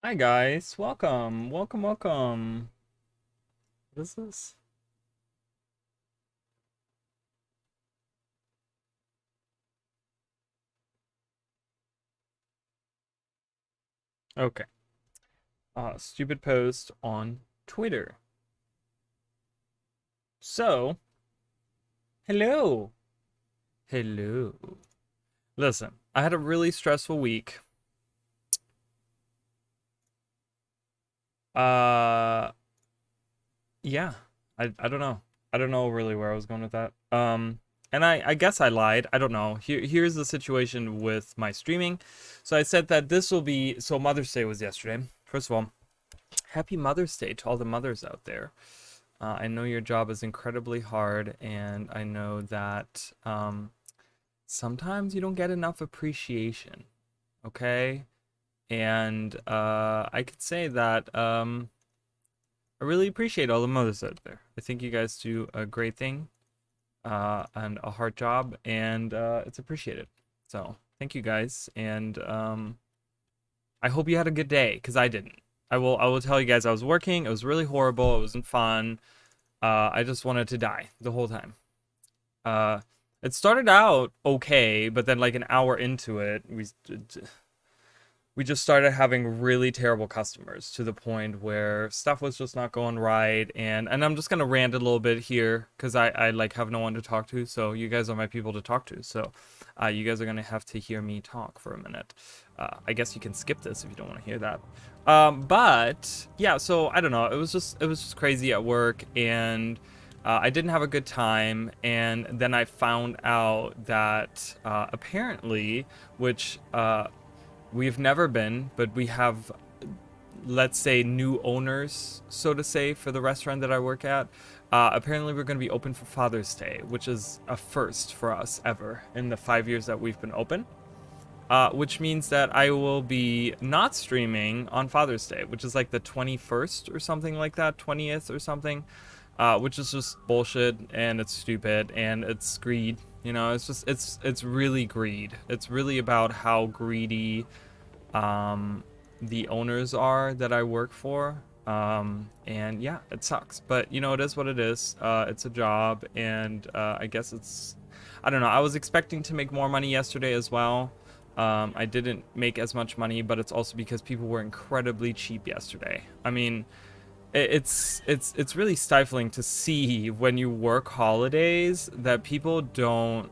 Hi guys, welcome, welcome, welcome. What is this? Okay. Stupid post on Twitter. So, hello. Hello. Listen, I had a really stressful week. Uh, yeah. I don't know. I don't know really where I was going with that. And I guess I lied. I don't know. Here's the situation with my streaming. So I said that this will be, so Mother's Day was yesterday. First of all, happy Mother's Day to all the mothers out there. I know your job is incredibly hard, and I know that sometimes you don't get enough appreciation, okay? And I could say that I really appreciate all the mothers out there. I think you guys do a great thing and a hard job, and it's appreciated. So thank you guys, and I hope you had a good day, because I didn't. I will tell you guys I was working. It was really horrible. It wasn't fun. I just wanted to die the whole time. Uh, it started out okay, but then like an hour into it, we just started having really terrible customers to the point where stuff was just not going right. And I'm just gonna rant a little bit here because I like have no one to talk to. So you guys are my people to talk to. So you guys are gonna have to hear me talk for a minute. I guess you can skip this if you don't want to hear that. But yeah, so I don't know. It was just crazy at work, and I didn't have a good time. And then I found out that apparently, which we've never been, but we have, let's say, new owners, so to say, for the restaurant that I work at. Apparently, we're going to be open for Father's Day, which is a first for us ever in the 5 years that we've been open. Which means that I will be not streaming on Father's Day, which is like the 21st or something like that, 20th or something, which is just bullshit, and it's stupid, and it's greed. You know, it's really greed. It's really about how greedy the owners are that I work for. And yeah, it sucks, but you know, it is what it is. It's a job, and I guess I don't know. I was expecting to make more money yesterday as well. I didn't make as much money, but it's also because people were incredibly cheap yesterday. I mean, it's really stifling to see when you work holidays that people don't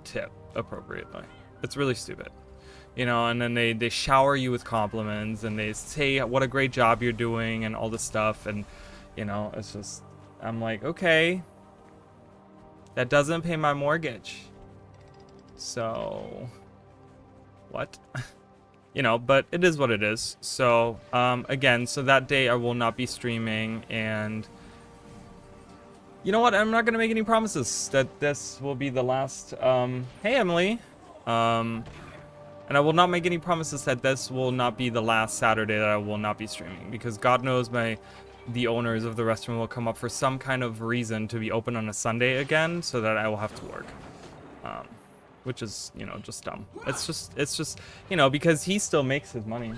tip appropriately. It's really stupid. You know, and then they shower you with compliments, and they say what a great job you're doing and all this stuff. And you know, it's just, I'm like, okay, that doesn't pay my mortgage, so what? You know, but it is what it is. So again, so that day I will not be streaming, and you know what, I'm not gonna make any promises that this will be the last. Hey Emily. And I will not make any promises that this will not be the last Saturday that I will not be streaming, because God knows the owners of the restaurant will come up for some kind of reason to be open on a Sunday again, so that I will have to work. Which is, you know, just dumb. It's just, you know, because he still makes his money.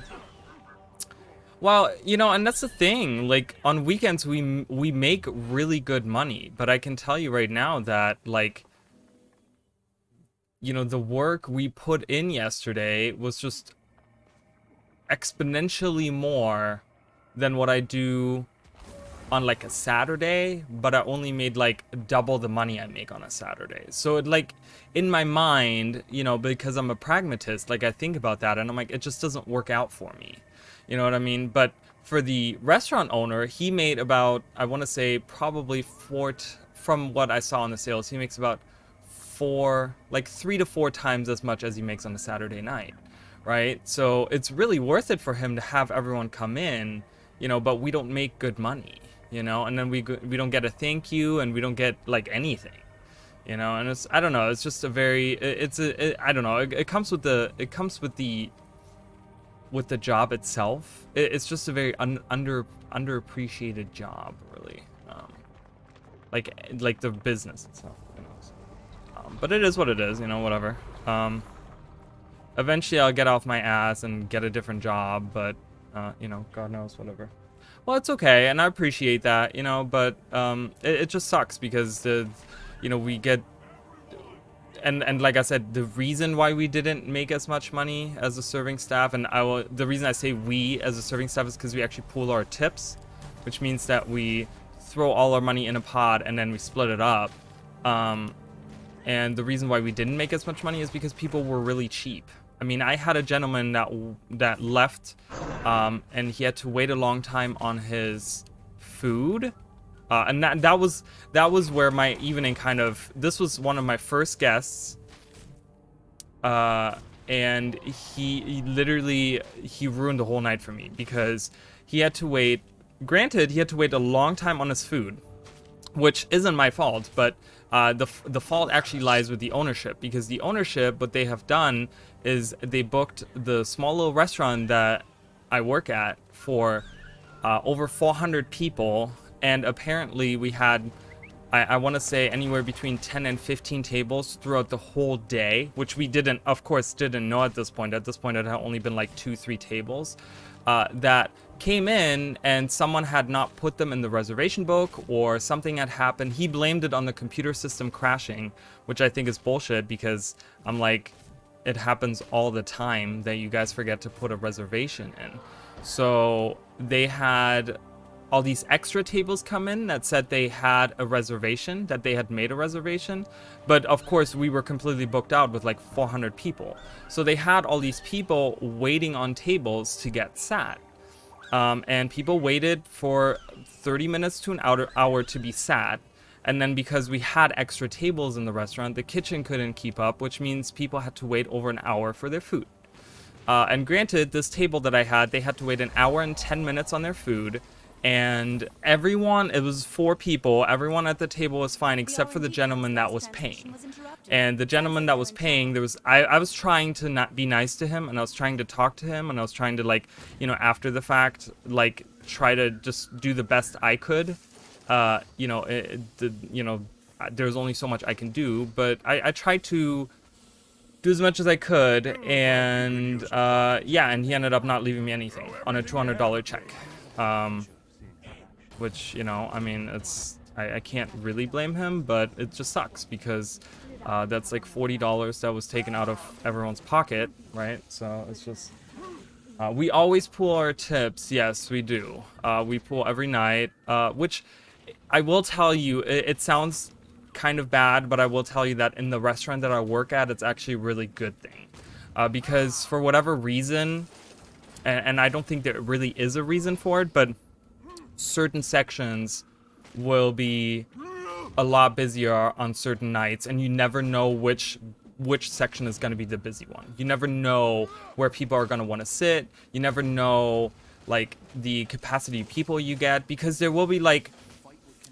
Well, you know, and that's the thing. Like on weekends we make really good money, but I can tell you right now that, like, you know, the work we put in yesterday was just exponentially more than what I do on like a Saturday, but I only made like double the money I make on a Saturday. So it, like, in my mind, you know, because I'm a pragmatist, like, I think about that and I'm like, it just doesn't work out for me. You know what I mean? But for the restaurant owner, he made about, I want to say probably from what I saw in the sales, he makes about like 3 to 4 times as much as he makes on a Saturday night, right? So it's really worth it for him to have everyone come in, you know, but we don't make good money, you know, and then we don't get a thank you, and we don't get like anything, you know. And it's, I don't know, it's just a very, I don't know, it comes with the job itself. It's just a very underappreciated job, really. Like the business itself, you know. But it is what it is, you know, whatever. eventually I'll get off my ass and get a different job, but you know, God knows, whatever. Well, it's okay, and I appreciate that, you know, but it just sucks because you know, we get, and like I said, the reason why we didn't make as much money as the serving staff, and the reason I say we as a serving staff is because we actually pool our tips, which means that we throw all our money in a pot and then we split it up. And the reason why we didn't make as much money is because people were really cheap. I mean, I had a gentleman that left, and he had to wait a long time on his food, and that was where my evening kind of. This was one of my first guests, and he literally ruined the whole night for me because he had to wait. Granted, he had to wait a long time on his food, which isn't my fault, but the fault actually lies with the ownership, because the ownership, what they have done is they booked the small little restaurant that I work at for over 400 people, and apparently we had, I want to say, anywhere between 10 and 15 tables throughout the whole day, which we didn't, of course, didn't know at this point. At this point, it had only been like 2-3 tables that came in, and someone had not put them in the reservation book, or something had happened. He blamed it on the computer system crashing, which I think is bullshit, because I'm like, it happens all the time that you guys forget to put a reservation in. So they had all these extra tables come in that said they had a reservation, that they had made a reservation, but of course we were completely booked out with like 400 people. So they had all these people waiting on tables to get sat, and people waited for 30 minutes to an hour to be sat, and then because we had extra tables in the restaurant, the kitchen couldn't keep up, which means people had to wait over an hour for their food. And granted, this table that I had, they had to wait an hour and 10 minutes on their food. And everyone, it was 4 people, everyone at the table was fine except for the gentleman that was paying. And the gentleman that was paying, I was trying to not be nice to him, and I was trying to talk to him, and I was trying to, like, you know, after the fact, like, try to just do the best I could. You know, you know, there's only so much I can do, but I tried to do as much as I could, and yeah, and he ended up not leaving me anything on a $200 check. Which, you know, I mean, I can't really blame him, but it just sucks because that's like $40 that was taken out of everyone's pocket, right? So it's just, we always pool our tips. Yes, we do. We pool every night, which I will tell you, it sounds kind of bad, but I will tell you that in the restaurant that I work at, it's actually a really good thing, because for whatever reason, and I don't think there really is a reason for it, but certain sections will be a lot busier on certain nights, and you never know which section is going to be the busy one. You never know where people are going to want to sit. You never know, like, the capacity of people you get, because there will be, like,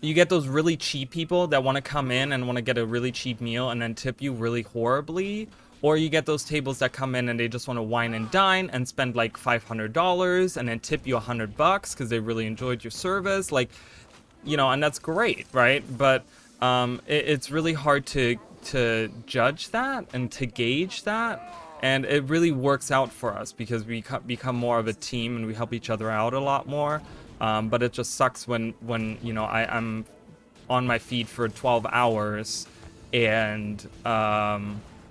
you get those really cheap people that want to come in and want to get a really cheap meal and then tip you really horribly. Or you get those tables that come in and they just want to wine and dine and spend like $500 and then tip you $100 because they really enjoyed your service. Like, you know, and that's great, right? But it's really hard to judge that and to gauge that. And it really works out for us because we become more of a team and we help each other out a lot more. But it just sucks when you know, I'm on my feet for 12 hours and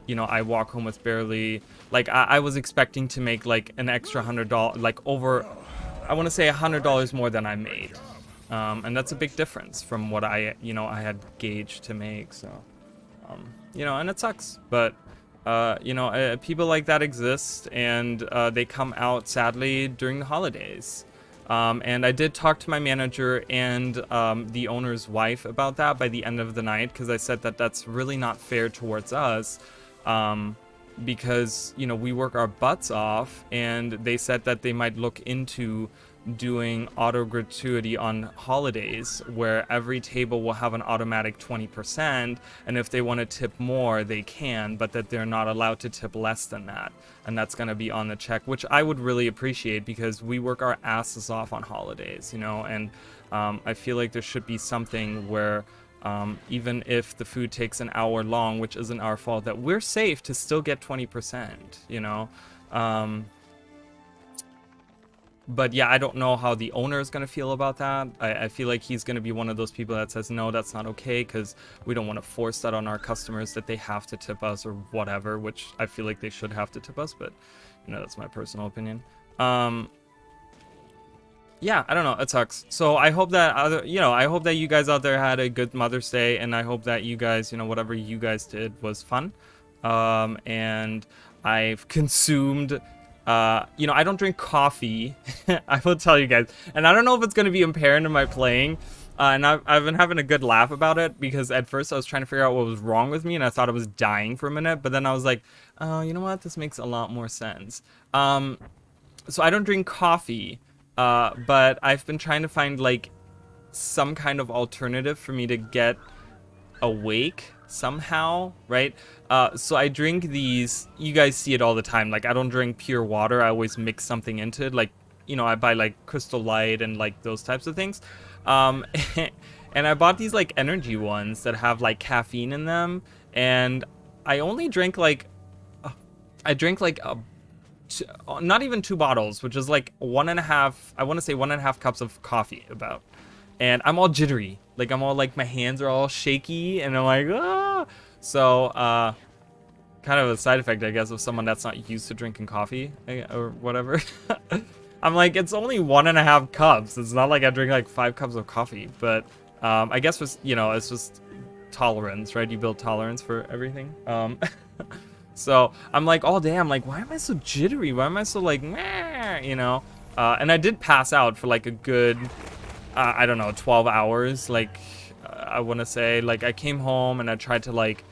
you know, I walk home with barely, like, I was expecting to make like an extra $100, like over, I want to say $100 more than I made, and that's a big difference from what I had gauged to make. So, you know, and it sucks, but you know, people like that exist, and they come out sadly during the holidays. And I did talk to my manager and the owner's wife about that by the end of the night, because I said that that's really not fair towards us, because, you know, we work our butts off, and they said that they might look into doing auto gratuity on holidays where every table will have an automatic 20%, and if they want to tip more they can, but that they're not allowed to tip less than that, and that's going to be on the check, which I would really appreciate because we work our asses off on holidays, you know, and I feel like there should be something where Even if the food takes an hour long, which isn't our fault, that we're safe to still get 20%, you know? But yeah, I don't know how the owner is going to feel about that. I feel like he's going to be one of those people that says, no, that's not okay, because we don't want to force that on our customers that they have to tip us or whatever, which I feel like they should have to tip us, but, you know, that's my personal opinion. Yeah, I don't know. It sucks. So I hope that I hope that you guys out there had a good Mother's Day, and I hope that you guys, whatever you guys did was fun. And I've consumed, I don't drink coffee. I will tell you guys, and I don't know if it's gonna be apparent in my playing. And I've been having a good laugh about it, because at first I was trying to figure out what was wrong with me, and I thought I was dying for a minute, but then I was like, oh, you know what? This makes a lot more sense. So I don't drink coffee. But I've been trying to find like some kind of alternative for me to get awake somehow, right? So I drink these, you guys see it all the time. Like, I don't drink pure water. I always mix something into it. Like, I buy like Crystal Light and like those types of things. And I bought these like energy ones that have like caffeine in them. And I only drink like, not even 2 bottles, which is like 1.5, I want to say 1.5 cups of coffee about. And I'm all jittery. Like, I'm all like, my hands are all shaky, and I'm like, ah. So, kind of a side effect, I guess, of someone that's not used to drinking coffee or whatever. I'm like, it's only 1.5 cups. It's not like I drink like 5 cups of coffee, but I guess it's just tolerance, right? You build tolerance for everything. So I'm like all day, I'm like, why am I so jittery? Why am I so like, meh, and I did pass out for like a good, I don't know, 12 hours. Like, I want to say, like, I came home and I tried to like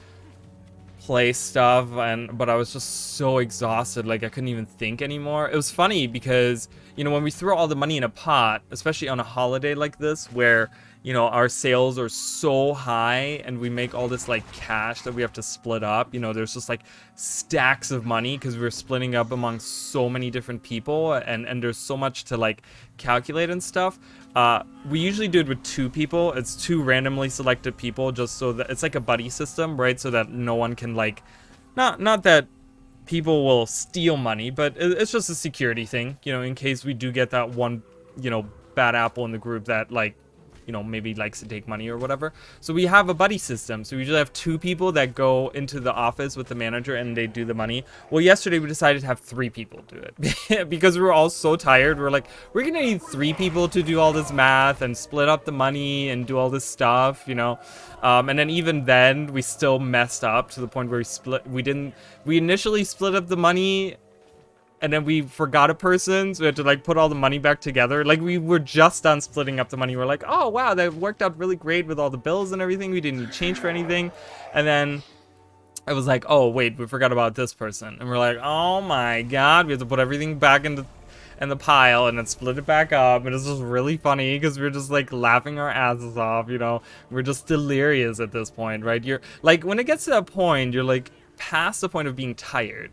play stuff, but I was just so exhausted, like I couldn't even think anymore. It was funny because, when we throw all the money in a pot, especially on a holiday like this, where our sales are so high and we make all this like cash that we have to split up, there's just like stacks of money because we're splitting up among so many different people, and there's so much to like calculate and stuff. We usually do it with 2 people. It's 2 randomly selected people, just so that it's like a buddy system, right? So that no one can like, not that people will steal money, but it's just a security thing, in case we do get that one, bad apple in the group that like, maybe likes to take money or whatever. So we have a buddy system. So we usually have 2 people that go into the office with the manager and they do the money. Well, yesterday we decided to have 3 people do it because we were all so tired. We're like, we're gonna need 3 people to do all this math and split up the money and do all this stuff, and then even then we still messed up to the point where we initially split up the money, and then we forgot a person, so we had to like put all the money back together. Like, we were just done splitting up the money. We're like, oh wow, that worked out really great with all the bills and everything. We didn't need change for anything. And then I was like, oh wait, we forgot about this person. And we're like, oh my god, we have to put everything back in the pile and then split it back up. And it's just really funny because we're just like laughing our asses off, We're just delirious at this point, right? You're like, when it gets to that point, you're like past the point of being tired.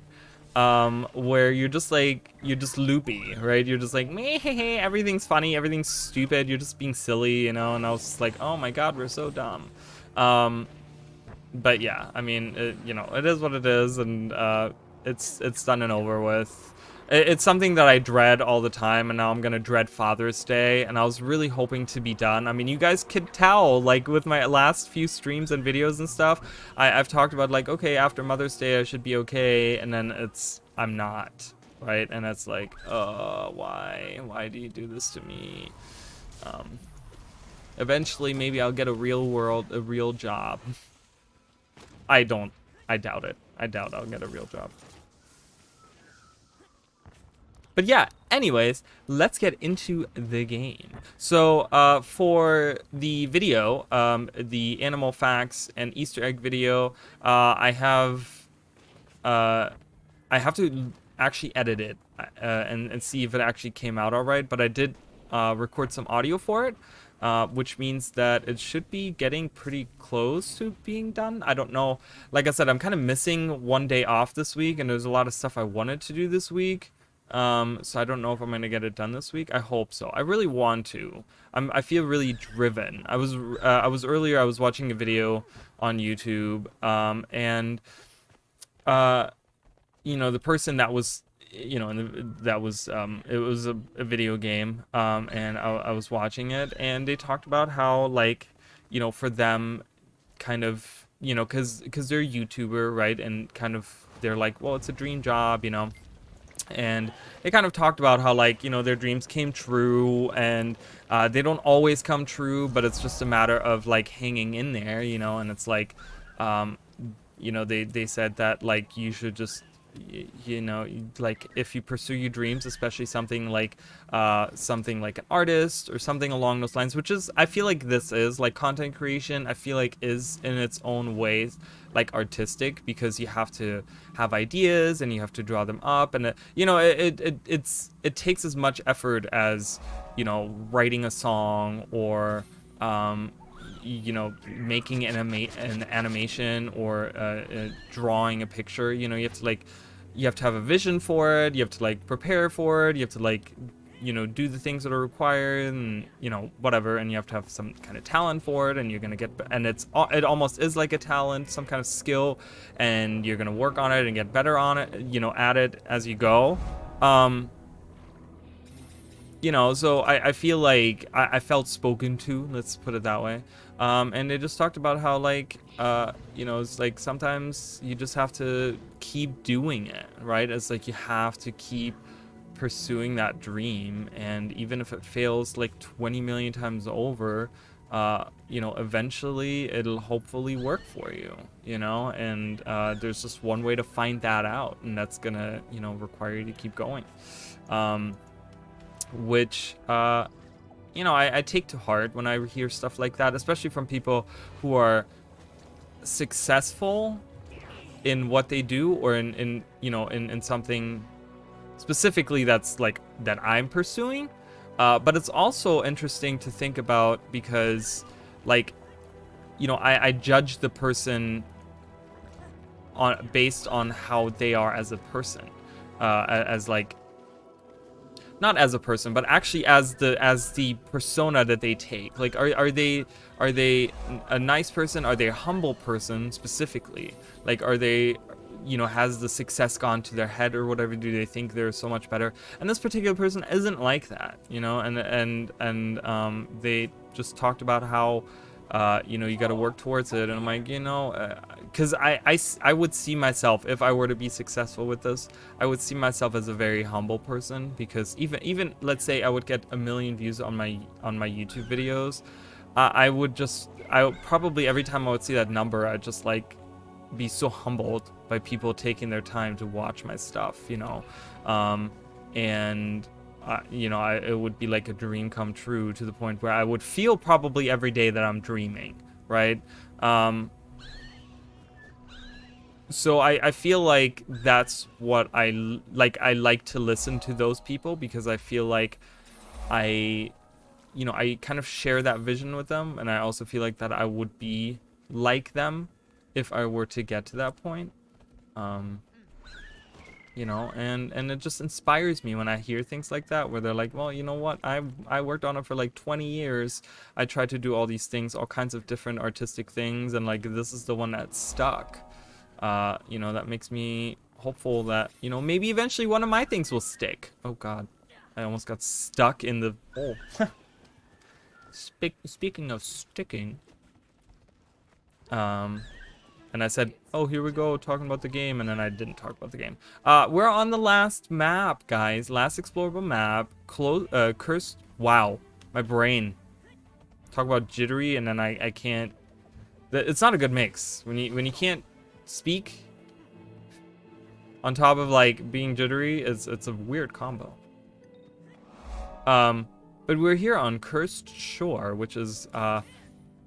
Where you're just loopy, right? You're just like, meh, everything's funny, everything's stupid, you're just being silly, and I was just like, oh my god, we're so dumb. But yeah, I mean, it is what it is, and it's done and over with. It's something that I dread all the time, and now I'm gonna dread Father's Day, and I was really hoping to be done. I mean, you guys could tell, like, with my last few streams and videos and stuff, I've talked about, like, okay, after Mother's Day I should be okay, and then I'm not, right? And it's like, why do you do this to me? Eventually, maybe I'll get a real job. I doubt it. I doubt I'll get a real job. But yeah, anyways, let's get into the game. So for the video, the animal facts and Easter egg video, I have to actually edit it and see if it actually came out all right. But I did record some audio for it, which means that it should be getting pretty close to being done. I don't know. Like I said, I'm kind of missing one day off this week, and there's a lot of stuff I wanted to do this week. So I don't know if I'm gonna get it done this week. I hope so. I really want to. I feel really driven. I was earlier. I was watching a video on YouTube, and uh, the person that was, and that was, it was a video game, and I was watching it, and they talked about how, like, for them, kind of, because they're a YouTuber, right, and kind of they're like, well, it's a dream job, and they kind of talked about how, like, their dreams came true, and they don't always come true, but it's just a matter of, like, hanging in there, and it's like, um, they said that, like, you should just, like, if you pursue your dreams, especially something like an artist or something along those lines, which is, I feel like this is, like, content creation, I feel like is in its own ways, like, artistic, because you have to have ideas and you have to draw them up, and it takes as much effort as, writing a song, or making an animation, or drawing a picture. You have to have a vision for it, you have to, like, prepare for it, you have to, like, do the things that are required, and whatever, and you have to have some kind of talent for it, and you're gonna and it almost is like a talent, some kind of skill, and you're gonna work on it and get better on it, at it as you go. So I feel like I felt spoken to, let's put it that way. And they just talked about how, like, it's like sometimes you just have to keep doing it, right? It's like you have to keep pursuing that dream, and even if it fails like 20 million times over, eventually it'll hopefully work for you, and there's just one way to find that out, and that's gonna, require you to keep going. Which I take to heart when I hear stuff like that, especially from people who are successful in what they do, or in something specifically that's like that I'm pursuing. But it's also interesting to think about, because, like, I judge the person based on how they are as a person, as, like, not as a person, but actually as the persona that they take. Like, are they a nice person? Are they a humble person specifically? Like, are they, has the success gone to their head or whatever? Do they think they're so much better? And this particular person isn't like that, and they just talked about how, you got to work towards it. And I'm like, because I would see myself, if I were to be successful with this, I would see myself as a very humble person, because even let's say I would get 1 million views on my YouTube videos, I would probably, every time I would see that number, I'd just, like, be so humbled by people taking their time to watch my stuff, and it would be like a dream come true, to the point where I would feel probably every day that I'm dreaming, right? So I feel like that's what I like to listen to those people, because I feel like I kind of share that vision with them, and I also feel like that I would be like them if I were to get to that point. And it just inspires me when I hear things like that, where they're like, well, you know what, I worked on it for like 20 years. I tried to do all these things, all kinds of different artistic things, and, like, this is the one that stuck. That makes me hopeful that, maybe eventually one of my things will stick. Oh God, I almost got stuck in the hole. Speaking of sticking, and I said, oh, here we go, talking about the game, and then I didn't talk about the game. We're on the last map, guys. Last explorable map. Cursed. Wow, my brain. Talk about jittery, and then I can't. It's not a good mix when you can't speak on top of, like, being jittery. It's a weird combo. But we're here on Cursed Shore, which is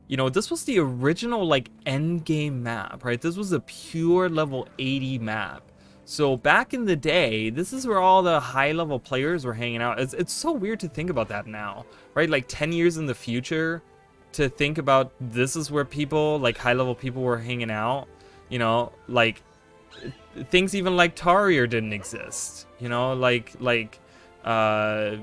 this was the original, like, end game map, right? This was a pure level 80 map. So back in the day, this is where all the high level players were hanging out. It's so weird to think about that now, right? Like 10 years in the future, to think about this is where people, like, high level people, were hanging out. Like, things even like Tarier didn't exist. You know, like uh,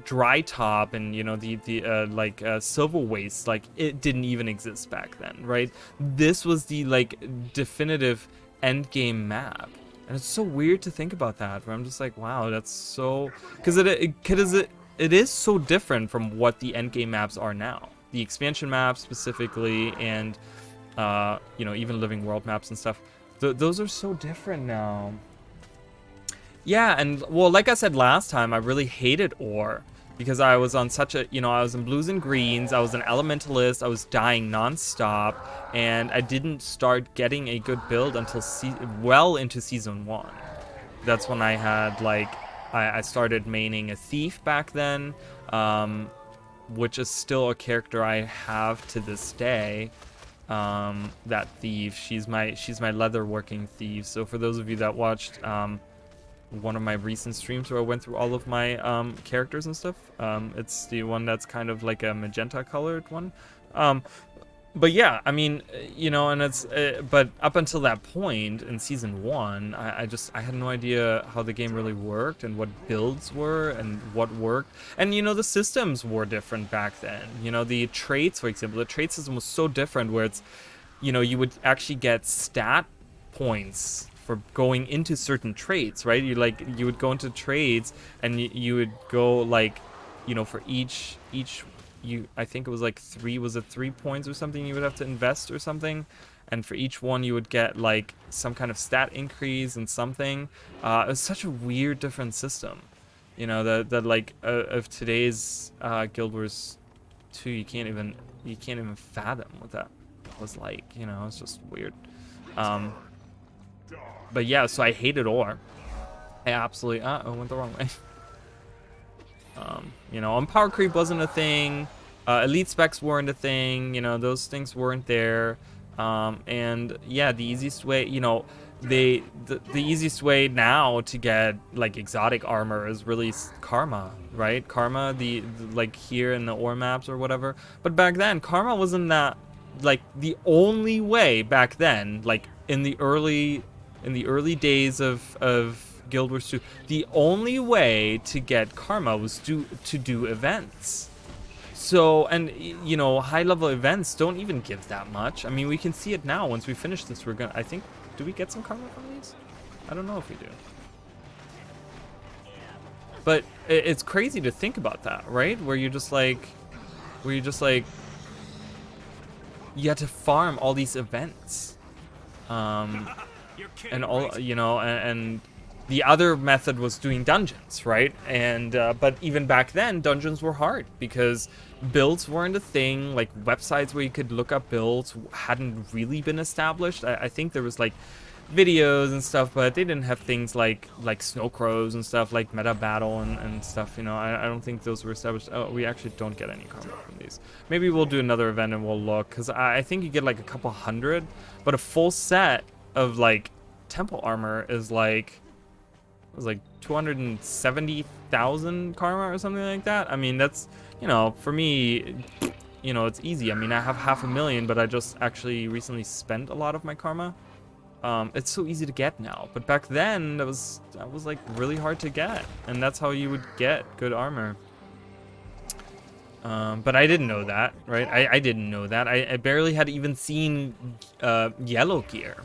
Dry Top and the Silver Waste, like it didn't even exist back then, right? This was the like definitive end game map. And it's so weird to think about that, where I'm just like, wow, that's so... Because it is so different from what the endgame maps are now. The expansion maps specifically, and, even living world maps and stuff. Those are so different now. Yeah, and, well, like I said last time, I really hated ore. Because I was on such a, I was in blues and greens, I was an elementalist, I was dying nonstop, and I didn't start getting a good build until well into season 1. That's when I had, like, I started maining a thief back then, which is still a character I have to this day. That thief, she's my leatherworking thief. So for those of you that watched, one of my recent streams where I went through all of my characters and stuff. It's the one that's kind of like a magenta colored one. But yeah, I mean, and it's but up until that point in season 1, I had no idea how the game really worked and what builds were and what worked. And the systems were different back then. The traits, for example, the trait system was so different where it's, you would actually get stat points for going into certain trades, right? You would go into trades and you would go like, for each I think it was like 3 points or something you would have to invest or something, and for each one you would get like some kind of stat increase and something. It was such a weird different system, that like of today's Guild Wars 2, you can't even fathom what that was like. It's just weird. But yeah, so I hated ore. I absolutely... I went the wrong way. And power creep wasn't a thing. Elite specs weren't a thing. Those things weren't there. And yeah, the easiest way... the easiest way now to get like exotic armor is really Karma, right? Karma, the like here in the ore maps or whatever. But back then, Karma wasn't that... Like, the only way back then, like in the early days of Guild Wars 2, the only way to get Karma was to do events. So, and high level events don't even give that much. I mean, we can see it now. Once we finish this, I think, do we get some Karma from these? I don't know if we do. But it's crazy to think about that, right? Where you're just like, you had to farm all these events. And all, and the other method was doing dungeons, right? And but even back then, dungeons were hard because builds weren't a thing. Like websites where you could look up builds hadn't really been established. I think there was like videos and stuff, but they didn't have things like snow crows and stuff, like meta battle and stuff. I don't think those were established. Oh, we actually don't get any karma from these. Maybe we'll do another event and we'll look, because I think you get like a couple hundred, but a full set of like temple armor is like, it was like 270,000 karma or something like that. I mean, that's, for me, it's easy. I mean, I have 500,000, but I just actually recently spent a lot of my karma. It's so easy to get now, but back then that was like really hard to get, and that's how you would get good armor. But I didn't know that, right? I didn't know that. I barely had even seen yellow gear,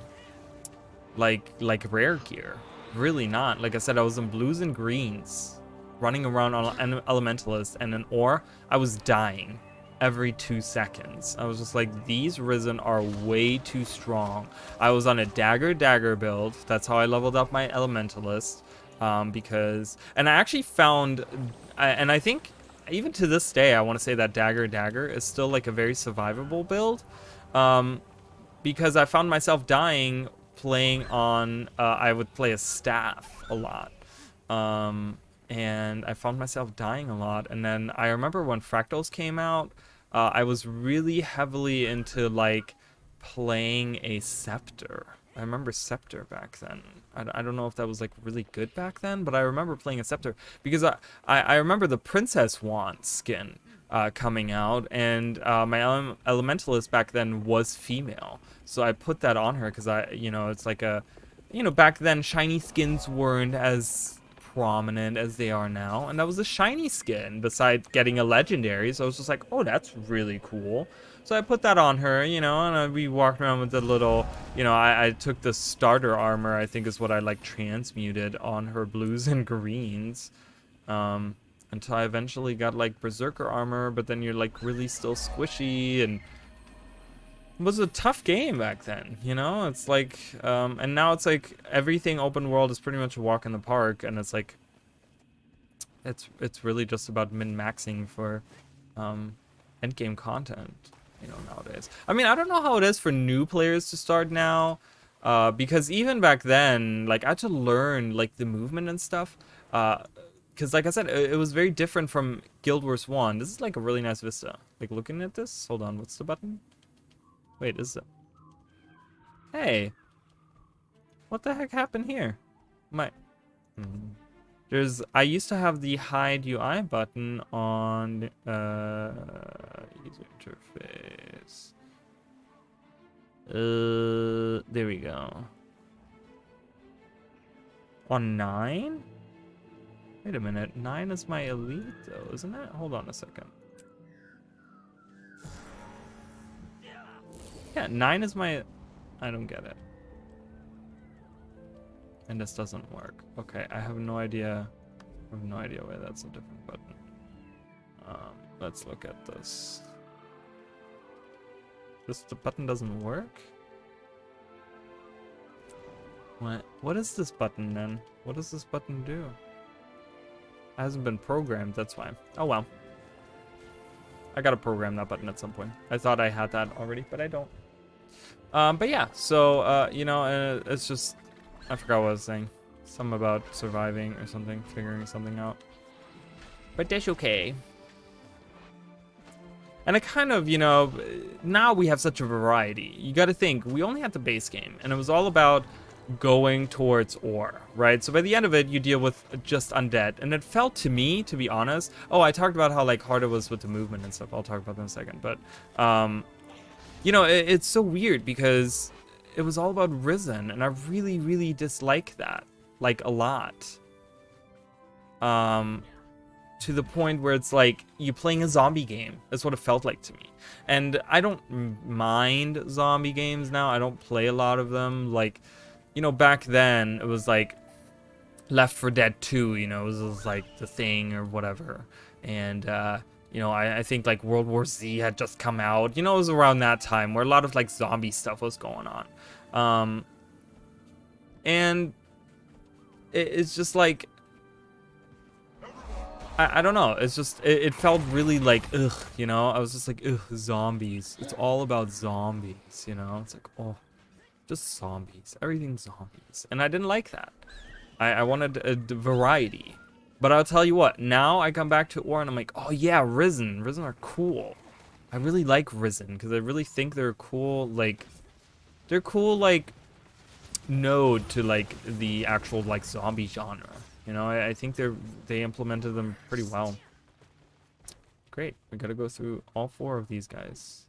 like rare gear. Really not. Like I said, I was in blues and greens, running around on an elementalist and an ore. I was dying every 2 seconds. I was just like, these Risen are way too strong. I was on a dagger build. That's how I leveled up my elementalist, because, and I actually found, and I think even to this day, I want to say that dagger is still like a very survivable build, because I found myself dying playing on, I would play a staff a lot, and I found myself dying a lot. And then I remember when Fractals came out, I was really heavily into like playing a Scepter. I remember Scepter back then. I don't know if that was like really good back then, but I remember playing a Scepter because I remember the Princess Wand skin coming out, and my elementalist back then was female, so I put that on her because it's like a you know, back then shiny skins weren't as prominent as they are now, and that was a shiny skin besides getting a legendary. So I was just like, oh, that's really cool. So I put that on her, you know, and we walked around with the little, you know, I took the starter armor, I think is what I like transmuted on her blues and greens, until I eventually got like berserker armor, but then you're like really still squishy, and it was a tough game back then, you know. It's like, and now it's like everything open world is pretty much a walk in the park, and it's like, it's really just about min-maxing for end game content, you know, nowadays. I mean, I don't know how it is for new players to start now, because even back then, like I had to learn like the movement and stuff, because like I said, it was very different from Guild Wars 1. This is like a really nice vista. Like looking at this, hold on, what's the button? Wait, is it? Hey, what the heck happened here? My, I used to have the hide UI button on user interface. There we go. On 9? Wait a minute, 9 is my elite though, isn't it? Hold on a second. Yeah, 9 is my... I don't get it. And this doesn't work. Okay, I have no idea. I have no idea why that's a different button. Let's look at this. The button doesn't work? What is this button then? What does this button do? It hasn't been programmed, that's why. Oh well. I gotta program that button at some point. I thought I had that already, but I don't. But yeah, so, you know, it's just, I forgot what I was saying. Something about surviving or something, figuring something out. But that's okay. And it kind of, you know, now we have such a variety. You gotta think, we only had the base game, and it was all about going towards ore, right? So by the end of it, you deal with just undead. And it felt to me, to be honest, oh, I talked about how, like, hard it was with the movement and stuff. I'll talk about that in a second. But, you know, it's so weird because it was all about Risen, and I really, really dislike that, like, a lot. To the point where it's like you playing a zombie game. That's what it felt like to me. And I don't mind zombie games now. I don't play a lot of them. Like, you know, back then it was like Left 4 Dead 2, you know, it was like The Thing or whatever. And, you know, I think like World War Z had just come out. You know, it was around that time where a lot of like zombie stuff was going on. And it's just like, I don't know. It's just, it felt really like, ugh, you know? I was just like, ugh, zombies. It's all about zombies, you know? It's like, oh, just zombies. Everything's zombies. And I didn't like that. I wanted a variety. But I'll tell you what, now I come back to Ore and I'm like, oh yeah, Risen. Risen are cool. I really like Risen because I really think they're cool, like, node to like the actual like zombie genre. You know, I think they implemented them pretty well. Great, we gotta go through all 4 of these guys.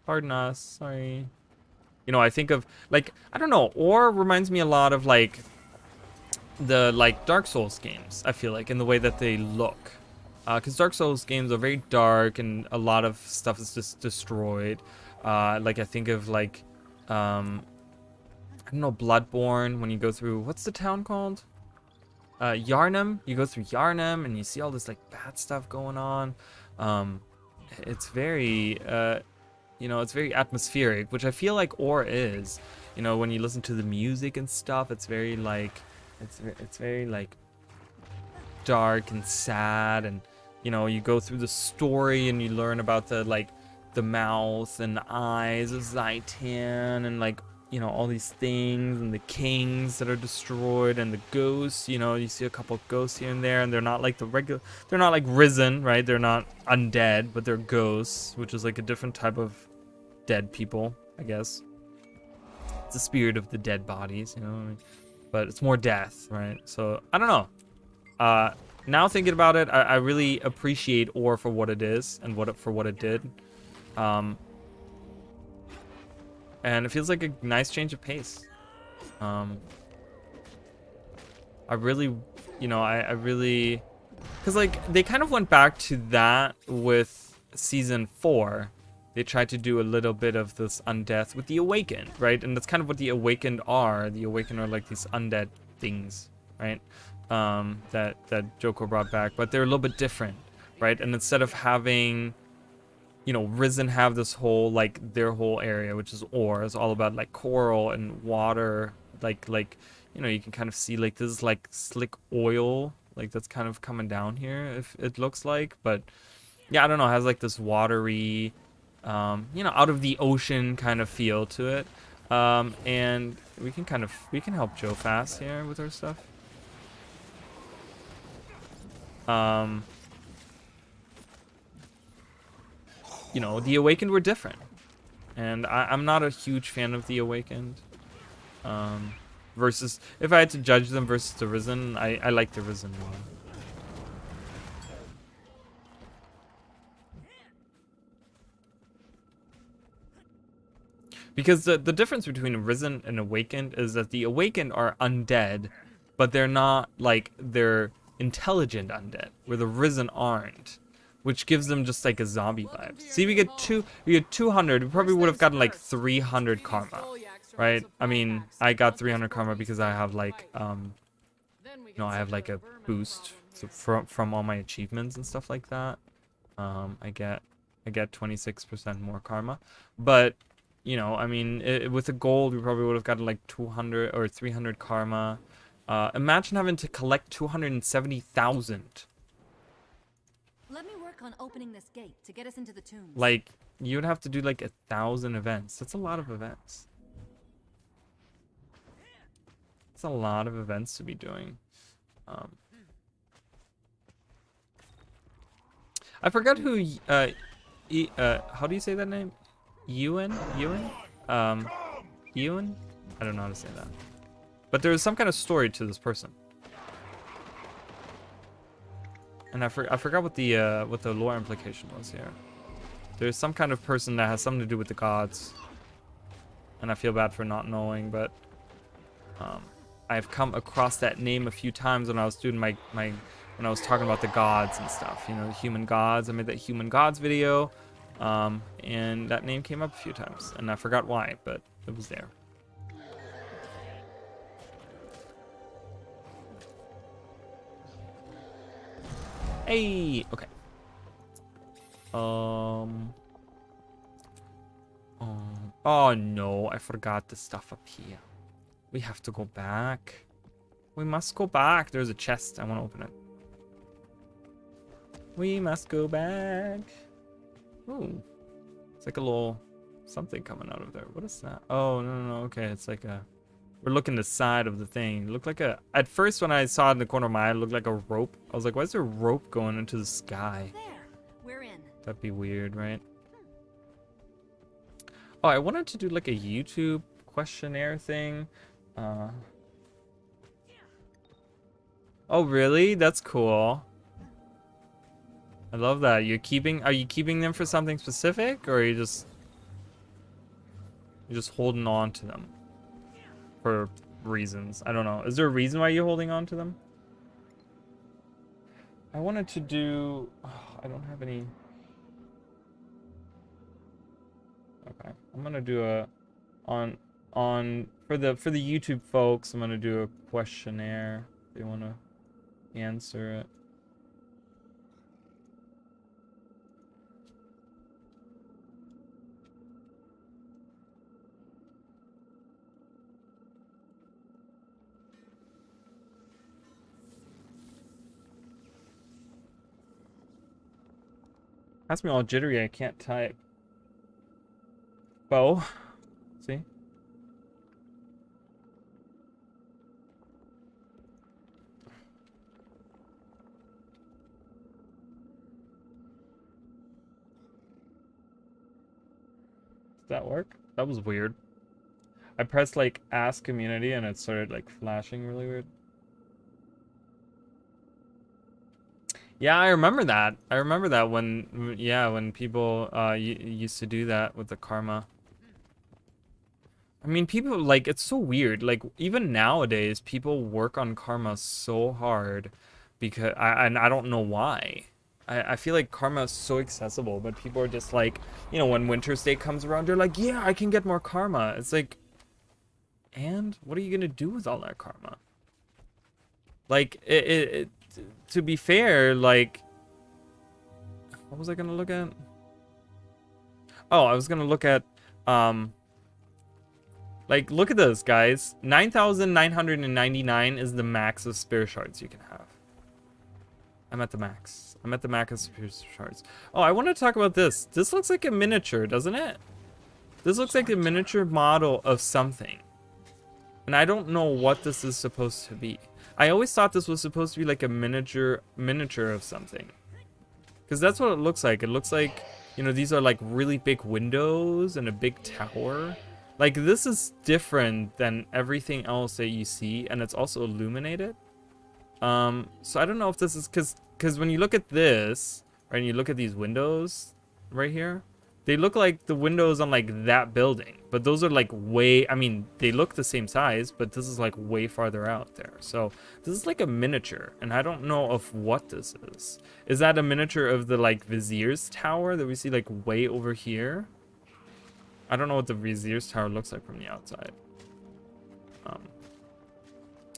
Pardon us, sorry. You know, I think of like, I don't know, Ore reminds me a lot of like the like Dark Souls games, I feel like, in the way that they look. Because Dark Souls games are very dark and a lot of stuff is just destroyed. Like I think of like, I don't know, Bloodborne, when you go through, what's the town called? Yarnum. You go through Yarnum and you see all this like bad stuff going on. It's very, you know, it's very atmospheric, which I feel like Ore is. You know, when you listen to the music and stuff, it's very like, it's very like dark and sad, and you know, you go through the story and you learn about the like the mouth and the eyes of Zaitan and like, you know, all these things and the kings that are destroyed and the ghosts, you know, you see a couple of ghosts here and there, and they're not like the regular, they're not like Risen, right? They're not undead, but they're ghosts, which is like a different type of dead people, I guess. It's the spirit of the dead bodies, you know, but it's more death, right? So, I don't know. Now thinking about it, I really appreciate Ore for what it is and for what it did. And it feels like a nice change of pace. Um, I really, you know, I really, because like they kind of went back to that with season 4. They tried to do a little bit of this undeath with the Awakened, right? And that's kind of what the Awakened are. The Awakened are like these undead things, right? That Joko brought back, but they're a little bit different, right? And instead of having, you know, Risen have this whole, like, their whole area, which is ore, is all about like coral and water, like, you know, you can kind of see like this is like slick oil, like that's kind of coming down here, if it looks like, but yeah, I don't know, it has like this watery, you know, out of the ocean kind of feel to it. And we can help Joe fast here with our stuff. You know, the Awakened were different, and I'm not a huge fan of the Awakened. Versus, if I had to judge them versus the Risen, I like the Risen more. Because the difference between Risen and Awakened is that the Awakened are undead, but they're not like, they're intelligent undead, where the Risen aren't, which gives them just like a zombie vibe. See, we get 200, we probably would have gotten like 300 karma, right? I mean, I got 300 karma because I have like, you know, I have like a boost from all my achievements and stuff like that. I get 26% more karma, but you know, I mean, with the gold, we probably would have gotten like 200 or 300 karma. Imagine having to collect 270,000. Let me work on opening this gate to get us into the tombs. Like, you would have to do like 1,000 events. That's a lot of events. That's a lot of events to be doing. I forgot who, how do you say that name? Ewan? Ewan? I don't know how to say that. But there was some kind of story to this person. And I forgot what the lore implication was here. There's some kind of person that has something to do with the gods. And I feel bad for not knowing, but I've come across that name a few times when I was doing my when I was talking about the gods and stuff. You know, the human gods. I made that human gods video. And that name came up a few times, and I forgot why, but it was there. Hey, okay. Oh no, I forgot the stuff up here. We have to go back. We must go back. There's a chest. I want to open it. We must go back. Ooh, it's like a little something coming out of there. What is that? Oh, no. Okay, it's like a... We're looking the side of the thing. It looked like a... At first, when I saw it in the corner of my eye, it looked like a rope. I was like, why is there a rope going into the sky? There, we're in. That'd be weird, right? Oh, I wanted to do like a YouTube questionnaire thing. Oh, really? That's cool. I love that. Are you keeping them for something specific, or are you're just holding on to them for reasons? I don't know. Is there a reason why you're holding on to them? I wanted to do... Oh, I don't have any... Okay, I'm gonna do a for the YouTube folks. I'm gonna do a questionnaire. If they want to answer it. That's me all jittery. I can't type. Bo, see? Does that work? That was weird. I pressed like ask community and it started like flashing really weird. Yeah, I remember that. I remember that when, yeah, when people used to do that with the karma. I mean, people like it's so weird. Like even nowadays, people work on karma so hard because and I don't know why. I feel like karma is so accessible, but people are just like, when Winter's Day comes around, they're like, yeah, I can get more karma. It's like, and what are you gonna do with all that karma? Like, to be fair, like, what was I gonna look at? Oh, I was gonna look at, like, look at this, guys. 9,999 is the max of spirit shards you can have. I'm at the max. I'm at the max of spirit shards. Oh, I want to talk about this. This looks like a miniature, doesn't it? This looks like a miniature model of something. And I don't know what this is supposed to be. I always thought this was supposed to be like a miniature of something. Because that's what it looks like. It looks like, these are like really big windows and a big tower. Like, this is different than everything else that you see, and it's also illuminated. So I don't know if this is because when you look at this, right, and you look at these windows right here, they look like the windows on like that building, but those are like way, I mean, they look the same size, but this is like way farther out there. So this is like a miniature, and I don't know of what this is. Is that a miniature of the like Vizier's Tower that we see like way over here? I don't know what the Vizier's Tower looks like from the outside.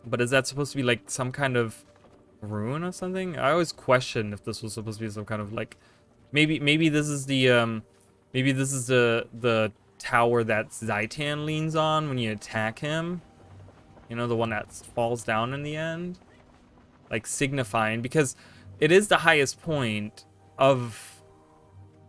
But is that supposed to be like some kind of ruin or something? I always questioned if this was supposed to be some kind of like, maybe this is the the tower that Zaitan leans on when you attack him. The one that falls down in the end, like signifying, because it is the highest point of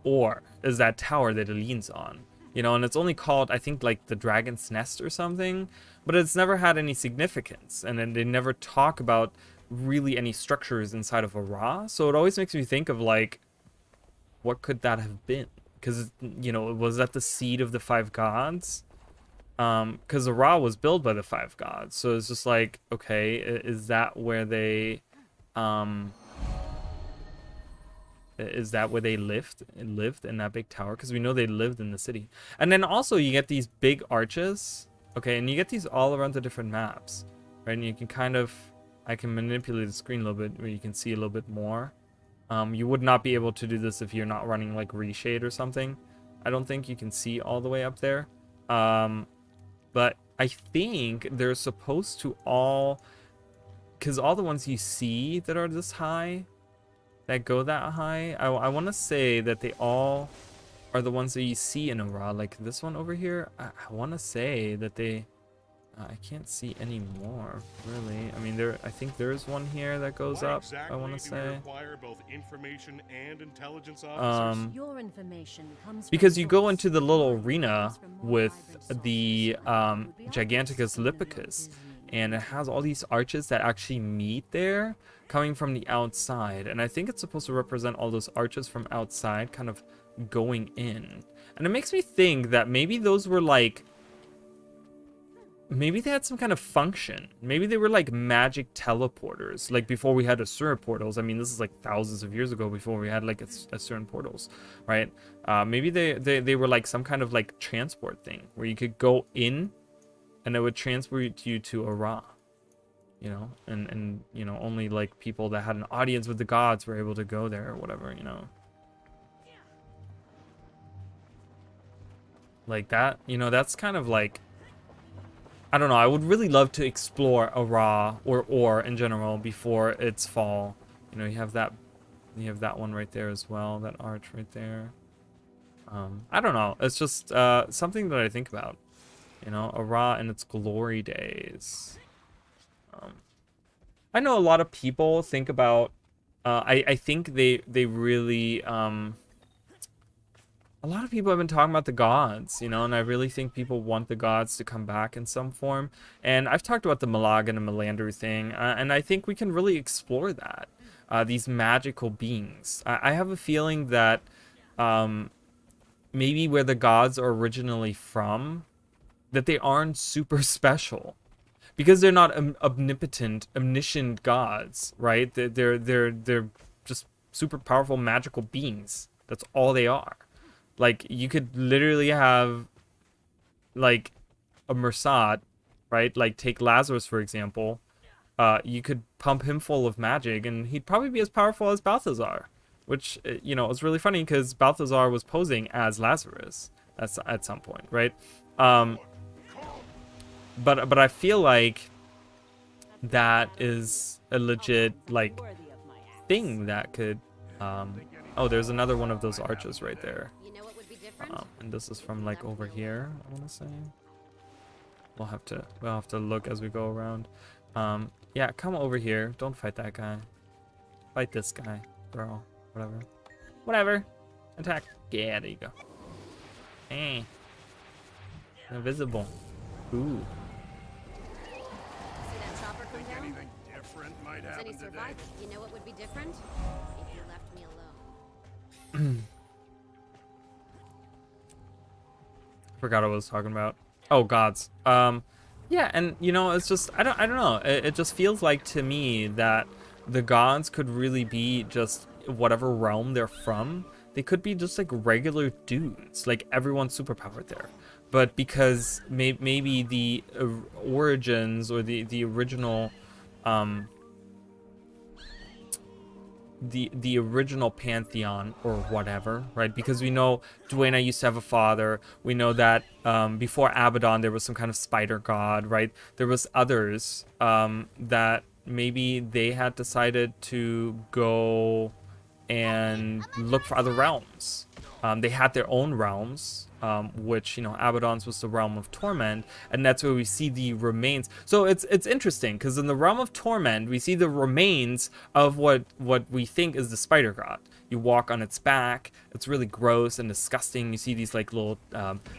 Or is that tower that it leans on. And it's only called, I think, like the Dragon's Nest or something, but it's never had any significance, and then they never talk about really any structures inside of a Ra, so it always makes me think of like, what could that have been? Because, was that the seed of the five gods? Because the Ra was built by the five gods, so it's just like, okay, is that where they, is that where they lived in that big tower? Because we know they lived in the city. And then also you get these big arches, okay, and you get these all around the different maps, right? And you can kind of, I can manipulate the screen a little bit where you can see a little bit more. You would not be able to do this if you're not running like reshade or something. I don't think you can see all the way up there. But I think they're supposed to all, because all the ones you see that are this high, that go that high, I want to say that they all are the ones that you see in a Ra. Like this one over here, I want to say that they, I can't see any more, really. I mean, I think there is one here that goes up, exactly I want to say. Require both information and intelligence officers? Your information comes Because from you go source. into the little Mine arena comes from more with vibrant the sources. Would be Giganticus interested in a little Lipicus, Disney. and it has all these arches that actually meet there, coming from the outside. And I think it's supposed to represent all those arches from outside kind of going in. And it makes me think that maybe those were like, maybe they had some kind of function. Maybe they were like magic teleporters, like before we had Asura portals. I mean, this is like thousands of years ago before we had like Asuran portals, right? Maybe they were like some kind of like transport thing where you could go in and it would transport you to a Ra, and only like people that had an audience with the gods were able to go there or whatever, like that. That's kind of like, I don't know. I would really love to explore a Ra or in general before its fall. You have that one right there as well, that arch right there. I don't know. It's just something that I think about. A Ra in its glory days. I know a lot of people think about. I think they really. A lot of people have been talking about the gods, and I really think people want the gods to come back in some form. And I've talked about the Malagan and Melandru thing, and I think we can really explore that. These magical beings. I have a feeling that maybe where the gods are originally from, that they aren't super special. Because they're not omnipotent, omniscient gods, right? They're just super powerful magical beings. That's all they are. Like, you could literally have, like, a Mersat, right? Like take Lazarus for example. You could pump him full of magic, and he'd probably be as powerful as Balthazar, which you know, is really funny because Balthazar was posing as Lazarus at some point, right? Um, but I feel like that is a legit like thing that could. Oh, there's another one of those arches right there. And this is from like over here, I want to say. We'll have to look as we go around. Yeah, come over here. Don't fight that guy. Fight this guy, bro. Whatever. Attack. Yeah, there you go. Hey. Invisible. Ooh. See that chopper come down? Anything different might Does any happen today. survive? You know what would be different? If you left me alone. Forgot what I was talking about. Oh, gods. Yeah, and you know, it's just I don't know. It just feels like to me that the gods could really be just whatever realm they're from. They could be just like regular dudes, like everyone's superpowered there. But because maybe the origins or the original the original pantheon or whatever, right? Because we know Duena used to have a father. We know that before Abaddon there was some kind of spider god, right? There was others that maybe they had decided to go and look for other realms. They had their own realms, which, you know, Abaddon's was the realm of torment, and that's where we see the remains. So it's interesting because in the realm of torment, we see the remains of what we think is the spider god. You walk on its back. It's really gross and disgusting. You see these like little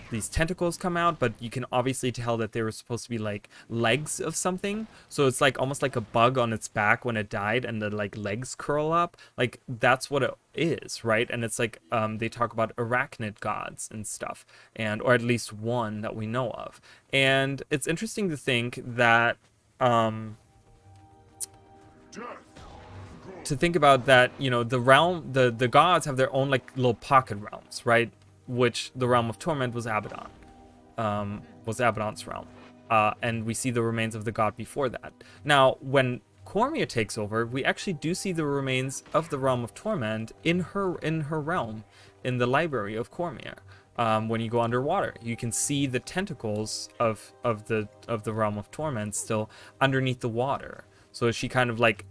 these tentacles come out, but you can obviously tell that they were supposed to be like legs of something. So it's like almost like a bug on its back when it died, and the like legs curl up. Like that's what it is, right? And it's like they talk about arachnid gods and stuff, and or at least one that we know of. And it's interesting to think that you know, the realm, the gods have their own like little pocket realms, right? Which the realm of torment was Abaddon, was Abaddon's realm, and we see the remains of the god before that. Now, when Cormia takes over, we actually do see the remains of the realm of torment in her realm, in the library of Cormia. When you go underwater, you can see the tentacles of the realm of torment still underneath the water. So she kind of like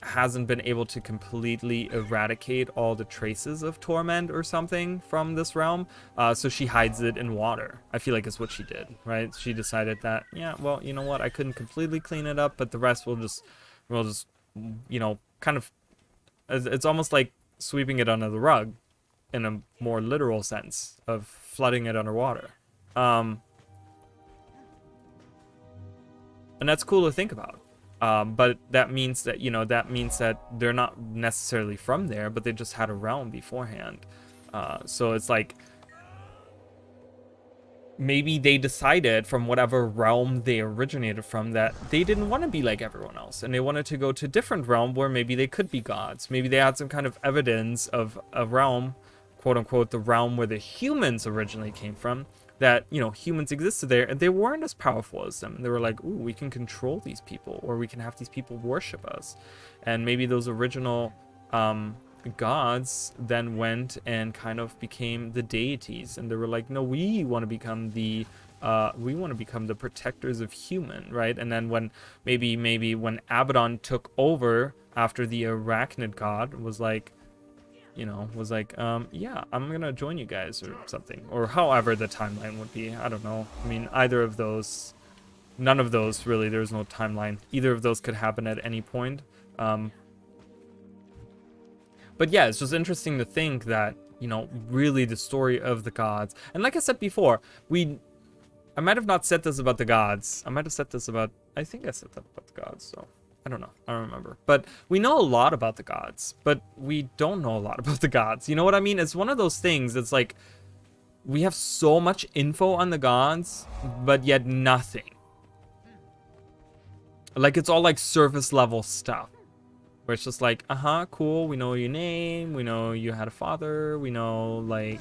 hasn't been able to completely eradicate all the traces of torment or something from this realm, so she hides it in water. I feel like it's what she did, right? She decided that, yeah, well, you know what, I couldn't completely clean it up, but the rest we'll just you know, kind of, it's almost like sweeping it under the rug in a more literal sense of flooding it underwater. And that's cool to think about. But that means that, you know, they're not necessarily from there, but they just had a realm beforehand. So it's like maybe they decided from whatever realm they originated from that they didn't want to be like everyone else, and they wanted to go to a different realm where maybe they could be gods. Maybe they had some kind of evidence of a realm, quote unquote, the realm where the humans originally came from, that, you know, humans existed there and they weren't as powerful as them. And they were like, ooh, we can control these people, or we can have these people worship us. And maybe those original gods then went and kind of became the deities, and they were like, no, we want to become the protectors of human, right? And then when maybe when Abaddon took over after the arachnid god was like, you know, yeah, I'm gonna join you guys or something, or however the timeline would be. I don't know. I mean, either of those, none of those really, there's no timeline. Either of those could happen at any point. But yeah, it's just interesting to think that, you know, really the story of the gods, and like I said before, I might have not said this about the gods. I might have said this about, I think I said that about the gods, so I don't know. I don't remember. But we know a lot about the gods, but we don't know a lot about the gods. You know what I mean? It's one of those things that's like, we have so much info on the gods, but yet nothing. Like, it's all like surface level stuff, where it's just like, cool, we know your name, we know you had a father, we know, like,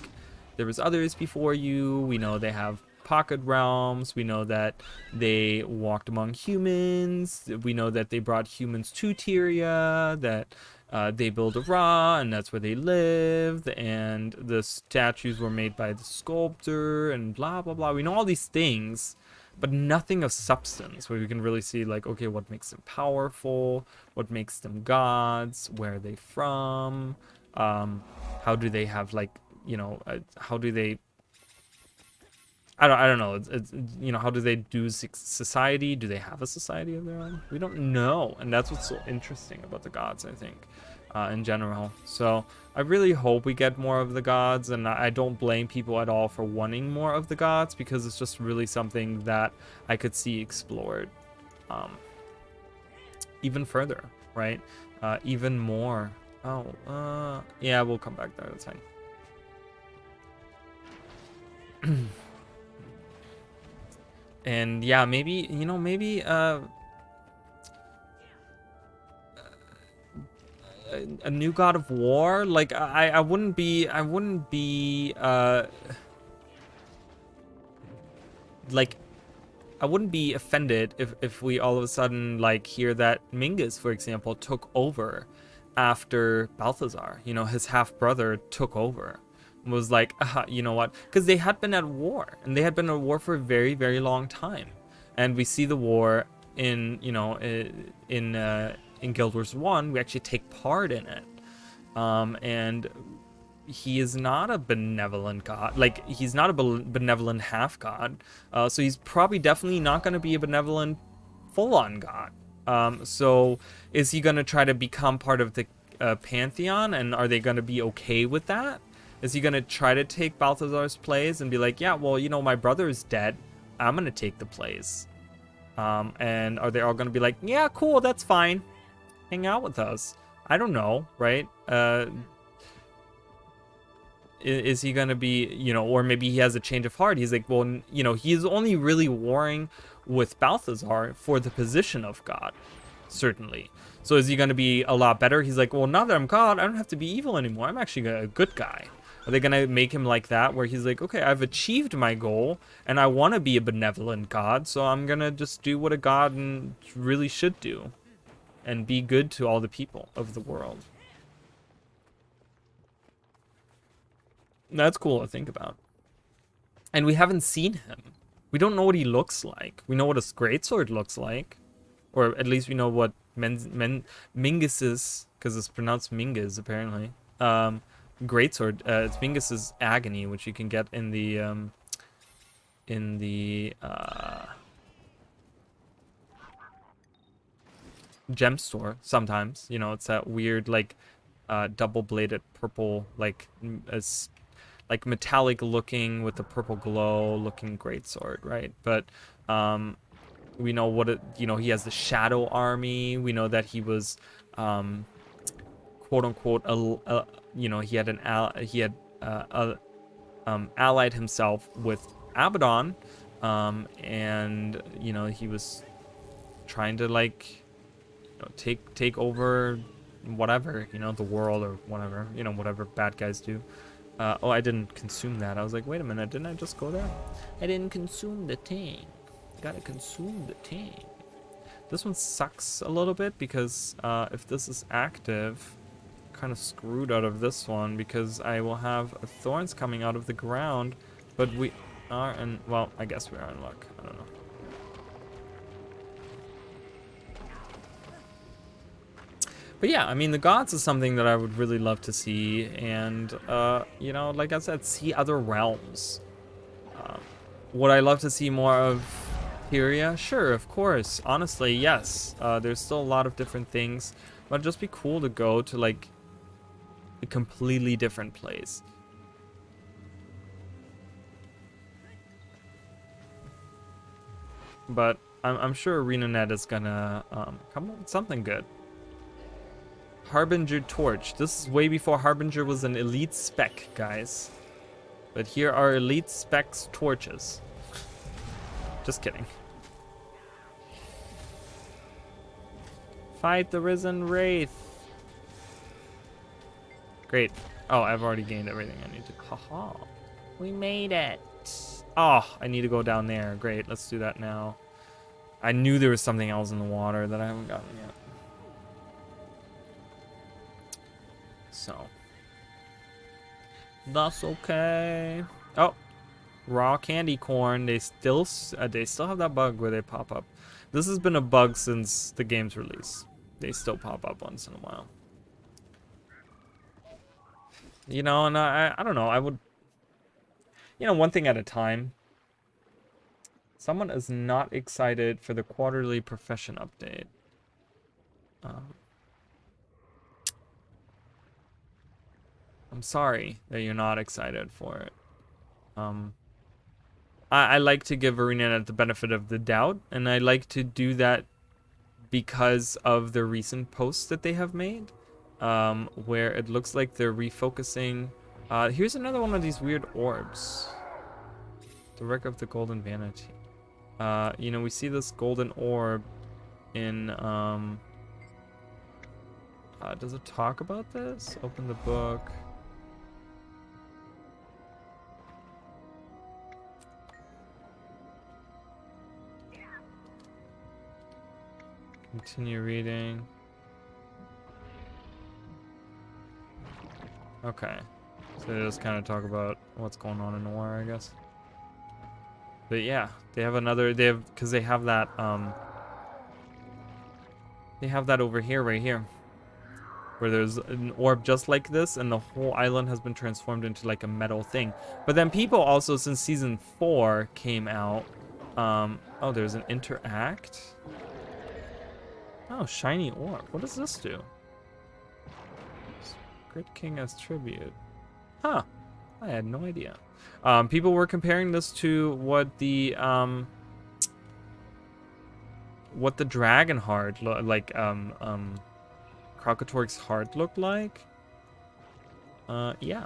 there was others before you, we know they have pocket realms. We know that they walked among humans. We know that they brought humans to Tyria, that they built a Ra, and that's where they lived, and the statues were made by the sculptor, and blah, blah, blah. We know all these things, but nothing of substance, where we can really see, like, okay, what makes them powerful, what makes them gods, where are they from, how do they have, like, you know, how do they, I don't know, it's, you know, how do they do society? Do they have a society of their own? We don't know, and that's what's so interesting about the gods, I think, in general. So I really hope we get more of the gods, and I don't blame people at all for wanting more of the gods, because it's just really something that I could see explored even further, right? Even more. Oh, yeah, we'll come back there, that's fine. And yeah, maybe, you know, maybe a new God of War. Like I wouldn't be like I wouldn't be offended if we all of a sudden like hear that Mingus, for example, took over after Balthazar. You know, his half brother took over. Was like, you know what? Because they had been at war, and they had been at war for a very, very long time. And we see the war in, you know, in Guild Wars 1. We actually take part in it, and he is not a benevolent god. Like, he's not a benevolent half god. So he's probably definitely not going to be a benevolent full-on god. So is he going to try to become part of the pantheon, and are they going to be okay with that? Is he going to try to take Balthazar's place and be like, yeah, well, you know, my brother is dead. I'm going to take the place. And are they all going to be like, yeah, cool, that's fine. Hang out with us. I don't know, right? Is he going to be, you know, or maybe he has a change of heart. He's like, well, you know, he's only really warring with Balthazar for the position of God, certainly. So is he going to be a lot better? He's like, well, now that I'm God, I don't have to be evil anymore. I'm actually a good guy. Are they going to make him like that, where he's like, okay, I've achieved my goal, and I want to be a benevolent god, so I'm going to just do what a god really should do, and be good to all the people of the world. That's cool to think about. And we haven't seen him. We don't know what he looks like. We know what his greatsword looks like. Or at least we know what Mingus is, because it's pronounced Mingus, apparently. Greatsword. It's Mingus's Agony, which you can get in the gem store sometimes. You know, it's that weird like double-bladed purple, like like metallic looking with the purple glow looking greatsword, right? But we know what it, you know, he has the Shadow Army. We know that he was quote unquote you know, he had allied himself with Abaddon, and you know, he was trying to, like, you know, take over whatever, you know, the world or whatever, you know, whatever bad guys do. Oh, I didn't consume that. I was like, wait a minute, didn't I just go there? I didn't consume the thing. Gotta consume the thing. This one sucks a little bit because if this is active, kind of screwed out of this one, because I will have thorns coming out of the ground, but we are in, well, I guess we are in luck. I don't know. But yeah, I mean, the gods is something that I would really love to see, and you know, like I said, see other realms. Would I love to see more of Tyria? Sure, of course. Honestly, yes. There's still a lot of different things, but it'd just be cool to go to, like, a completely different place. But I'm sure ArenaNet is gonna come up with something good. Harbinger Torch. This is way before Harbinger was an elite spec, guys. But here are elite specs torches. Just kidding. Fight the Risen Wraith. Great. Oh, I've already gained everything I need to. Haha. We made it. Oh, I need to go down there. Great, let's do that now. I knew there was something else in the water that I haven't gotten yet. So. That's okay. Oh, raw candy corn. They still have that bug where they pop up. This has been a bug since the game's release. They still pop up once in a while. You know, and I don't know. I would, one thing at a time. Someone is not excited for the quarterly profession update. I'm sorry that you're not excited for it. I like to give ArenaNet the benefit of the doubt, and I like to do that because of the recent posts that they have made, where it looks like they're refocusing. Here's another one of these weird orbs. The Wreck of the Golden Vanity. We see this golden orb in, does it talk about this? Open the book. Continue reading. Okay. So they just kind of talk about what's going on in Noir, I guess. But yeah, because they have that, they have that over here, right here. Where there's an orb just like this, and the whole island has been transformed into like a metal thing. But then people also, since season 4 came out, oh, there's an interact. Oh, shiny orb. What does this do? Grid King as tribute. Huh. I had no idea. People were comparing this to what the dragon heart Krokator's heart looked like. Yeah.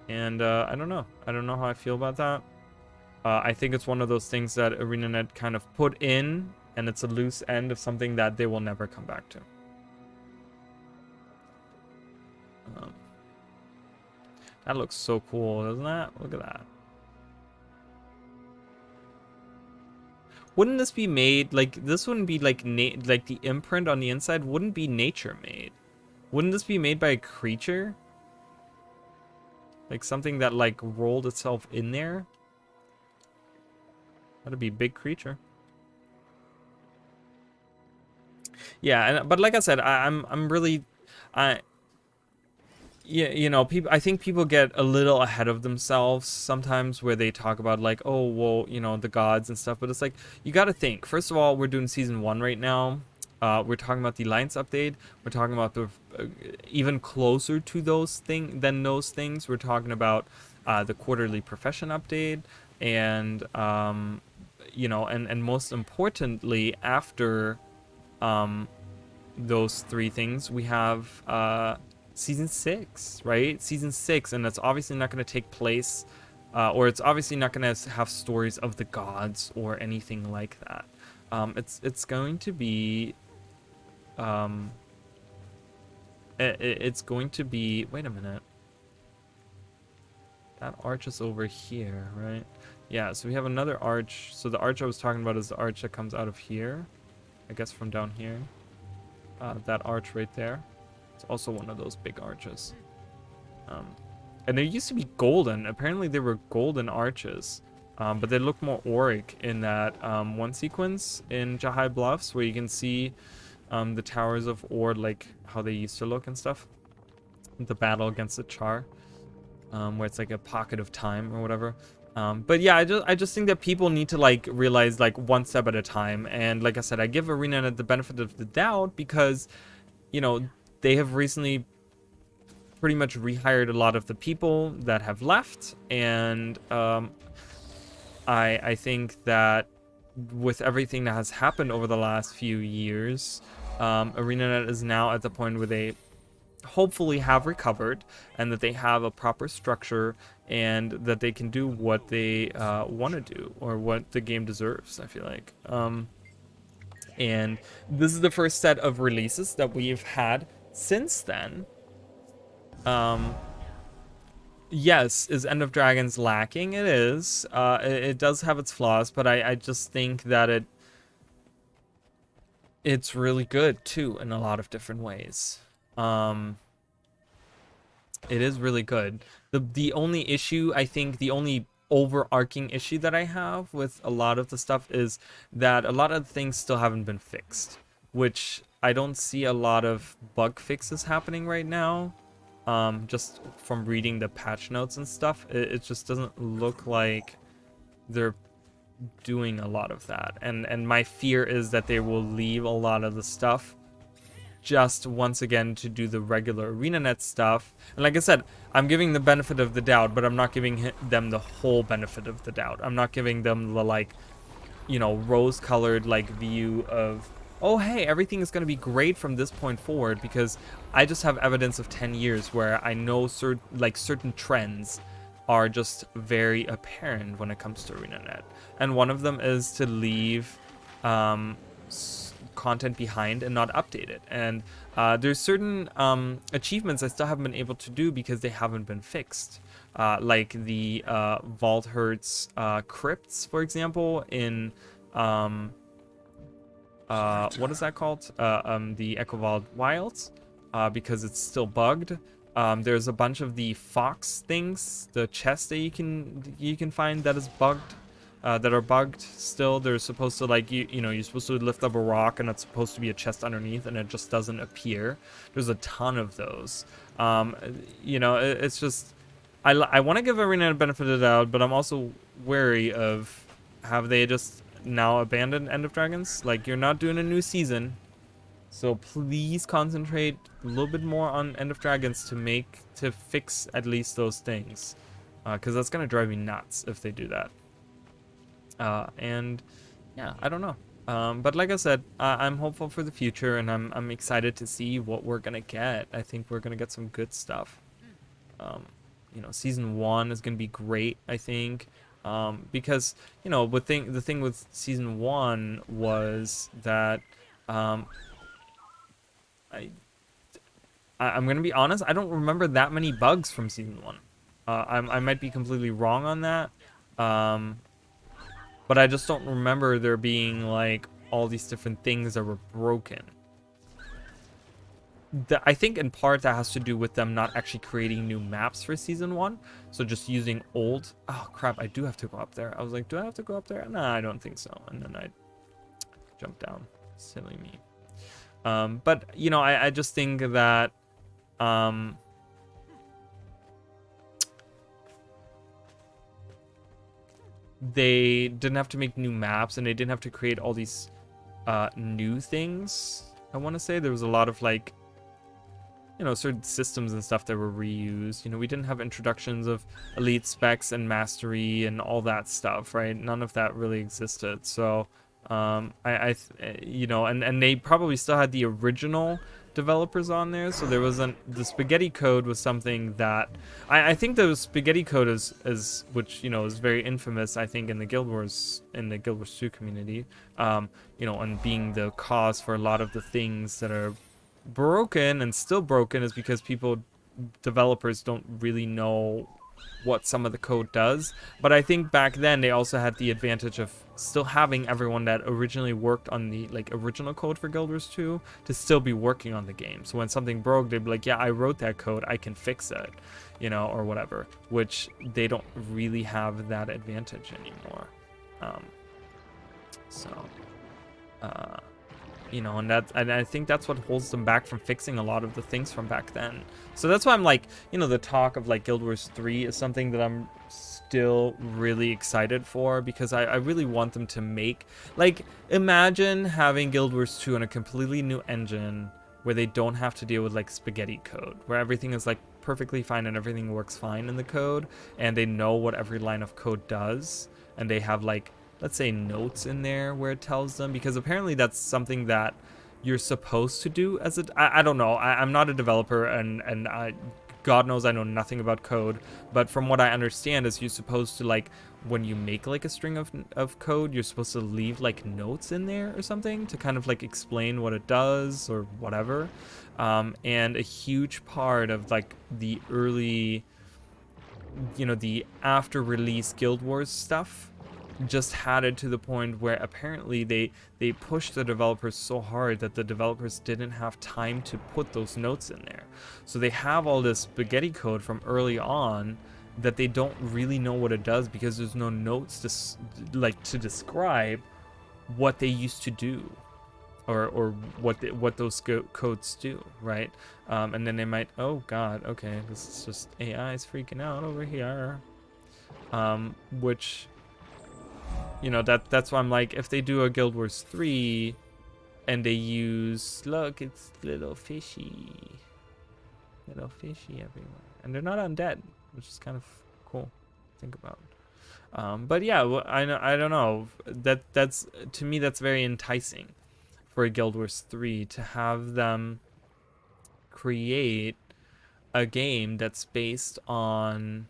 And I don't know. I don't know how I feel about that. I think it's one of those things that ArenaNet kind of put in, and it's a loose end of something that they will never come back to. That looks so cool, doesn't that? Look at that. Wouldn't this be made, like, this wouldn't be like the imprint on the inside wouldn't be nature made. Wouldn't this be made by a creature? Like something that like rolled itself in there? That'd be a big creature. Yeah, but like I said, I'm really, yeah, people. I think people get a little ahead of themselves sometimes, where they talk about like, oh, well, the gods and stuff. But it's like, you got to think. First of all, we're doing season 1 right now. We're talking about the Alliance update. We're talking about the even closer to those things. We're talking about the quarterly profession update, and and most importantly, after those 3 things, we have season 6, right? Season 6, and that's obviously not going to take place, or it's obviously not going to have stories of the gods or anything like that. It's going to be, it's going to be. Wait a minute. That arch is over here, right? Yeah. So we have another arch. So the arch I was talking about is the arch that comes out of here, I guess from down here. That arch right there. It's also one of those big arches. And they used to be golden. Apparently they were golden arches. But they look more auric in that one sequence in Jahai Bluffs, where you can see the towers of Ord, like how they used to look and stuff. The battle against the Char, where it's like a pocket of time or whatever. But yeah, I just think that people need to like realize like one step at a time. And like I said, I give ArenaNet the benefit of the doubt because, they have recently pretty much rehired a lot of the people that have left, and I think that with everything that has happened over the last few years, ArenaNet is now at the point where they hopefully have recovered, and that they have a proper structure, and that they can do what they want to do, or what the game deserves, I feel like. And this is the first set of releases that we've had since then. Yes, is End of Dragons lacking? It is. It does have its flaws, but I just think that it's really good too in a lot of different ways. Um, it is really good. The only issue, I think, the only overarching issue that I have with a lot of the stuff is that a lot of things still haven't been fixed, which I don't see a lot of bug fixes happening right now. Just from reading the patch notes and stuff, it just doesn't look like they're doing a lot of that. And my fear is that they will leave a lot of the stuff just once again to do the regular ArenaNet stuff. And like I said, I'm giving the benefit of the doubt, but I'm not giving them the whole benefit of the doubt. I'm not giving them the, like, you know, rose-colored, like, view of, oh, hey, everything is going to be great from this point forward, because I just have evidence of 10 years where I know certain trends are just very apparent when it comes to ArenaNet. And one of them is to leave content behind and not update it. And there's certain achievements I still haven't been able to do because they haven't been fixed. Like the Vault Hertz crypts, for example, in what is that called? The Echovault Wilds, because it's still bugged. There's a bunch of the fox things, the chests that you can find that is bugged, that are bugged still. They're supposed to, like, you know, you're supposed to lift up a rock and it's supposed to be a chest underneath, and it just doesn't appear. There's a ton of those. You know, it's just, I want to give Arena a benefit of the doubt, but I'm also wary of, have they just now abandoned End of Dragons? Like, you're not doing a new season, so please concentrate a little bit more on End of Dragons to fix at least those things, because that's gonna drive me nuts if they do that. And yeah, I don't know. But like I said, I'm hopeful for the future, and I'm excited to see what we're gonna get. I think we're gonna get some good stuff. You know, season 1 is gonna be great, I think, because, you know, the thing with season 1 was that I'm gonna be honest, I don't remember that many bugs from season 1. I might be completely wrong on that. But I just don't remember there being, like, all these different things that were broken. I think in part that has to do with them not actually creating new maps for season 1. So just using old... Oh, crap, I do have to go up there. I was like, do I have to go up there? Nah, I don't think so. And then I jumped down. Silly me. But, you know, I just think that... they didn't have to make new maps, and they didn't have to create all these new things. I want to say there was a lot of, like, you know, certain systems and stuff that were reused. You know, we didn't have introductions of elite specs and mastery and all that stuff, right? None of that really existed. So you know, and they probably still had the original developers on there, so there wasn't, the spaghetti code was something that I think the spaghetti code is which, you know, is very infamous, I think, in the Guild Wars 2 community, you know, and being the cause for a lot of the things that are broken and still broken, is because developers don't really know what some of the code does. But I think back then they also had the advantage of still having everyone that originally worked on the, like, original code for Guild Wars 2 to still be working on the game. So when something broke, they'd be like, yeah, I wrote that code, I can fix it, you know, or whatever, which they don't really have that advantage anymore. You know, and I think that's what holds them back from fixing a lot of the things from back then. So that's why I'm like, you know, the talk of, like, Guild Wars 3 is something that I'm still really excited for, because I really want them to make, like, imagine having Guild Wars 2 on a completely new engine where they don't have to deal with, like, spaghetti code, where everything is, like, perfectly fine and everything works fine in the code, and they know what every line of code does, and they have, like, let's say, notes in there where it tells them, because apparently that's something that you're supposed to do as I don't know, I'm not a developer, and God knows I know nothing about code, but from what I understand is you're supposed to, like, when you make, like, a string of code, you're supposed to leave, like, notes in there or something to kind of, like, explain what it does or whatever. And a huge part of, like, the early you know, the after release Guild Wars stuff just had it to the point where apparently they pushed the developers so hard that the developers didn't have time to put those notes in there. So they have all this spaghetti code from early on that they don't really know what it does because there's no notes to describe what they used to do, or what those codes do, right? And then they might, oh god, okay, this is just AI is freaking out over here, which, you know, that's why I'm like, if they do a Guild Wars 3 and they use, look, it's little fishy everywhere, and they're not undead, which is kind of cool to think about. But yeah, I don't know, that's to me that's very enticing for a Guild Wars 3 to have them create a game that's based on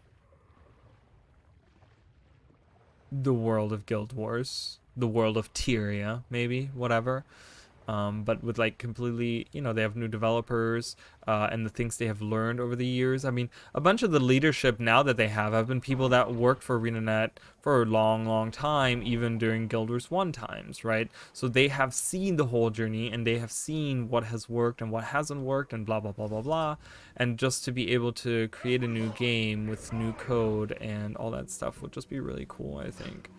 the world of Guild Wars, the world of Tyria, maybe, whatever. But with like completely, you know, they have new developers and the things they have learned over the years. I mean, a bunch of the leadership now that they have been people that worked for ArenaNet for a long time, even during Guild Wars 1 times, right? So they have seen the whole journey and they have seen what has worked and what hasn't worked and blah, blah, blah, blah, blah. And just to be able to create a new game with new code and all that stuff would just be really cool, I think.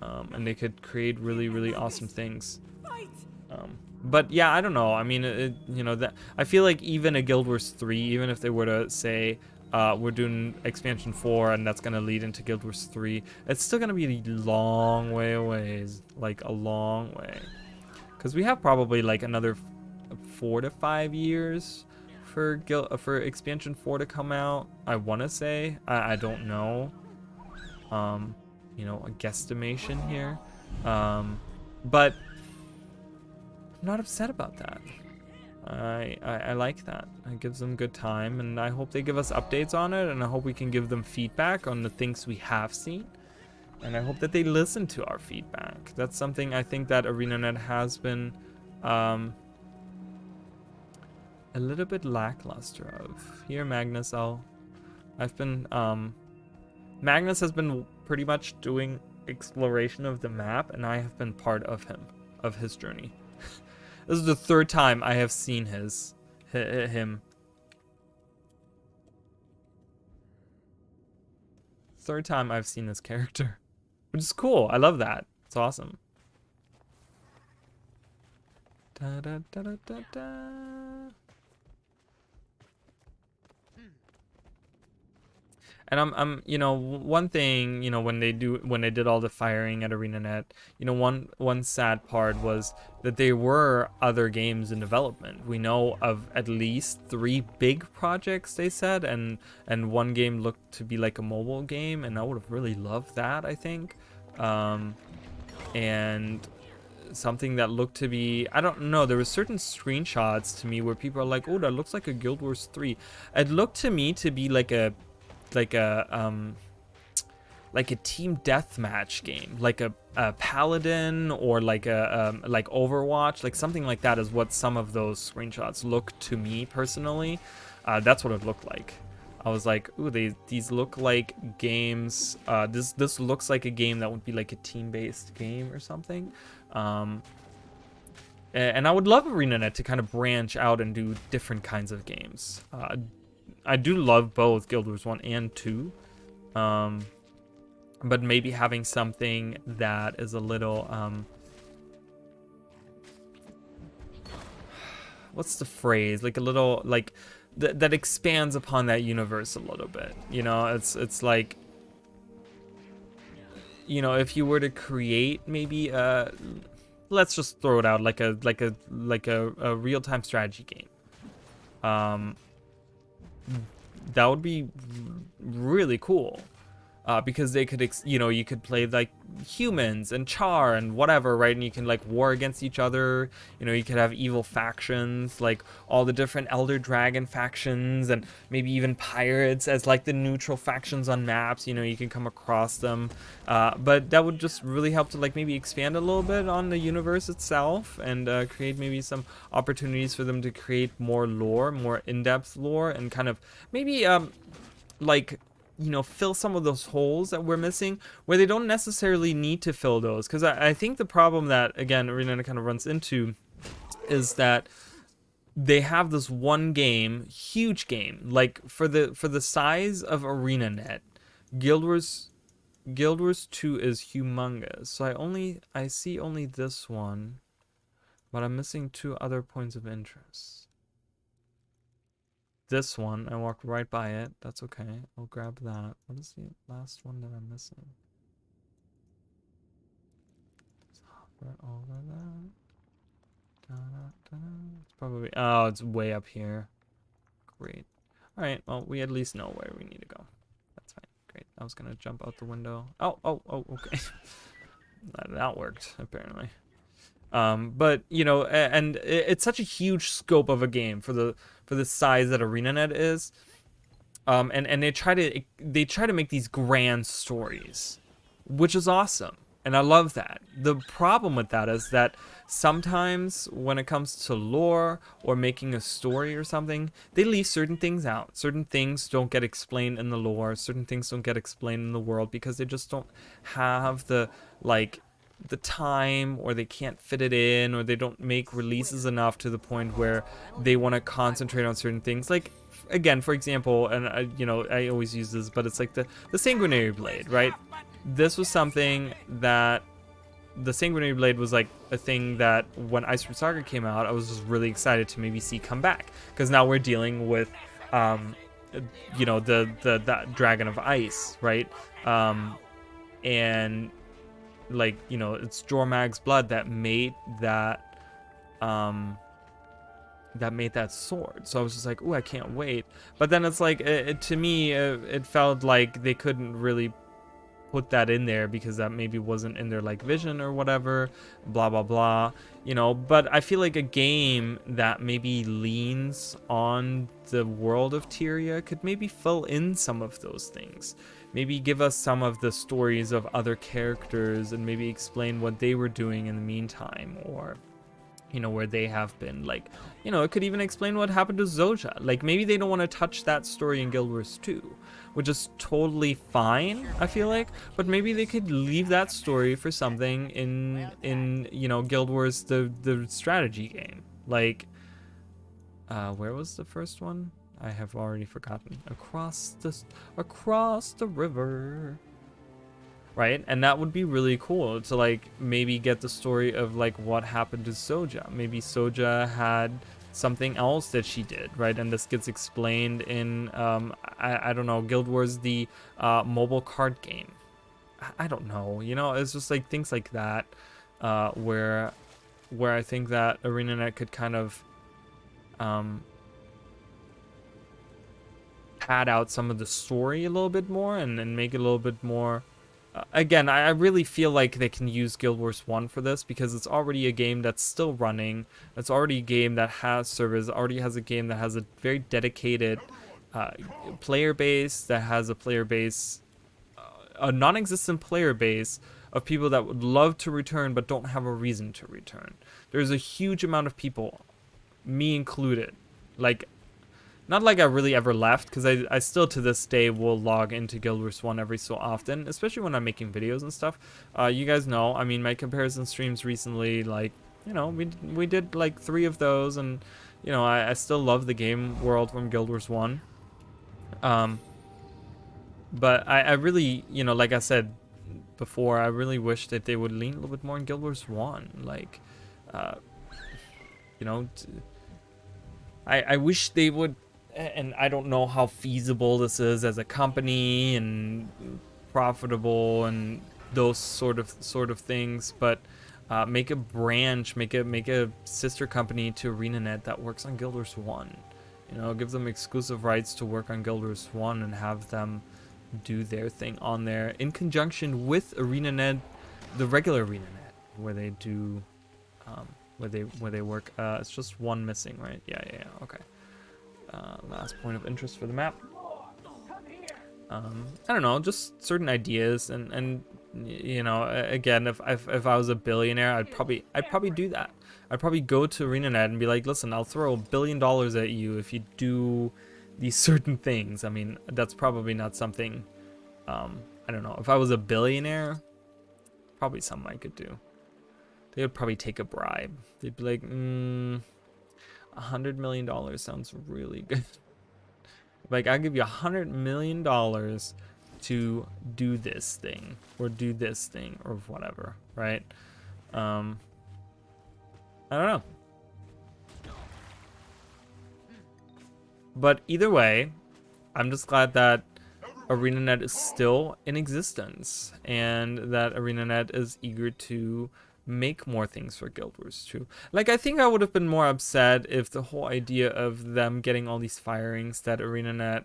And they could create really awesome things. But yeah, I don't know. I mean, you know, that I feel like even a Guild Wars 3, even if they were to say we're doing expansion 4 and that's gonna lead into Guild Wars 3, it's still gonna be a long way away, like a long way, because we have probably like another 4 to 5 years for expansion 4 to come out. I want to say, I don't know. You know, a guesstimation here, but I'm not upset about that. I like that. It gives them good time, and I hope they give us updates on it, and I hope we can give them feedback on the things we have seen, and I hope that they listen to our feedback. That's something I think that ArenaNet has been a little bit lackluster of. Here, Magnus, Magnus has been pretty much doing exploration of the map, and I have been part of his journey. This is the 3rd time I have seen him. 3rd time I've seen this character, which is cool. I love that. It's awesome. Da, da, da, da, da, da. And I'm, you know, one thing, you know, when they did all the firing at ArenaNet, you know, one sad part was that there were other games in development. We know of at least 3 big projects, they said, and one game looked to be like a mobile game, and I would have really loved that, I think. And something that looked to be, I don't know, there were certain screenshots to me where people are like, oh, that looks like a Guild Wars 3. It looked to me to be like a team deathmatch game, like a paladin, or like a like Overwatch, like something like that is what some of those screenshots look to me personally. That's what it looked like. I was like, ooh, these look like games. This looks like a game that would be like a team-based game or something. And I would love ArenaNet to kind of branch out and do different kinds of games. I do love both Guild Wars 1 and 2, but maybe having something that is a little, what's the phrase? Like a little, like, that expands upon that universe a little bit. You know, it's like, you know, if you were to create maybe let's just throw it out, like a real-time strategy game. That would be really cool, because they could, you know, you could play like humans and Char and whatever, right? And you can like war against each other. You know, you could have evil factions, like all the different Elder Dragon factions, and maybe even pirates as like the neutral factions on maps. You know, you can come across them, but that would just really help to like maybe expand a little bit on the universe itself, and create maybe some opportunities for them to create more lore, more in-depth lore, and kind of maybe like fill some of those holes that we're missing, where they don't necessarily need to fill those. Because I think the problem that, again, Arena kind of runs into is that they have this one game, huge game, like for the size of ArenaNet, Guild Wars 2 is humongous. So I see only this one, but I'm missing 2 other points of interest. This one, I walked right by it. That's okay. I'll grab that. What is the last one that I'm missing? Let's hover over that. It's probably, oh, it's way up here. Great. All right, well, we at least know where we need to go. That's fine. Great. I was gonna jump out the window. Oh, okay. That worked, apparently. But and it's such a huge scope of a game for the size that ArenaNet is. And they try to make these grand stories, which is awesome. And I love that. The problem with that is that sometimes when it comes to lore or making a story or something, they leave certain things out. Certain things don't get explained in the lore. Certain things don't get explained in the world because they just don't have the time, or they can't fit it in, or they don't make releases enough to the point where they want to concentrate on certain things. Like, again, for example, and I always use this, but it's like the Sanguinary Blade, right? This was something that the Sanguinary Blade was like a thing that when Ice Fruit Saga came out, I was just really excited to maybe see come back, because now we're dealing with the Dragon of Ice, right? And like, it's Jormag's blood that made that sword. So I was just like, oh, I can't wait. But then it's like, to me, it felt like they couldn't really put that in there because that maybe wasn't in their like vision or whatever, blah blah blah, but I feel like a game that maybe leans on the world of Tyria could maybe fill in some of those things, maybe give us some of the stories of other characters and maybe explain what they were doing in the meantime, or where they have been. Like, it could even explain what happened to Zoja. Like, maybe they don't want to touch that story in Guild Wars 2, which is totally fine, I feel like. But maybe they could leave that story for something in Guild Wars, the strategy game. Like, where was the first one? I have already forgotten. Across the river. Right, and that would be really cool to like maybe get the story of like what happened to Soja. Maybe Soja had something else that she did, right? And this gets explained in I don't know, Guild Wars, the mobile card game. I don't know, it's just like things like that, where I think that ArenaNet could kind of pad out some of the story a little bit more and make it a little bit more. Again, I really feel like they can use Guild Wars 1 for this, because it's already a game that's still running. It's already a game that has servers, already has a game that has a very dedicated player base, that has a player base, a non-existent player base of people that would love to return but don't have a reason to return. There's a huge amount of people, me included, like, not like I really ever left, because I still to this day will log into Guild Wars 1 every so often, especially when I'm making videos and stuff. You guys know, I mean, my comparison streams recently, like, we did like 3 of those, and, I still love the game world from Guild Wars 1. But I really, like I said before, I really wish that they would lean a little bit more in Guild Wars 1. Like, I wish they would. And I don't know how feasible this is as a company and profitable and those sort of things, but make a branch, make a sister company to ArenaNet that works on Guild Wars 1. Give them exclusive rights to work on Guild Wars 1 and have them do their thing on there in conjunction with ArenaNet, the regular ArenaNet, where they do where they work. It's just one missing, right? Yeah, okay. Last point of interest for the map. I don't know, just certain ideas, and again, if I was a billionaire, I'd probably do that. I'd probably go to ArenaNet and be like, listen, I'll throw $1 billion at you if you do these certain things. I mean, that's probably not something, I don't know. If I was a billionaire, probably something I could do. They would probably take a bribe. They'd be like, $100 million sounds really good. Like, I'll give you $100 million to do this thing or do this thing or whatever, right? I don't know. But either way, I'm just glad that ArenaNet is still in existence and that ArenaNet is eager to make more things for Guild Wars 2. Like, I think I would have been more upset if the whole idea of them getting all these firings that ArenaNet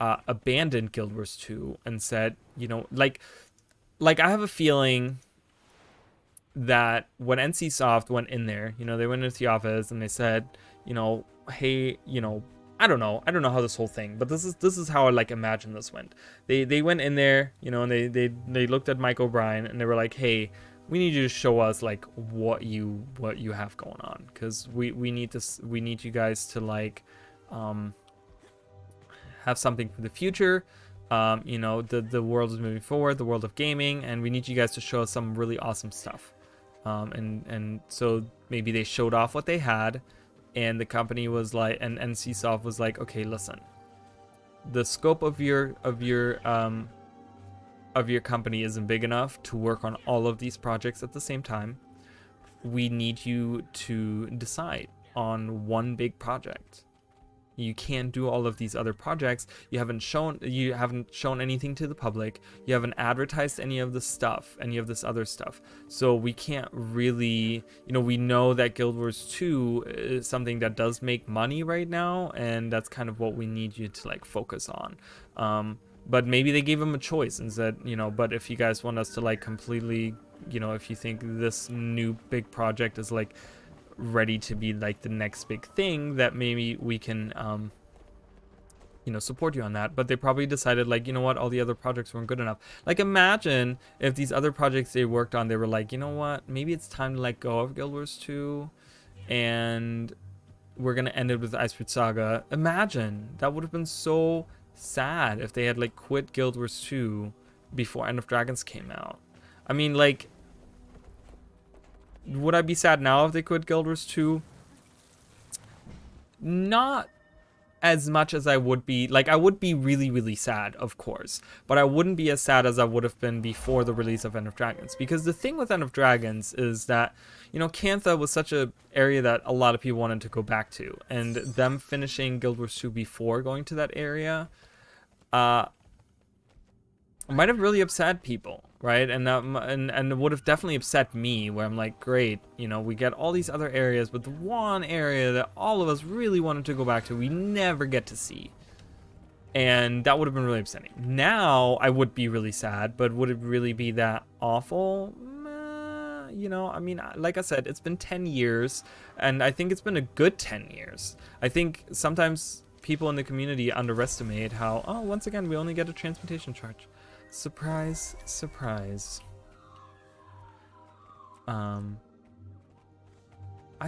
abandoned Guild Wars 2 and said, you know, like I have a feeling that when NCSoft went in there, you know, they went into the office and they said, you know, hey, you know, I don't know how this whole thing, but this is how I like imagine this went. They went in there, you know, and they looked at Mike O'Brien and they were like, hey, we need you to show us like what you have going on, because we need you guys to like have something for the future. You know, the world is moving forward, the world of gaming, and we need you guys to show us some really awesome stuff. And so maybe they showed off what they had, and the company was like, and NCSoft was like, okay, listen, the scope of your company isn't big enough to work on all of these projects at the same time. We need you to decide on one big project. You can't do all of these other projects. You haven't shown anything to the public. You haven't advertised any of this stuff, any of this other stuff. So we can't really, you know, we know that Guild Wars 2 is something that does make money right now, and that's kind of what we need you to like focus on. But maybe they gave them a choice and said, you know, but if you guys want us to like completely, you know, if you think this new big project is like ready to be like the next big thing, that maybe we can you know, support you on that. But they probably decided like, you know what, all the other projects weren't good enough. Like, imagine if these other projects they worked on, they were like, you know what, maybe it's time to let go of Guild Wars 2 and we're gonna end it with Icebreath Saga. Imagine, that would have been so sad if they had like quit Guild Wars 2 before End of Dragons came out. I mean, like, would I be sad now if they quit Guild Wars 2? Not as much as I would be. Like, I would be really, really sad, of course. But I wouldn't be as sad as I would have been before the release of End of Dragons. Because the thing with End of Dragons is that, you know, Cantha was such an area that a lot of people wanted to go back to. And them finishing Guild Wars 2 before going to that area might have really upset people, right? And it would have definitely upset me, where I'm like, great, you know, we get all these other areas, but the one area that all of us really wanted to go back to, we never get to see. And that would have been really upsetting. Now, I would be really sad, but would it really be that awful? You know, I mean, like I said, it's been 10 years, and I think it's been a good 10 years. I think sometimes people in the community underestimate how, oh, once again, we only get a transmutation charge. Surprise, surprise. I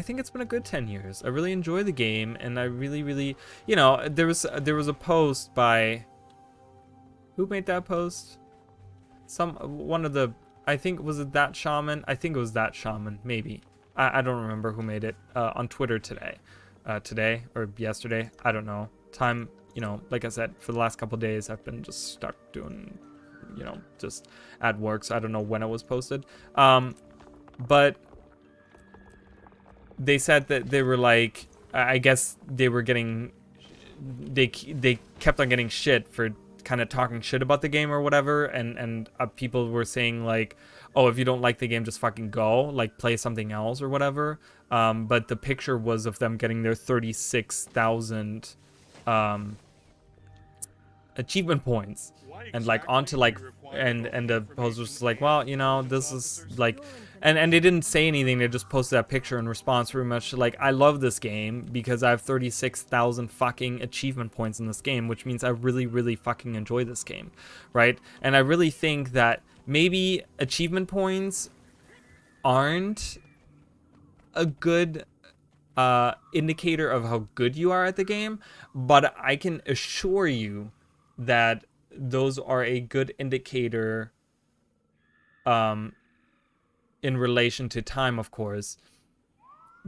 think it's been a good 10 years. I really enjoy the game, and I really, really, you know, there was a post by, who made that post? One of the, I think, was it That Shaman? I think it was That Shaman, maybe. I don't remember who made it, on Twitter today. Today or yesterday, I don't know. Time, you know, like I said, for the last couple days, I've been just stuck doing, you know, just at work, so I don't know when it was posted. But they said that they were like, I guess they were getting, they kept on getting shit for kind of talking shit about the game or whatever, and people were saying like, oh, if you don't like the game, just fucking go, like play something else or whatever. But the picture was of them getting their 36,000 achievement points, and like onto like, and the post was like, well, you know, this is like, and they didn't say anything, they just posted that picture in response pretty much like, I love this game because I have 36,000 fucking achievement points in this game, which means I really, really fucking enjoy this game, right? And I really think that maybe achievement points aren't a good indicator of how good you are at the game, but I can assure you that those are a good indicator in relation to time, of course,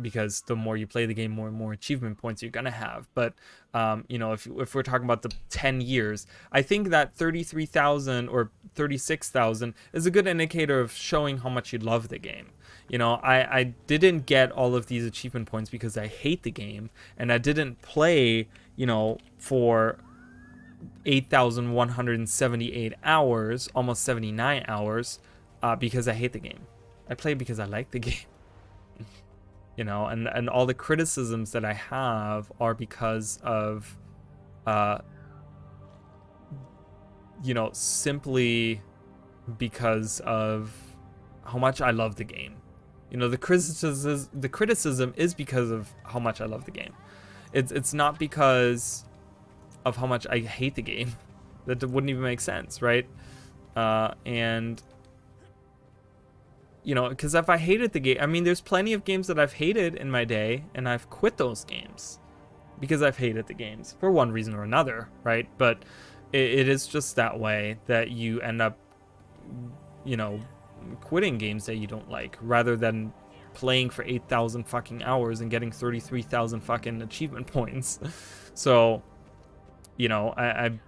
because the more you play the game, more and more achievement points you're gonna have. But if we're talking about the 10 years, I think that 33,000 or 36,000 is a good indicator of showing how much you love the game. I didn't get all of these achievement points because I hate the game, and I didn't play, for 8,178 hours, almost 79 hours, because I hate the game. I play because I like the game. And all the criticisms that I have are because of, simply because of how much I love the game. The criticism is because of how much I love the game. It's not because of how much I hate the game. That wouldn't even make sense, right? Because if I hated the game, I mean, there's plenty of games that I've hated in my day, and I've quit those games because I've hated the games for one reason or another, right? But it is just that way that you end up, quitting games that you don't like, rather than playing for 8,000 fucking hours and getting 33,000 fucking achievement points. So, and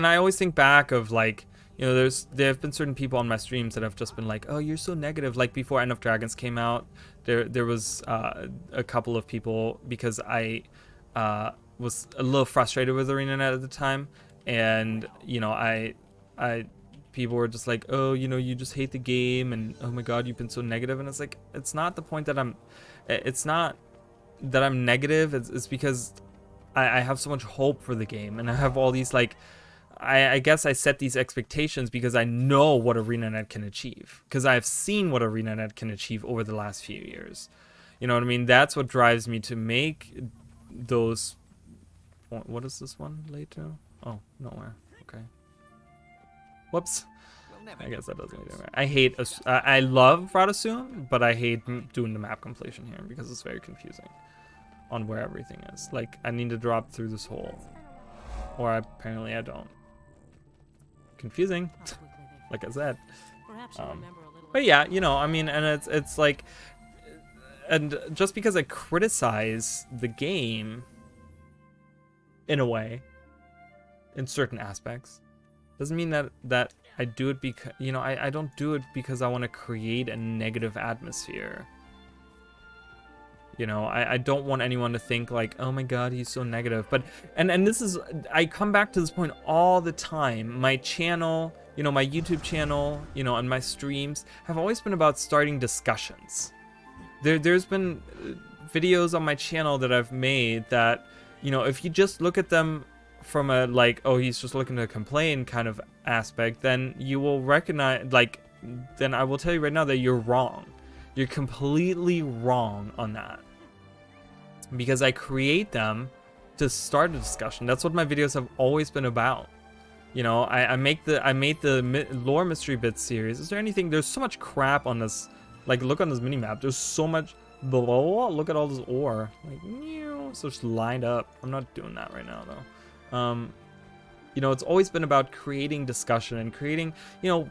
I always think back of, like, there have been certain people on my streams that have just been like, oh, you're so negative. Like, before End of Dragons came out, there was a couple of people, because I was a little frustrated with ArenaNet at the time, and people were just like, oh, you just hate the game, and oh my god, you've been so negative. And it's like, it's not the point that it's not that I'm negative. It's because I have so much hope for the game, and I have all these, like, I guess I set these expectations because I know what ArenaNet can achieve, because I've seen what ArenaNet can achieve over the last few years. You know what I mean? That's what drives me to make those. What is this one later? Oh, nowhere. Okay. Whoops. I guess that doesn't matter. I love Radasum, but I hate doing the map completion here because it's very confusing on where everything is. Like, I need to drop through this hole, or apparently I don't. Confusing, like I said. But yeah, I mean, and it's like, and just because I criticize the game in a way, in certain aspects, doesn't mean that I do it because, I don't do it because I want to create a negative atmosphere. I don't want anyone to think like, oh my god, he's so negative. But and this is, I come back to this point all the time. My channel, my YouTube channel, and my streams have always been about starting discussions. There's been videos on my channel that I've made that, if you just look at them from a, like, oh, he's just looking to complain kind of aspect, then you will recognize, like, then I will tell you right now that you're wrong. You're completely wrong on that. Because I create them to start a discussion. That's what my videos have always been about. I made the lore mystery bits series. Is there anything? There's so much crap on this. Like, look on this mini map. There's so much below. Look at all this ore. Like, so it's lined up. I'm not doing that right now though. It's always been about creating discussion and creating,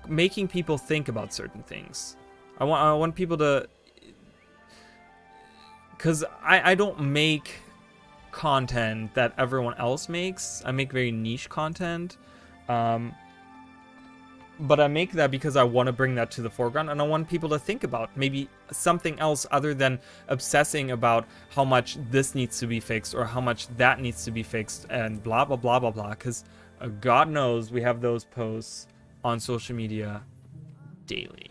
making people think about certain things. I want people to, because I don't make content that everyone else makes. I make very niche content, but I make that because I want to bring that to the foreground, and I want people to think about maybe something else other than obsessing about how much this needs to be fixed or how much that needs to be fixed and blah blah blah blah blah. Because God knows we have those posts on social media daily.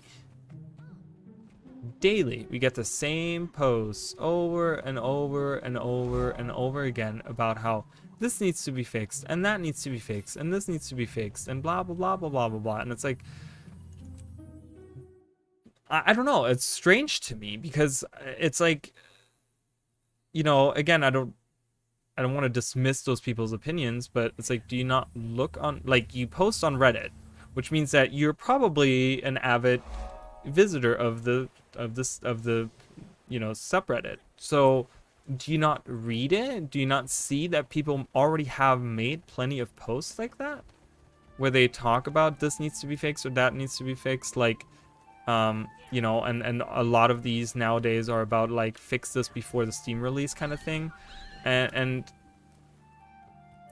We get the same posts over and over and over and over again about how this needs to be fixed and that needs to be fixed and this needs to be fixed and blah blah blah blah blah blah blah. And it's like, I don't know, it's strange to me because it's like, again, I don't want to dismiss those people's opinions, but it's like, do you not look on, like, you post on Reddit, which means that you're probably an avid visitor of the you know, subreddit. So do you not read it? Do you not see that people already have made plenty of posts like that, where they talk about this needs to be fixed or that needs to be fixed? Like, you know, and a lot of these nowadays are about like fix this before the Steam release kind of thing. And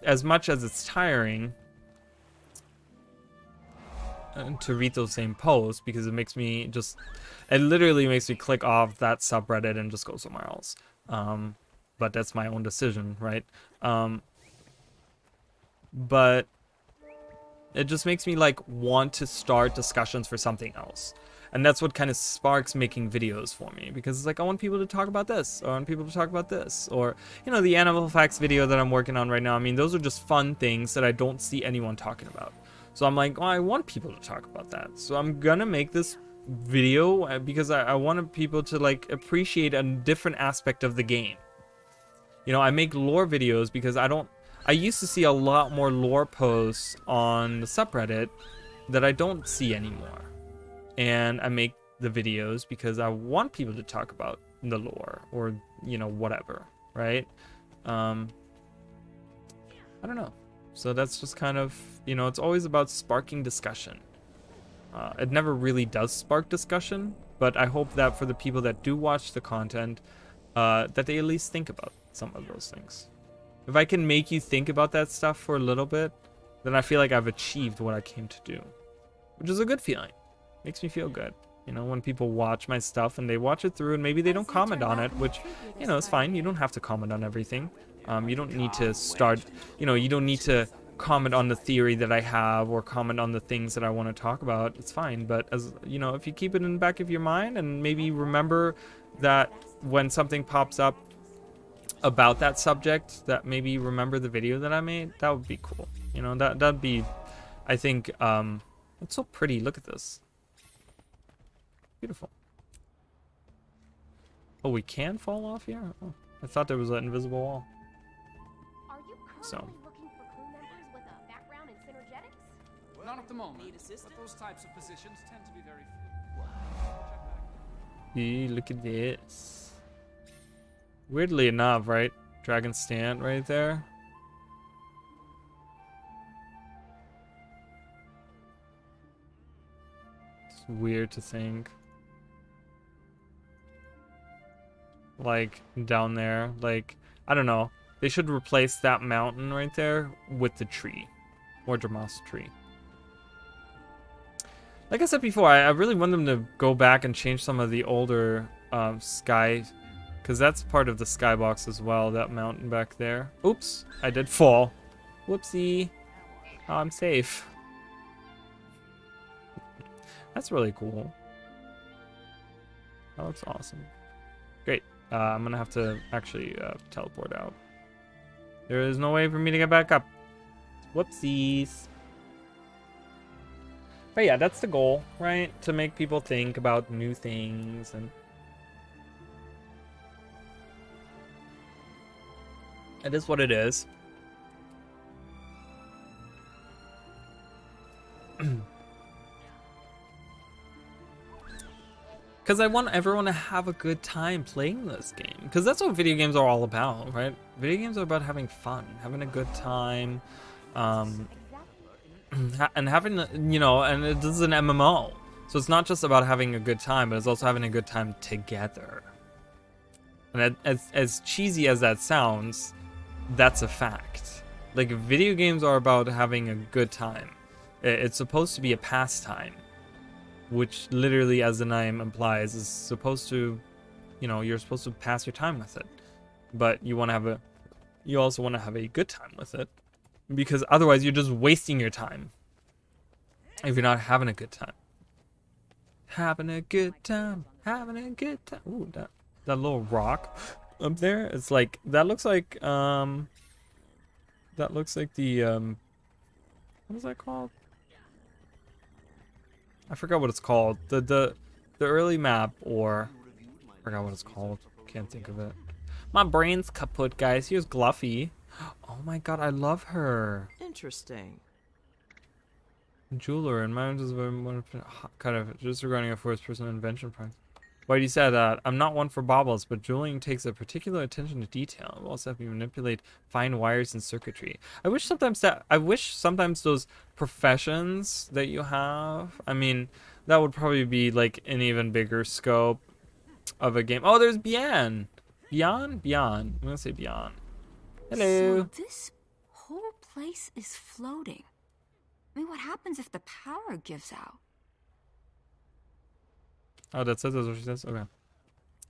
as much as it's tiring to read those same posts, because it makes me just, it literally makes me click off that subreddit and just go somewhere else. But that's my own decision, right? But it just makes me like want to start discussions for something else. And that's what kind of sparks making videos for me, because it's like, I want people to talk about this, or I want people to talk about this, or, you know, the animal facts video that I'm working on right now. I mean, those are just fun things that I don't see anyone talking about. So I'm like, well, I want people to talk about that. So I'm gonna make this video because I wanted people to like appreciate a different aspect of the game. You know, I make lore videos because I used to see a lot more lore posts on the subreddit that I don't see anymore. And I make the videos because I want people to talk about the lore, or, you know, whatever, right? I don't know. So that's just kind of, you know, it's always about sparking discussion. It never really does spark discussion, but I hope that for the people that do watch the content, that they at least think about some of those things. If I can make you think about that stuff for a little bit, then I feel like I've achieved what I came to do, which is a good feeling. Makes me feel good, you know, when people watch my stuff and they watch it through and maybe they don't comment on it, which, you know, is fine. You don't have to comment on everything. You don't need to start, you know, you don't need to comment on the theory that I have or comment on the things that I want to talk about. It's fine. But as you know, if you keep it in the back of your mind and maybe remember that when something pops up about that subject, that maybe remember the video that I made, that would be cool. You know, that'd be, I think, it's so pretty. Look at this. Beautiful. Oh, we can fall off here? Oh, I thought there was an invisible wall. Are you currently looking for crew members with a background in synergetics? Not at the moment, but those types of positions tend to be very few. Look at this. Weirdly enough, right? Dragon stand right there. It's weird to think. Like, down there. Like, I don't know. They should replace that mountain right there with the tree. Or Dramas tree. Like I said before, I really want them to go back and change some of the older sky, because that's part of the skybox as well, that mountain back there. Oops, I did fall. Whoopsie. Oh, I'm safe. That's really cool. That looks awesome. Great. I'm gonna have to actually teleport out. There is no way for me to get back up. Whoopsies. But yeah, that's the goal, right? To make people think about new things and it is what it is. Because I want everyone to have a good time playing this game. Because that's what video games are all about, right? Video games are about having fun, having a good time, and having, you know, and this is an MMO. So it's not just about having a good time, but it's also having a good time together. And as cheesy as that sounds, that's a fact. Like, video games are about having a good time. It's supposed to be a pastime, which literally, as the name implies, is supposed to, you know, you're supposed to pass your time with it. But you want to have you also want to have a good time with it, because otherwise you're just wasting your time if you're not having a good time. Having a good time, having a good time. Ooh, that little rock up there, it's like, that looks like the what is that called? I forgot what it's called. The early map, or I forgot what it's called. Can't think of it. My brain's kaput, guys. Here's Gluffy. Oh my god, I love her. Interesting. Jeweler and mine is kind of just regarding a first-person invention prize. But he said, I'm not one for baubles, but jeweling takes a particular attention to detail. It will also help you manipulate fine wires and circuitry. I wish sometimes those professions that you have, I mean, that would probably be like an even bigger scope of a game. Oh, there's Bian. Bian? I'm gonna say Bian. Hello. So this whole place is floating. I mean, what happens if the power gives out? Oh, that's it? That's what she says? Okay.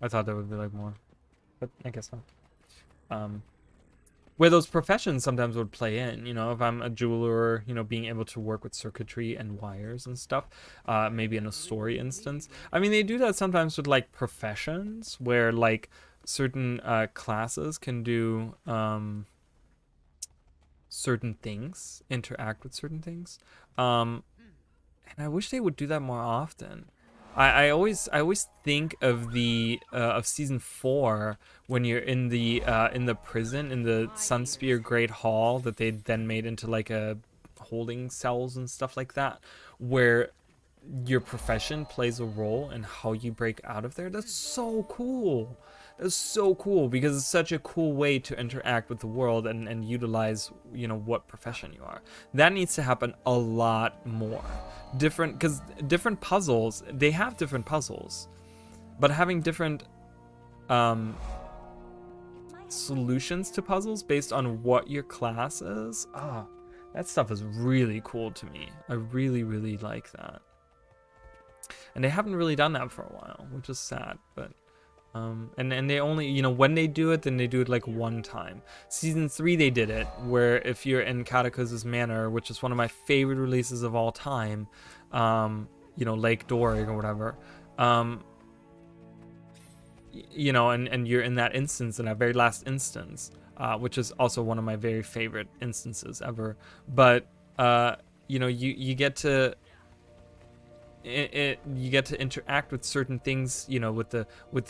I thought there would be like more. But I guess not. Where those professions sometimes would play in, you know, if I'm a jeweler, you know, being able to work with circuitry and wires and stuff, maybe in a story instance. I mean, they do that sometimes with like professions where like certain classes can do certain things, interact with certain things. And I wish they would do that more often. I always think of the of season 4 when you're in the prison in the Sunspear Great Hall that they then made into like a holding cells and stuff like that, where your profession plays a role in how you break out of there. That's so cool. That's so cool because it's such a cool way to interact with the world and utilize, you know, what profession you are. That needs to happen a lot more. Because different puzzles, they have different puzzles, but having different solutions to puzzles based on what your class is, that stuff is really cool to me. I really, really like that. And they haven't really done that for a while, which is sad, but and they only, you know, when they do it, then they do it like one time. Season 3 they did it, where if you're in Cataclysm's Manor, which is one of my favorite releases of all time, you know, Lake Dorig or whatever, you know, and you're in that instance, in that very last instance, which is also one of my very favorite instances ever. But you know, you get to you get to interact with certain things, you know, with the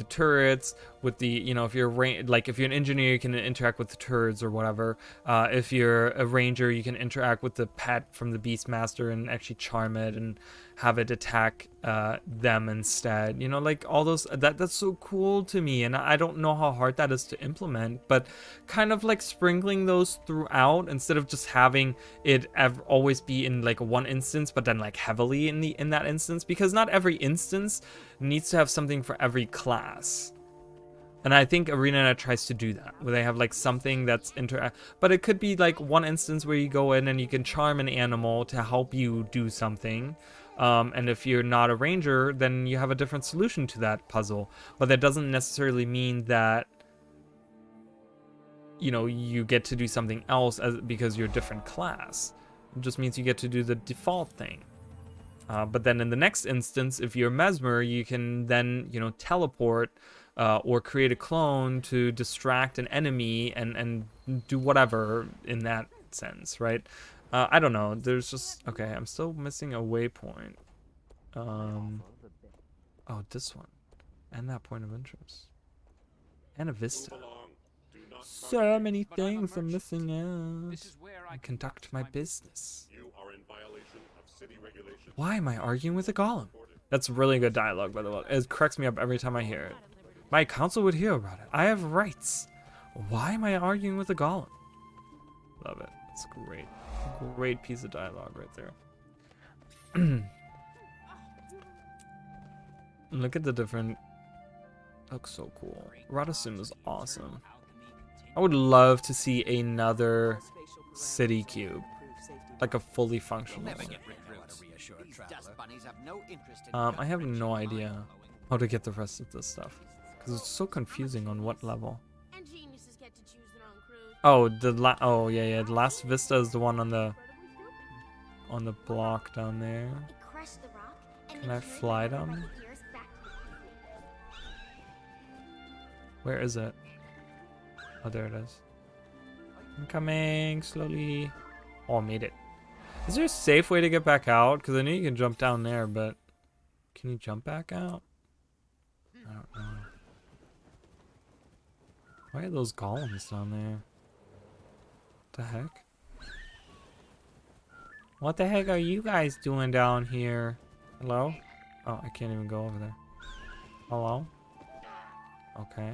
turrets, with the, you know, if you're like if you're an engineer, you can interact with the turrets or whatever. If you're a ranger, you can interact with the pet from the Beastmaster and actually charm it and have it attack them instead. You know, like all those, that's so cool to me, and I don't know how hard that is to implement, but kind of like sprinkling those throughout instead of just having it always be in like one instance, but then like heavily in that instance, because not every instance needs to have something for every class. And I think ArenaNet tries to do that, where they have like something that's but it could be like one instance where you go in and you can charm an animal to help you do something. And if you're not a ranger, then you have a different solution to that puzzle. But that doesn't necessarily mean that, you know, you get to do something else because you're a different class. It just means you get to do the default thing. But then in the next instance, if you're Mesmer, you can then, you know, teleport or create a clone to distract an enemy and do whatever in that sense, right? I don't know. There's just... Okay, I'm still missing a waypoint. Oh, this one. And that point of interest. And a vista. So many things I'm missing out. I conduct my business. Why am I arguing with a golem? That's really good dialogue, by the way. It cracks me up every time I hear it. My council would hear about it. I have rights. Why am I arguing with a golem? Love it. It's great. Great piece of dialogue right there. Look at the different... Looks so cool. Radisson is awesome. I would love to see another city cube. Like a fully functional one. I have no idea how to get the rest of this stuff. Because it's so confusing on what level. Oh, oh yeah, the last vista is the one on the block down there. Can I fly down? Where is it? Oh, there it is. I'm coming slowly. Oh, I made it. Is there a safe way to get back out? Because I know you can jump down there, but can you jump back out? I don't know. Why are those golems down there? What the heck? What the heck are you guys doing down here? Hello? Oh, I can't even go over there. Hello? Okay.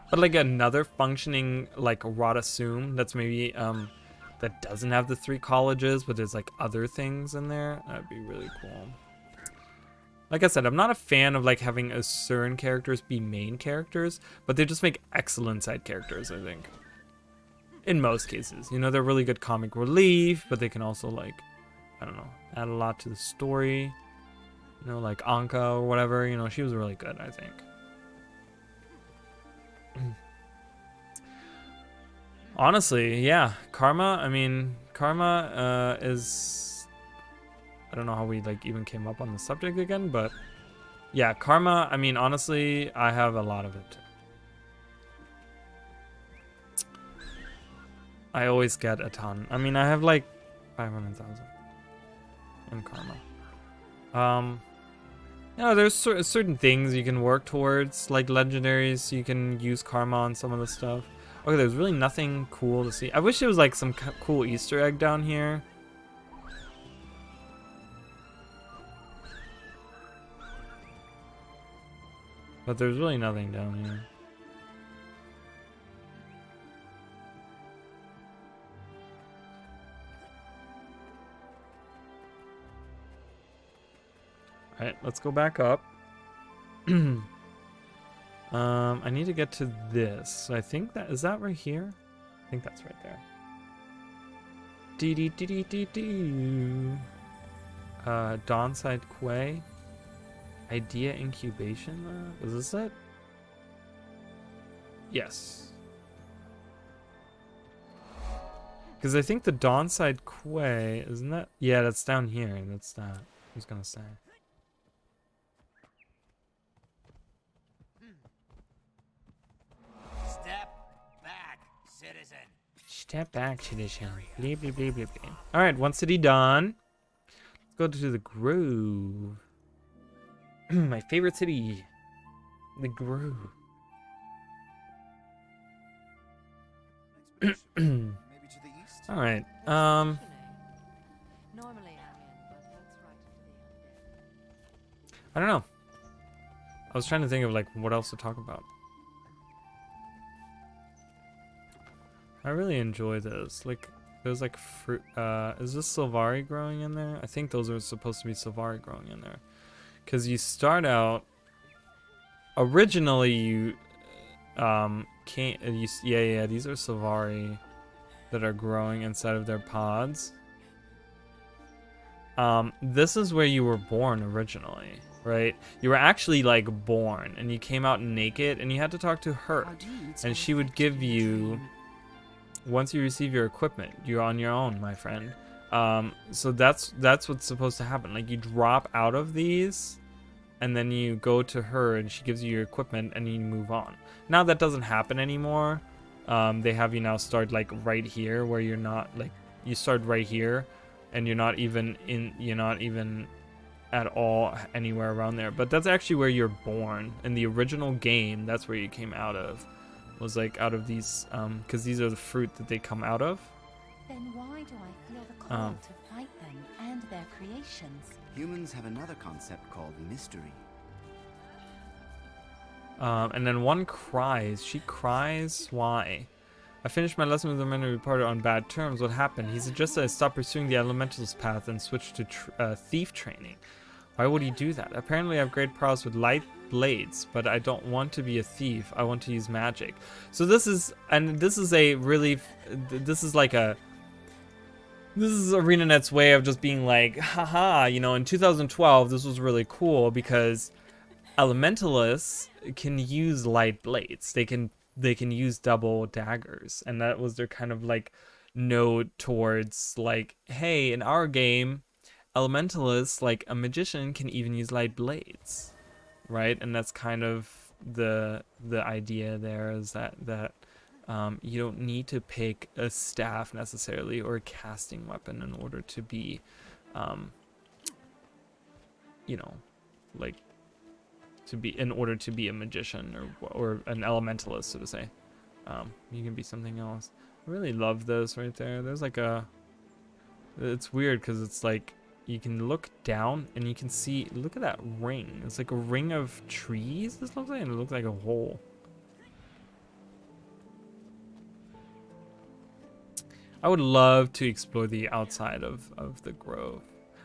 But like another functioning like Radasum that's maybe that doesn't have the 3 colleges, but there's like other things in there. That'd be really cool. Like I said, I'm not a fan of like having a certain characters be main characters, but they just make excellent side characters, I think. In most cases, you know, they're really good comic relief, but they can also like, I don't know, add a lot to the story. You know, like Anka or whatever, you know, she was really good, I think. Honestly, yeah, Karma, I mean, Karma is, I don't know how we like even came up on the subject again, but yeah, Karma, I mean, honestly, I have a lot of it. I always get a ton. I mean, I have like 500,000 in Karma. You know, there's certain things you can work towards, like legendaries, you can use Karma on some of the stuff. Okay, there's really nothing cool to see. I wish there was like some cool Easter egg down here. But there's really nothing down here. Alright, let's go back up. I need to get to this. So I think that, is that right here? I think that's right there. Dee dee dee dee dee dee. Dawnside Quay. Idea Incubation Lab. Is this it? Yes. Because I think the Dawnside Quay, isn't that? Yeah, that's down here. That's that. I was gonna say. Step back, citizen. Bleep, bleep, bleep, bleep, bleep. Alright, one city done. Let's go to the Grove. My favorite city. The Grove. Alright, I don't know. I was trying to think of like what else to talk about. I really enjoy this. Like, there's like fruit. Is this Sylvari growing in there? I think those are supposed to be Sylvari growing in there. Because you start out. Originally, you can't. Yeah, these are Sylvari that are growing inside of their pods. This is where you were born originally, right? You were actually like born, and you came out naked, and you had to talk to her, and she would give you. Once you receive your equipment, you're on your own, my friend. So that's what's supposed to happen. Like, you drop out of these, and then you go to her, and she gives you your equipment, and you move on. Now that doesn't happen anymore. They have you now start like right here, where you're not like you start right here, and you're not even at all anywhere around there. But that's actually where you're born in the original game. That's where you came out of. Was like out of these, because these are the fruit that they come out of. Then why do I feel the call to fight them and their creations? Humans have another concept called mystery. And then one cries. She cries. Why? I finished my lesson with the man who reported on bad terms. What happened? He suggested I stop pursuing the elementalist path and switch to thief training. Why would he do that? Apparently I have great prowess with light blades, but I don't want to be a thief. I want to use magic. So this is ArenaNet's way of just being like, haha, you know, in 2012 this was really cool because elementalists can use light blades. They can use double daggers, and that was their kind of like node towards like, hey, in our game, elementalists, like a magician, can even use light blades, right? And that's kind of the idea there, is that you don't need to pick a staff necessarily or a casting weapon in order to be you know, like in order to be a magician or an elementalist, so to say. You can be something else. I really love this right there. There's like a It's weird because it's like you can look down and you can see, look at that ring. It's like a ring of trees, this looks like, and it looks like a hole. I would love to explore the outside of the grove.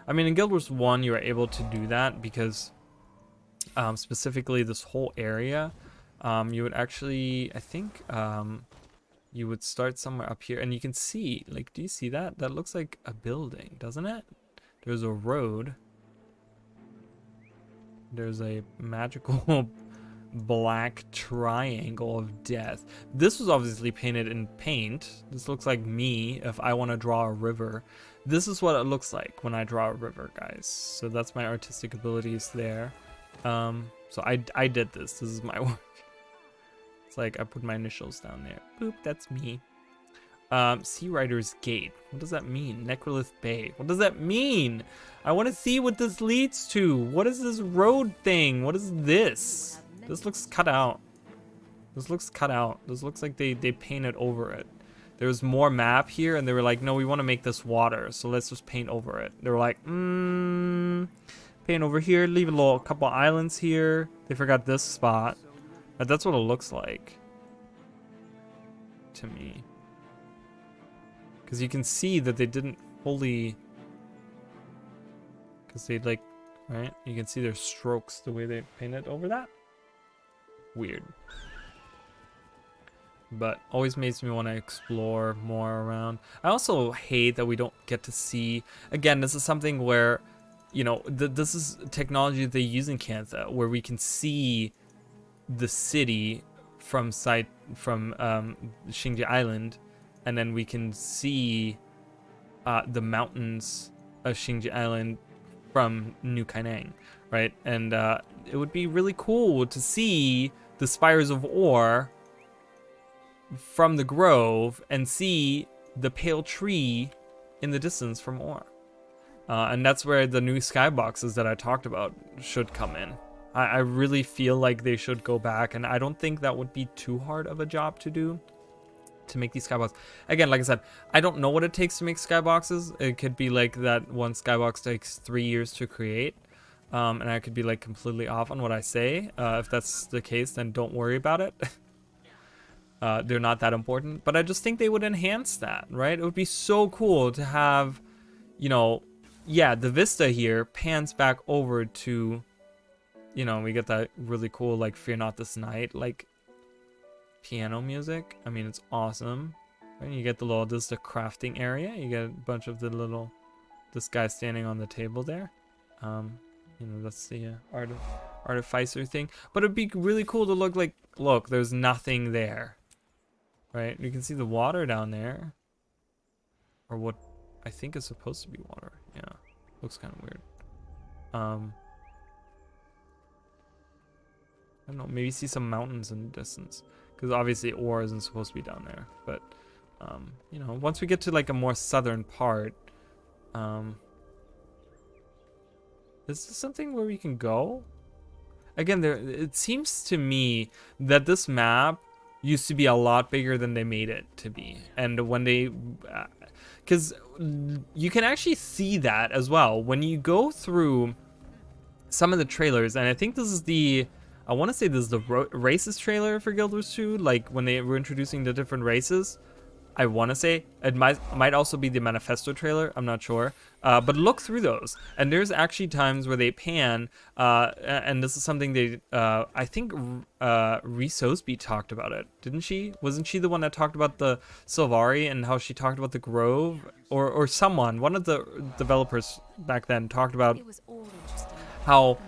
I mean, in Guild Wars 1, you were able to do that because specifically this whole area, you would actually, I think, you would start somewhere up here and you can see, like, do you see that? That looks like a building, doesn't it? There's a road. There's a magical black triangle of death. This was obviously painted in paint. This looks like me if I want to draw a river. This is what it looks like when I draw a river, guys. So that's my artistic abilities there. So I did this. This is my work. It's like I put my initials down there. Boop, that's me. Sea Rider's Gate. What does that mean? Necrolith Bay. What does that mean? I want to see what this leads to. What is this road thing? What is this? This looks cut out. This looks cut out. This looks like they painted over it. There was more map here and they were like, no, we want to make this water. So let's just paint over it. They were like, paint over here. Leave a couple islands here. They forgot this spot. But that's what it looks like to me. Because you can see that they didn't fully, because they like, right? You can see their strokes the way they painted over that. Weird. But always makes me want to explore more around. I also hate that we don't get to see, again, this is something where, you know, this is technology that they use in Cantha, where we can see the city from Xingji Island, and then we can see the mountains of Xingji Island from New Kaineng, right? And it would be really cool to see the spires of ore from the grove and see the pale tree in the distance from ore. And that's where the new skyboxes that I talked about should come in. I really feel like they should go back, and I don't think that would be too hard of a job to do, to make these skyboxes. Again, like I said, I don't know what it takes to make skyboxes. It could be like that one skybox takes 3 years to create, and I could be like completely off on what I say. If that's the case, then don't worry about it. They're not that important, but I just think they would enhance that, right? It would be so cool to have, you know, yeah, the vista here pans back over to, you know, we get that really cool, like, Fear Not This Night, like, piano music. I mean, it's awesome. Right? You get the little, this is the crafting area. You get a bunch of the little, this guy standing on the table there. You know, that's the artificer thing. But it'd be really cool to look like, look, there's nothing there. Right? You can see the water down there. Or what I think is supposed to be water. Yeah. Looks kind of weird. I don't know, maybe see some mountains in the distance. Because obviously ore isn't supposed to be down there. But, you know, once we get to like a more southern part, is this something where we can go? Again, it seems to me that this map used to be a lot bigger than they made it to be. And when they, because you can actually see that as well. When you go through some of the trailers, and I think this is the, I want to say this is the races trailer for Guild Wars 2, like when they were introducing the different races. I want to say it might also be the manifesto trailer. I'm not sure, but look through those, and there's actually times where they pan, and this is something they, I think, Rhys Osby talked about it, didn't she? Wasn't she the one that talked about the Sylvari and how she talked about the Grove, or someone, one of the developers back then talked about how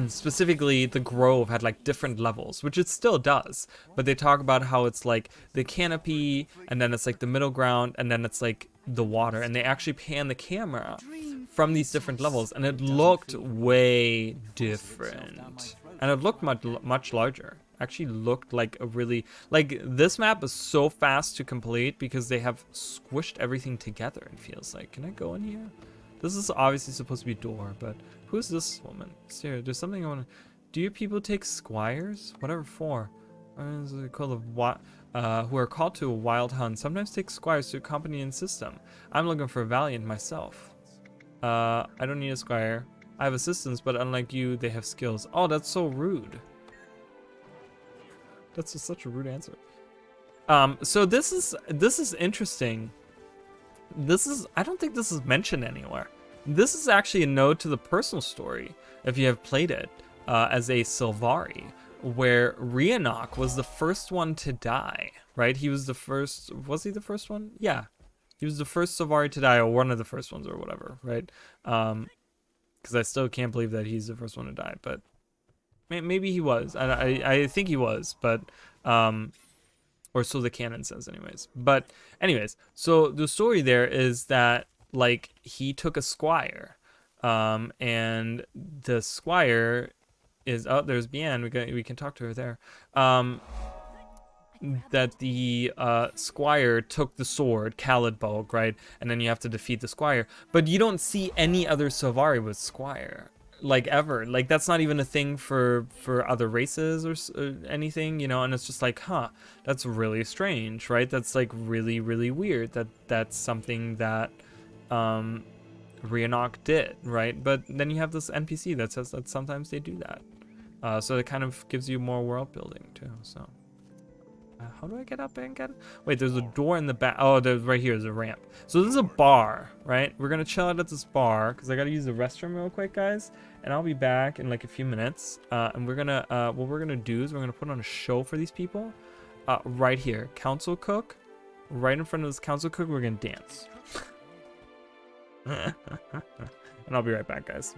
specifically the Grove had like different levels, which it still does, but they talk about how it's like the canopy, and then it's like the middle ground, and then it's like the water, and they actually pan the camera from these different levels, and it looked way different, and it looked much larger. Actually looked like a really, like, this map is so fast to complete because they have squished everything together, it feels like. Can I go in here? This is obviously supposed to be a door, but who's this woman? Sarah, there's something I want to... Do you people take squires? Whatever for. who are called to a wild hunt sometimes take squires to accompany and assist them. I'm looking for a valiant myself. I don't need a squire. I have assistants, but unlike you, they have skills. Oh, that's so rude. That's just such a rude answer. So this is interesting. I don't think this is mentioned anywhere. This is actually a node to the personal story, if you have played it, as a Sylvari, where Rhiannoch was the first one to die, right? He was the first, was he the first one? Yeah. He was the first Sylvari to die, or one of the first ones, or whatever, right? Because I still can't believe that he's the first one to die, but maybe he was. I think he was, but or so the canon says anyways. But anyways, so the story there is that like he took a squire, and the squire is, oh, there's Bian, we can talk to her there. That the squire took the sword, Calidbulg, right? And then you have to defeat the squire. But you don't see any other Sylvari with squire, like ever. Like that's not even a thing for other races or anything, you know. And it's just like, huh, that's really strange, right? That's like really, really weird that that's something that Rhiannoch did, right? But then you have this NPC that says that sometimes they do that. So it kind of gives you more world building too, so. How do I get up and get? Wait, there's a door in the back. Oh, there's right here is a ramp. So this is a bar, right? We're gonna chill out at this bar because I gotta use the restroom real quick, guys. And I'll be back in like a few minutes. And we're gonna, what we're gonna do is we're gonna put on a show for these people. Right here, council cook. Right in front of this council cook, we're gonna dance. And I'll be right back, guys.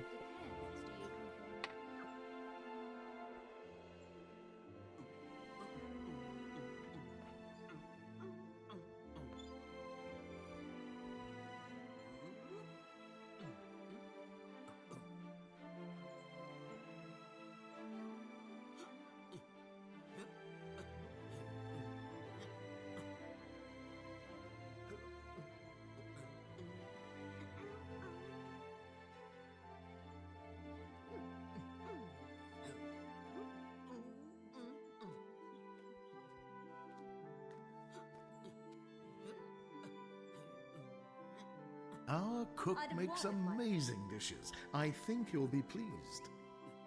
Our cook makes amazing dishes. I think you'll be pleased.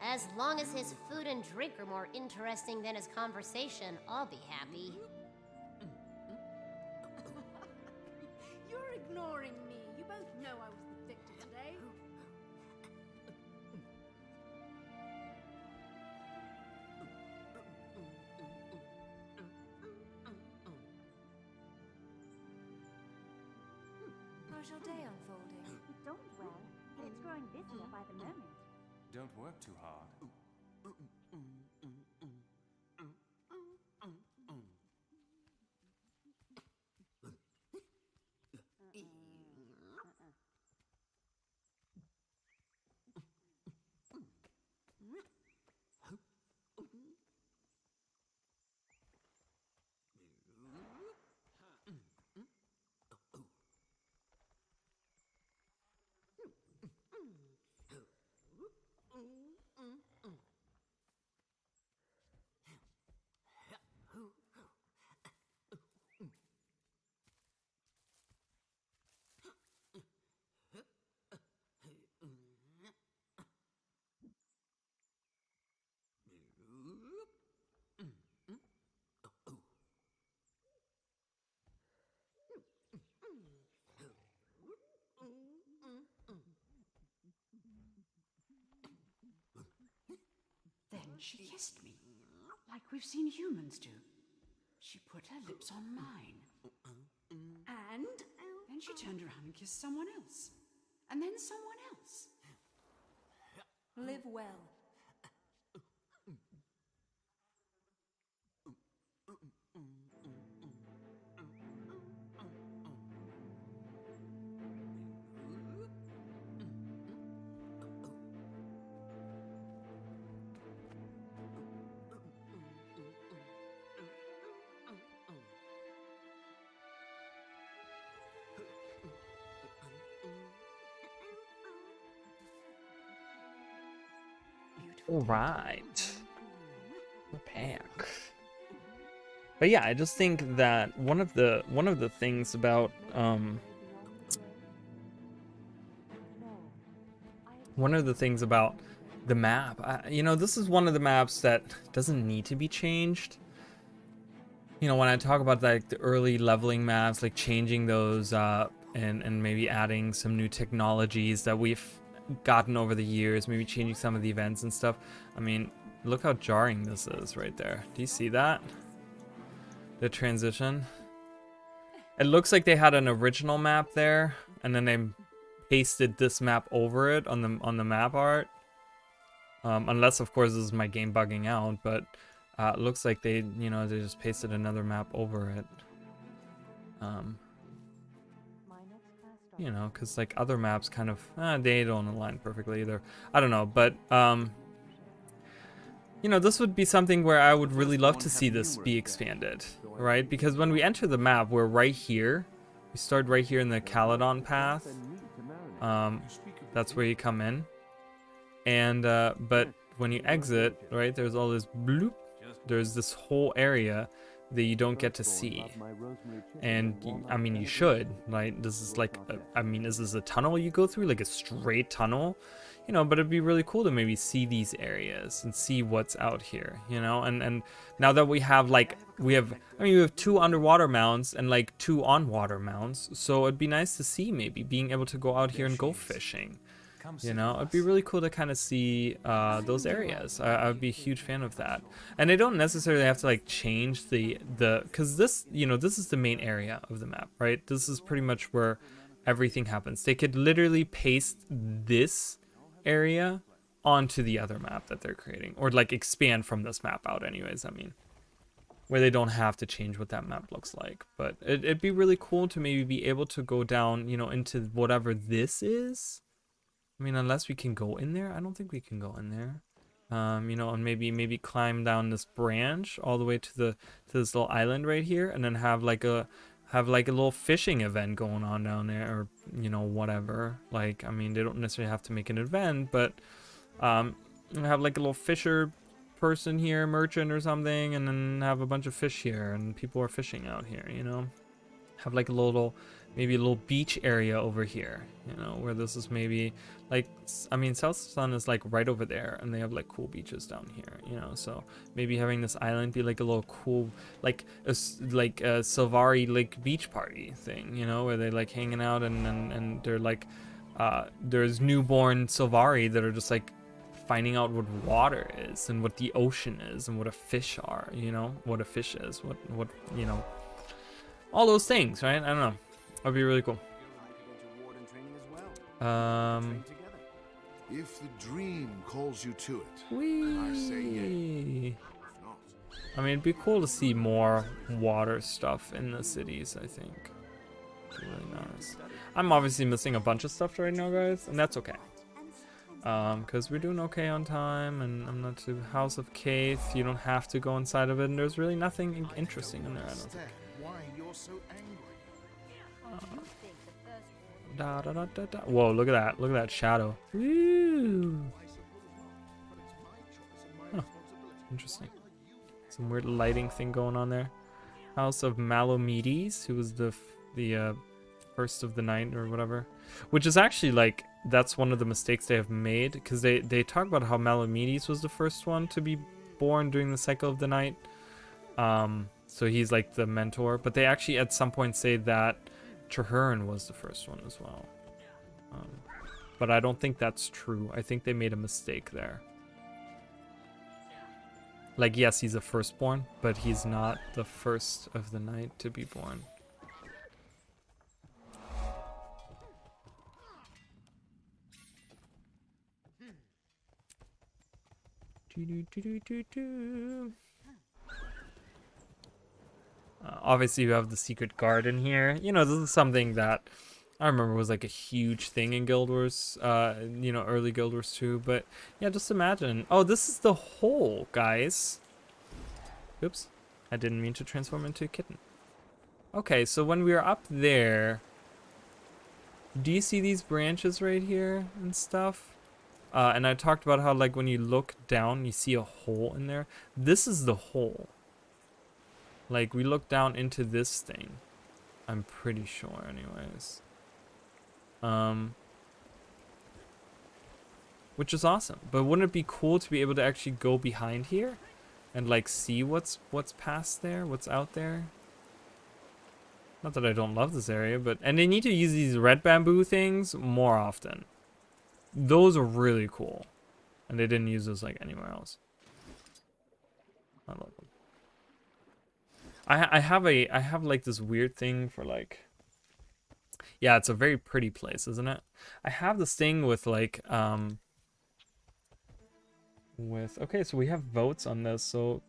As long as his food and drink are more interesting than his conversation, I'll be happy. You're ignoring me. You both know I was the victim today. How's your day unfolding? It's going well, but it's growing busier by the moment. Don't work too hard. Then she kissed me, like we've seen humans do. She put her lips on mine. And then she turned around and kissed someone else. And then someone else. Live well. All right, we're back. But yeah, I just think that one of the things about the map, you know, this is one of the maps that doesn't need to be changed. You know, when I talk about like the early leveling maps, like changing those up and maybe adding some new technologies that we've gotten over the years, maybe changing some of the events and stuff. I mean, look how jarring this is right there. Do you see that? The transition. It looks like they had an original map there, and then they pasted this map over it on the map art. Unless, of course, this is my game bugging out, but it looks like they, you know, they just pasted another map over it. You know, because like other maps kind of, they don't align perfectly either. I don't know, but you know, this would be something where I would really love to see this be expanded, right? Because when we enter the map, we're right here. We start right here in the Caledon path. That's where you come in. And but when you exit, right, there's all this bloop. There's this whole area that you don't get to see. And I mean, you should, right? This is like, I mean, is this a tunnel you go through, like a straight tunnel? You know, but it'd be really cool to maybe see these areas and see what's out here, you know? And now that we have like, we have 2 underwater mounts and like 2 on-water mounts. So it'd be nice to see maybe being able to go out here and go fishing. You know, it'd be really cool to kind of see those areas. I would be a huge fan of that. And they don't necessarily have to like change because this, you know, this is the main area of the map, right? This is pretty much where everything happens. They could literally paste this area onto the other map that they're creating, or like expand from this map out anyways. I mean, where they don't have to change what that map looks like. But it'd be really cool to maybe be able to go down, you know, into whatever this is. I mean, unless we can go in there, I don't think we can go in there. You know, and maybe climb down this branch all the way to this little island right here, and then have like a little fishing event going on down there, or you know, whatever. Like, I mean, they don't necessarily have to make an event, but have like a little fisher person here, merchant or something, and then have a bunch of fish here, and people are fishing out here. You know, have like a little. Maybe a little beach area over here, you know, where this is maybe like, I mean, South Sun is like right over there, and they have like cool beaches down here, you know. So maybe having this island be like a little cool, like a Sylvari Lake beach party thing, you know, where they like hanging out and they're like, there's newborn Sylvari that are just like finding out what water is and what the ocean is and what a fish are, you know, what a fish is, what you know, all those things, right? I don't know. That'd be really cool. If the dream calls you to it, I say yay. I mean, it'd be cool to see more water stuff in the cities, I think. It'd be really nice. I'm obviously missing a bunch of stuff right now, guys, and that's okay. Because we're doing okay on time, and I'm not to House of Kaith. You don't have to go inside of it, and there's really nothing interesting in there, I don't think. Why you're so angry? Whoa, look at that. Look at that shadow. Woo. Huh. Interesting. Some weird lighting thing going on there. House of Malomedes, who was the first of the night or whatever. Which is actually like, that's one of the mistakes they have made. Because they talk about how Malomedes was the first one to be born during the cycle of the night. So he's like the mentor. But they actually at some point say that Traherne was the first one as well. But I don't think that's true. I think they made a mistake there. Like, yes, he's a firstborn, but he's not the first of the night to be born. Obviously, you have the secret garden here. You know, this is something that I remember was like a huge thing in Guild Wars, you know, early Guild Wars 2. But yeah, just imagine. Oh, this is the hole, guys. Oops. I didn't mean to transform into a kitten. Okay, so when we were up there, do you see these branches right here and stuff? And I talked about how, like, when you look down, you see a hole in there. This is the hole. Like, we look down into this thing. I'm pretty sure, anyways. Which is awesome. But wouldn't it be cool to be able to actually go behind here and like see what's past there, what's out there? Not that I don't love this area, but and they need to use these red bamboo things more often. Those are really cool, and they didn't use those like anywhere else. I love them. I have like this weird thing for like, yeah, it's a very pretty place, isn't it? I have this thing with like okay, so we have votes on this. So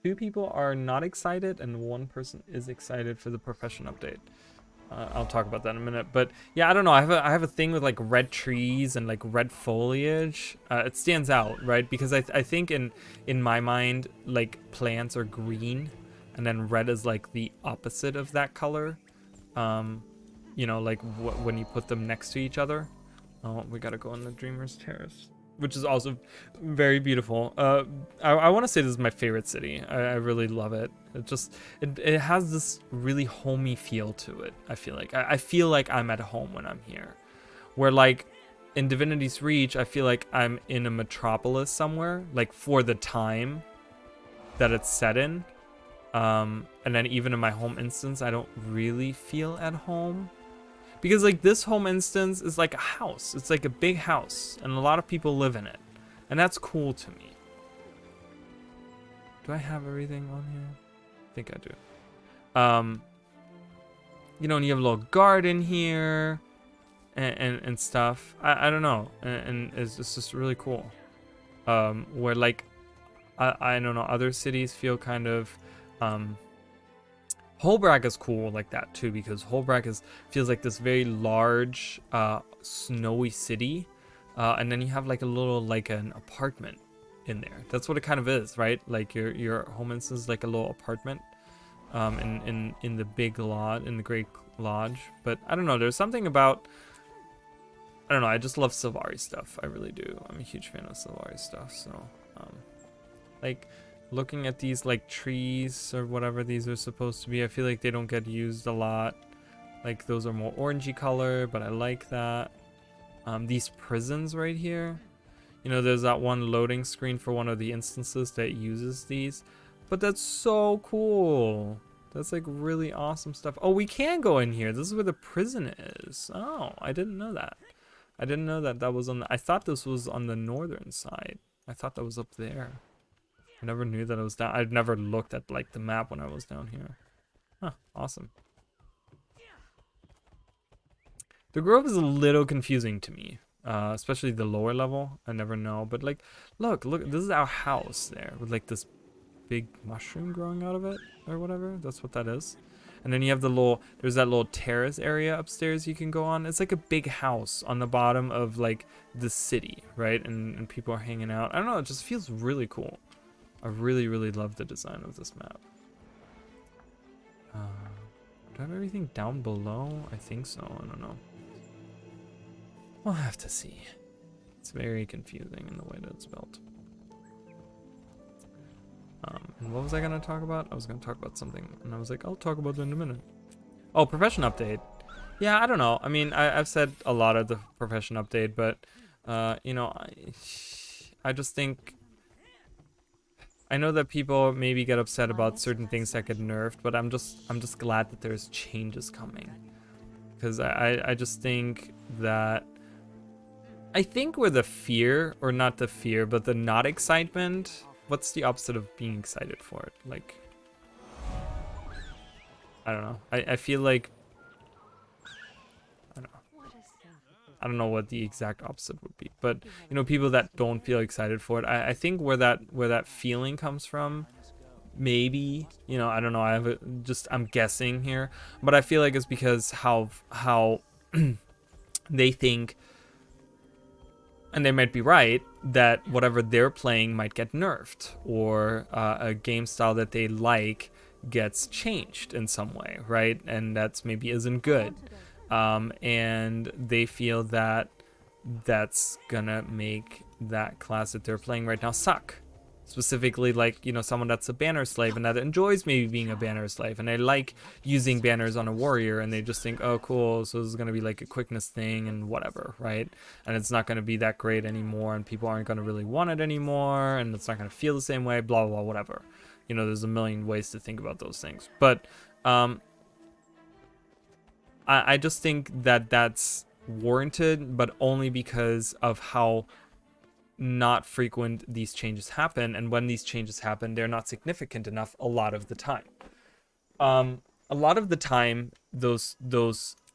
2 people are not excited and 1 person is excited for the profession update. I'll talk about that in a minute, but yeah, I don't know. I have a thing with like red trees and like red foliage. It stands out, right? Because I think in my mind, like plants are green, and then red is like the opposite of that color. You know, like when you put them next to each other. Oh, we gotta go on the Dreamer's Terrace, which is also very beautiful. I want to say this is my favorite city. I really love it. It has this really homey feel to it. I feel like I'm at home when I'm here. Where like in Divinity's Reach, I feel like I'm in a metropolis somewhere, like for the time that it's set in. And then even in my home instance, I don't really feel at home. Because like this home instance is like a house. It's like a big house and a lot of people live in it. And that's cool to me. Do I have everything on here? I think I do. You know, and you have a little garden here and stuff. I don't know. And it's just really cool. Where like, I don't know, other cities feel kind of, Holbrack is cool like that too, because Holbrack feels like this very large, snowy city, and then you have like a little like an apartment in there. That's what it kind of is, right? Like your home instance is like a little apartment, in the big lodge, in the Great Lodge. But I don't know. There's something about, I don't know. I just love Sylvari stuff. I really do. I'm a huge fan of Sylvari stuff. So, like, looking at these like trees or whatever these are supposed to be, I feel like they don't get used a lot. Like those are more orangey color, but I like that. These prisons right here, you know, there's that one loading screen for one of the instances that uses these, but that's so cool. That's like really awesome stuff. Oh, we can go in here. This is where the prison is. Oh, I didn't know that. I didn't know that that was on the, I thought this was on the northern side. I thought that was up there. I never knew that it was down. I'd never looked at like the map when I was down here. Huh, awesome. The Grove is a little confusing to me, especially the lower level. I never know, but like, look, this is our house there with like this big mushroom growing out of it or whatever. That's what that is. And then you have the little, there's that little terrace area upstairs you can go on. It's like a big house on the bottom of like the city, right? And people are hanging out. I don't know, it just feels really cool. I really, really love the design of this map. Do I have everything down below? I think so. I don't know. We'll have to see. It's very confusing in the way that it's built. And what was I going to talk about? I was going to talk about something, and I was like, I'll talk about it in a minute. Oh, profession update. Yeah, I don't know. I mean, I've said a lot of the profession update, but, you know, I just think... I know that people maybe get upset about certain things that get nerfed, but I'm just glad that there's changes coming, because I just think that where the fear, or not the fear, but the not excitement. What's the opposite of being excited for it? Like, I don't know. I feel like, I don't know what the exact opposite would be, but you know, people that don't feel excited for it, I think where that feeling comes from, maybe, you know, I don't know, I'm guessing here, but I feel like it's because how they think, and they might be right, that whatever they're playing might get nerfed, or a game style that they like gets changed in some way, right? And that's maybe isn't good. And they feel that that's gonna make that class that they're playing right now suck. specifically like, you know, someone that's a banner slave and that enjoys maybe being a banner slave, and they like using banners on a warrior, and they just think, oh cool, so this is going to be like a quickness thing and whatever, right? And it's not going to be that great anymore, and people aren't going to really want it anymore, and it's not going to feel the same way, blah blah blah, whatever. You know, there's a million ways to think about those things, but I just think that that's warranted, but only because of how not frequent these changes happen, and when these changes happen, they're not significant enough a lot of the time. A lot of the time, those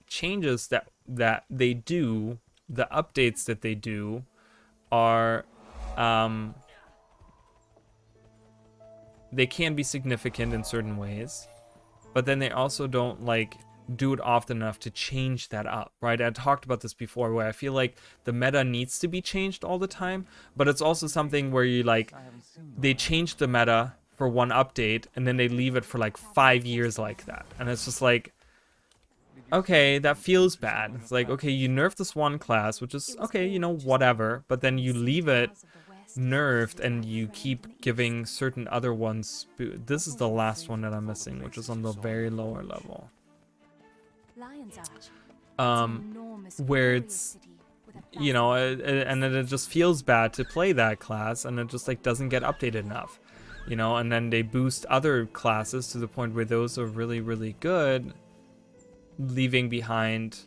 changes that they do, the updates that they do, are they can be significant in certain ways, but then they also don't like do it often enough to change that up, right? I talked about this before, where I feel like the meta needs to be changed all the time, but it's also something where you like, they change the meta for one update and then they leave it for like 5 years like that, and it's just like, okay, that feels bad. It's like, okay, you nerfed this one class, which is okay, you know, whatever, but then you leave it nerfed and you keep giving certain other ones. This is the last one that I'm missing, which is on the very lower level. Where it's, you know, and then it just feels bad to play that class, and it just like doesn't get updated enough, you know, and then they boost other classes to the point where those are really, really good, leaving behind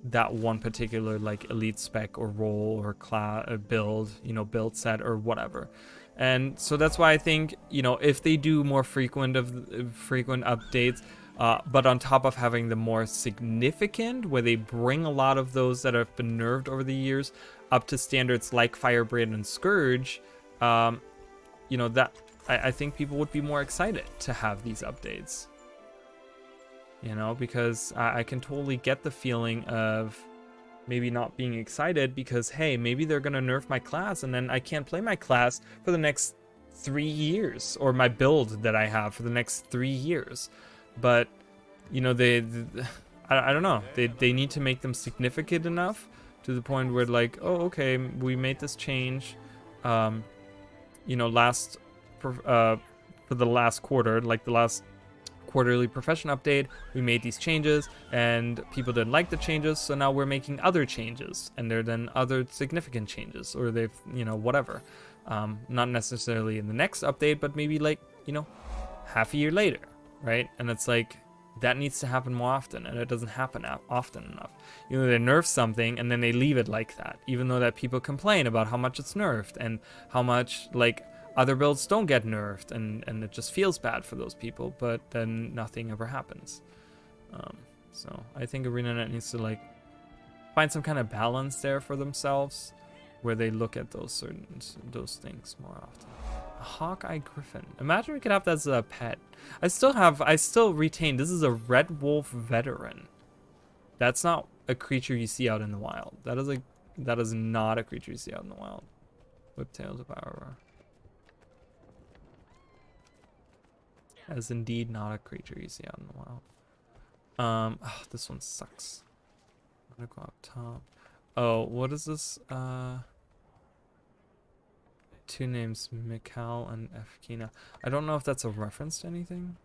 that one particular like elite spec or role or class build, you know, build set or whatever. And so that's why I think, you know, if they do more frequent updates, but on top of having the more significant, where they bring a lot of those that have been nerfed over the years up to standards like Firebrand and Scourge, you know, that I think people would be more excited to have these updates. You know, because I can totally get the feeling of maybe not being excited because, hey, maybe they're going to nerf my class and then I can't play my class for the next 3 years, or my build that I have for the next 3 years. But, you know, I don't know. They need to make them significant enough to the point where like, oh, okay, we made this change, you know, for the last quarter, like the last quarterly profession update, we made these changes and people didn't like the changes, so now we're making other changes, and they're then other significant changes, or they've, you know, whatever, not necessarily in the next update, but maybe like, you know, half a year later, right? And it's like, that needs to happen more often, and it doesn't happen often enough. You know, they nerf something and then they leave it like that, even though that people complain about how much it's nerfed and how much like other builds don't get nerfed, and it just feels bad for those people, but then nothing ever happens. So I think ArenaNet needs to like find some kind of balance there for themselves, where they look at those things more often. A Hawkeye Griffin. Imagine we could have that as a pet. I still retain, this is a Red Wolf Veteran. That's not a creature you see out in the wild. That is not a creature you see out in the wild. Whiptails of Aurora. That is indeed not a creature you see out in the wild. Oh, this one sucks. I'm gonna go up top. Oh, what is this? Two names, Mikal and Efkina. I don't know if that's a reference to anything.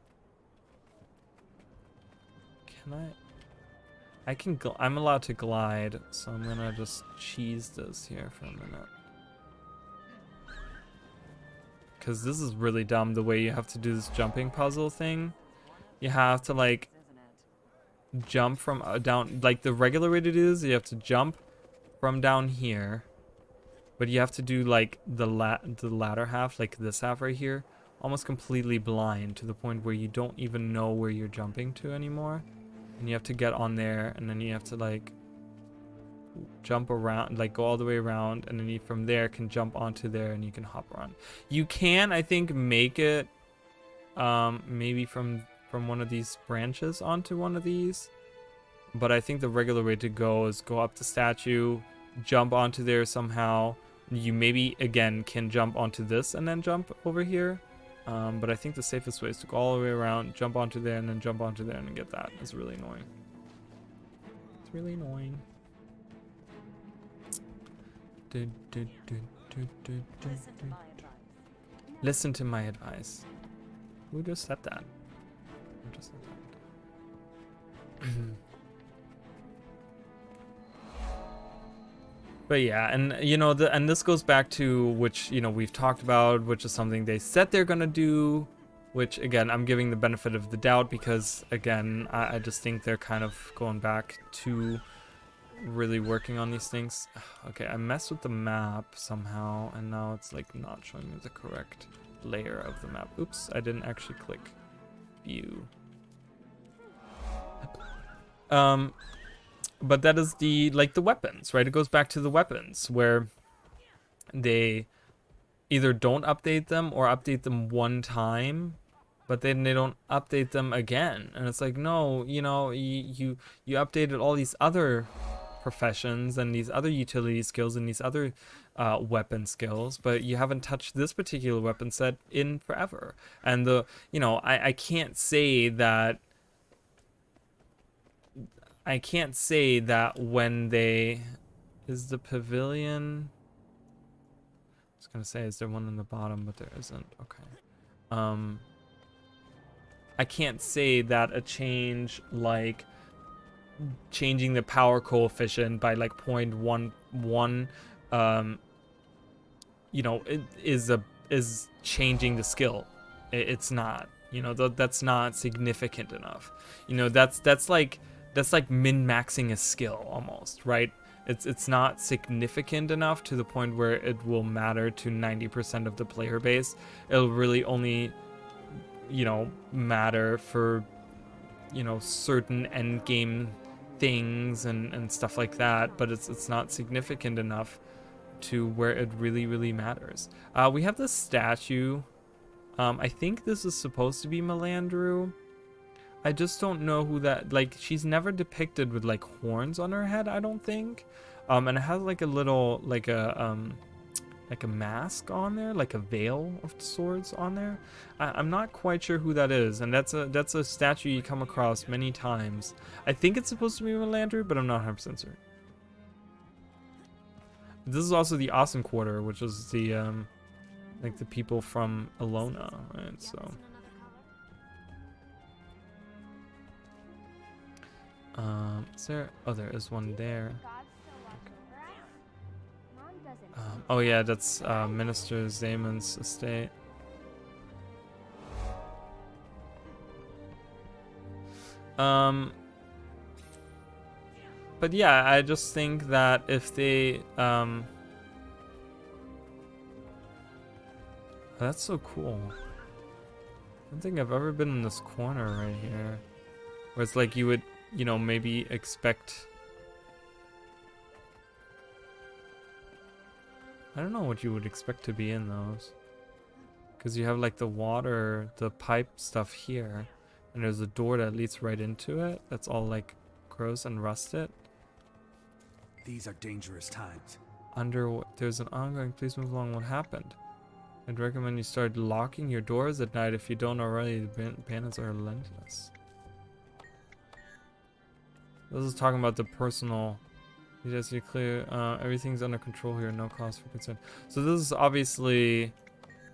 Can I'm allowed to glide, so I'm gonna just cheese this here for a minute. Because this is really dumb, the way you have to do this jumping puzzle thing. You have to like jump from down, like the regular way to do this, you have to jump from down here, but you have to do like the latter half, like this half right here, almost completely blind, to the point where you don't even know where you're jumping to anymore, and you have to get on there, and then you have to like jump around, like go all the way around, and then you from there can jump onto there and you can hop around. You can, I think, make it maybe from one of these branches onto one of these, but I think the regular way to go is go up the statue, jump onto there somehow. You maybe again can jump onto this and then jump over here, but I think the safest way is to go all the way around, jump onto there, and then jump onto there and get that. It's really annoying. It's really annoying. Listen to my advice. Who just said that? Who just said that? But yeah, and you know, and this goes back to which, you know, we've talked about, which is something they said they're gonna do, which again, I'm giving the benefit of the doubt because again, I just think they're kind of going back to really working on these things. Okay, I messed with the map somehow, and now it's like not showing me the correct layer of the map. Oops, I didn't actually click view. But that is the, like, the weapons, right? It goes back to the weapons where they either don't update them or update them one time, but then they don't update them again. And it's like, no, you know, you updated all these other professions and these other utility skills and these other weapon skills, but you haven't touched this particular weapon set in forever. And the, you know, I can't say that when they, is the pavilion, I was gonna say, is there one in the bottom, but there isn't. Okay. I can't say that a change like changing the power coefficient by like 0.11 you know, it is changing the skill. It's not, you know, that's not significant enough. You know, that's like min-maxing a skill almost, right? It's not significant enough to the point where it will matter to 90% of the player base. It'll really only, you know, matter for, you know, certain end game things and stuff like that, but it's not significant enough to where it really matters. We have this statue. I think this is supposed to be Melandru. I just don't know who that, like, she's never depicted with like horns on her head, I don't think. And it has like a little, like a mask on there, like a veil of sorts on there. I'm not quite sure who that is, and that's a statue you come across many times. I think it's supposed to be Melandru, but I'm not 100% certain. This is also the Awesome Quarter, which is the like the people from Alona, right? So there is one there. Oh yeah, that's Minister Zamon's estate. But yeah, I just think that if they that's so cool. I don't think I've ever been in this corner right here, where it's like you would, you know, maybe expect, I don't know what you would expect to be in those, because you have like the water, the pipe stuff here, and there's a door that leads right into it that's all like gross and rusted. These are dangerous times. There's an ongoing, please move along, what happened? I'd recommend you start locking your doors at night if you don't already. The bandits are relentless. This is talking about the personal. Just to be clear, everything's under control here, no cause for concern. So this is obviously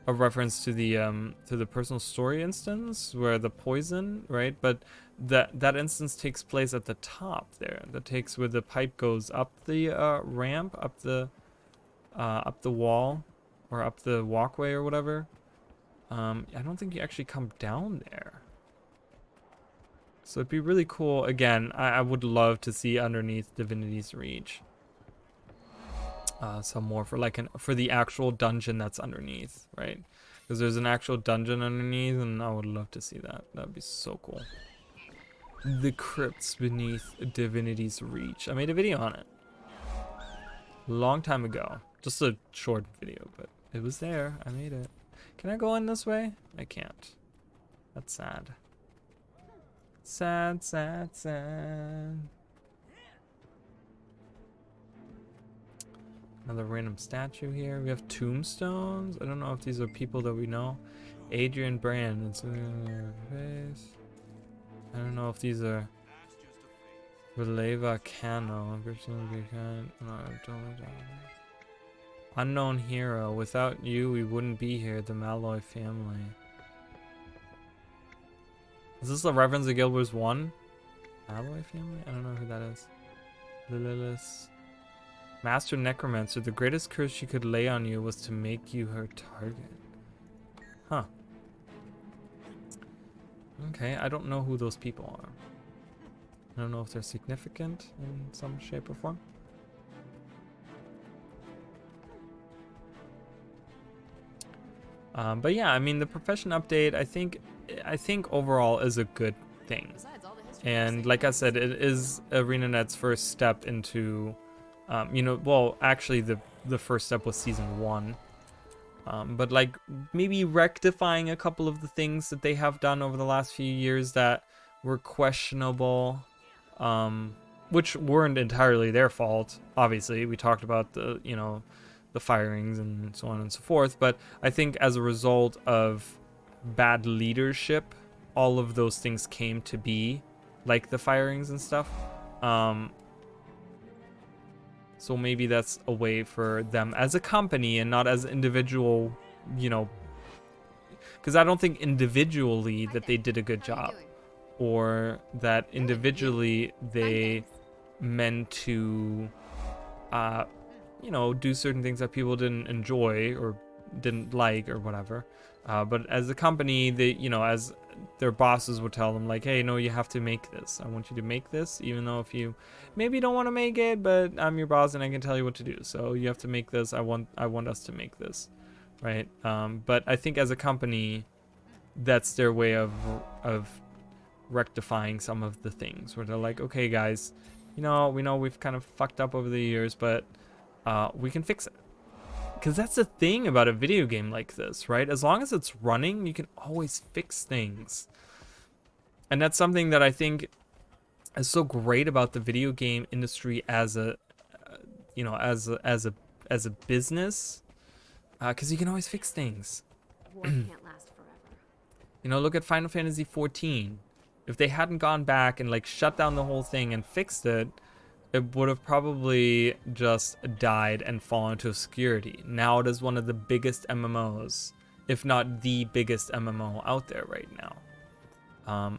a reference to the personal story instance where the poison, right? But that instance takes place at the top there. That takes where the pipe goes up the ramp, up the wall, or up the walkway or whatever. I don't think you actually come down there. So it'd be really cool. Again, I would love to see underneath Divinity's Reach some more for the actual dungeon that's underneath, right? Because there's an actual dungeon underneath, and I would love to see that. That'd be so cool. The crypts beneath Divinity's Reach. I made a video on it a long time ago. Just a short video, but it was there. I made it. Can I go in this way? I can't. That's sad. Sad, sad, sad. Another random statue here. We have tombstones. I don't know if these are people that we know. Adrian Brand. It's face. I don't know if these are Releva Cano. No, I don't know. Unknown hero. Without you, we wouldn't be here. The Malloy family. Is this the Reverends of Guild Wars 1? Malloy family? I don't know who that is. Lililis. Master Necromancer. The greatest curse she could lay on you was to make you her target. Huh. Okay, I don't know who those people are. I don't know if they're significant in some shape or form. But yeah, I mean, the profession update, I think overall is a good thing. And like I said, it is ArenaNet's first step into, you know, well, actually the first step was season 1. But like maybe rectifying a couple of the things that they have done over the last few years that were questionable, which weren't entirely their fault. Obviously, we talked about the, you know, the firings and so on and so forth. But I think as a result of bad leadership, all of those things came to be, like the firings and stuff. So maybe that's a way for them as a company and not as individual, you know, because I don't think individually that they did a good job, or that individually they meant to, you know, do certain things that people didn't enjoy or didn't like or whatever. But as a company, they, you know, as their bosses would tell them, like, hey, no, you have to make this. I want you to make this, even though if you maybe don't want to make it, but I'm your boss and I can tell you what to do. So you have to make this. I want us to make this, right? But I think as a company, that's their way of rectifying some of the things where they're like, okay, guys, you know, we know we've kind of fucked up over the years, but we can fix it. Because that's the thing about a video game like this, right? As long as it's running, you can always fix things. And that's something that I think is so great about the video game industry as a, you know, as a business, because you can always fix things. War can't last forever. You know, look at Final Fantasy 14. If they hadn't gone back and like shut down the whole thing and fixed it, it would have probably just died and fallen to obscurity. Now it is one of the biggest MMOs, if not the biggest MMO out there right now.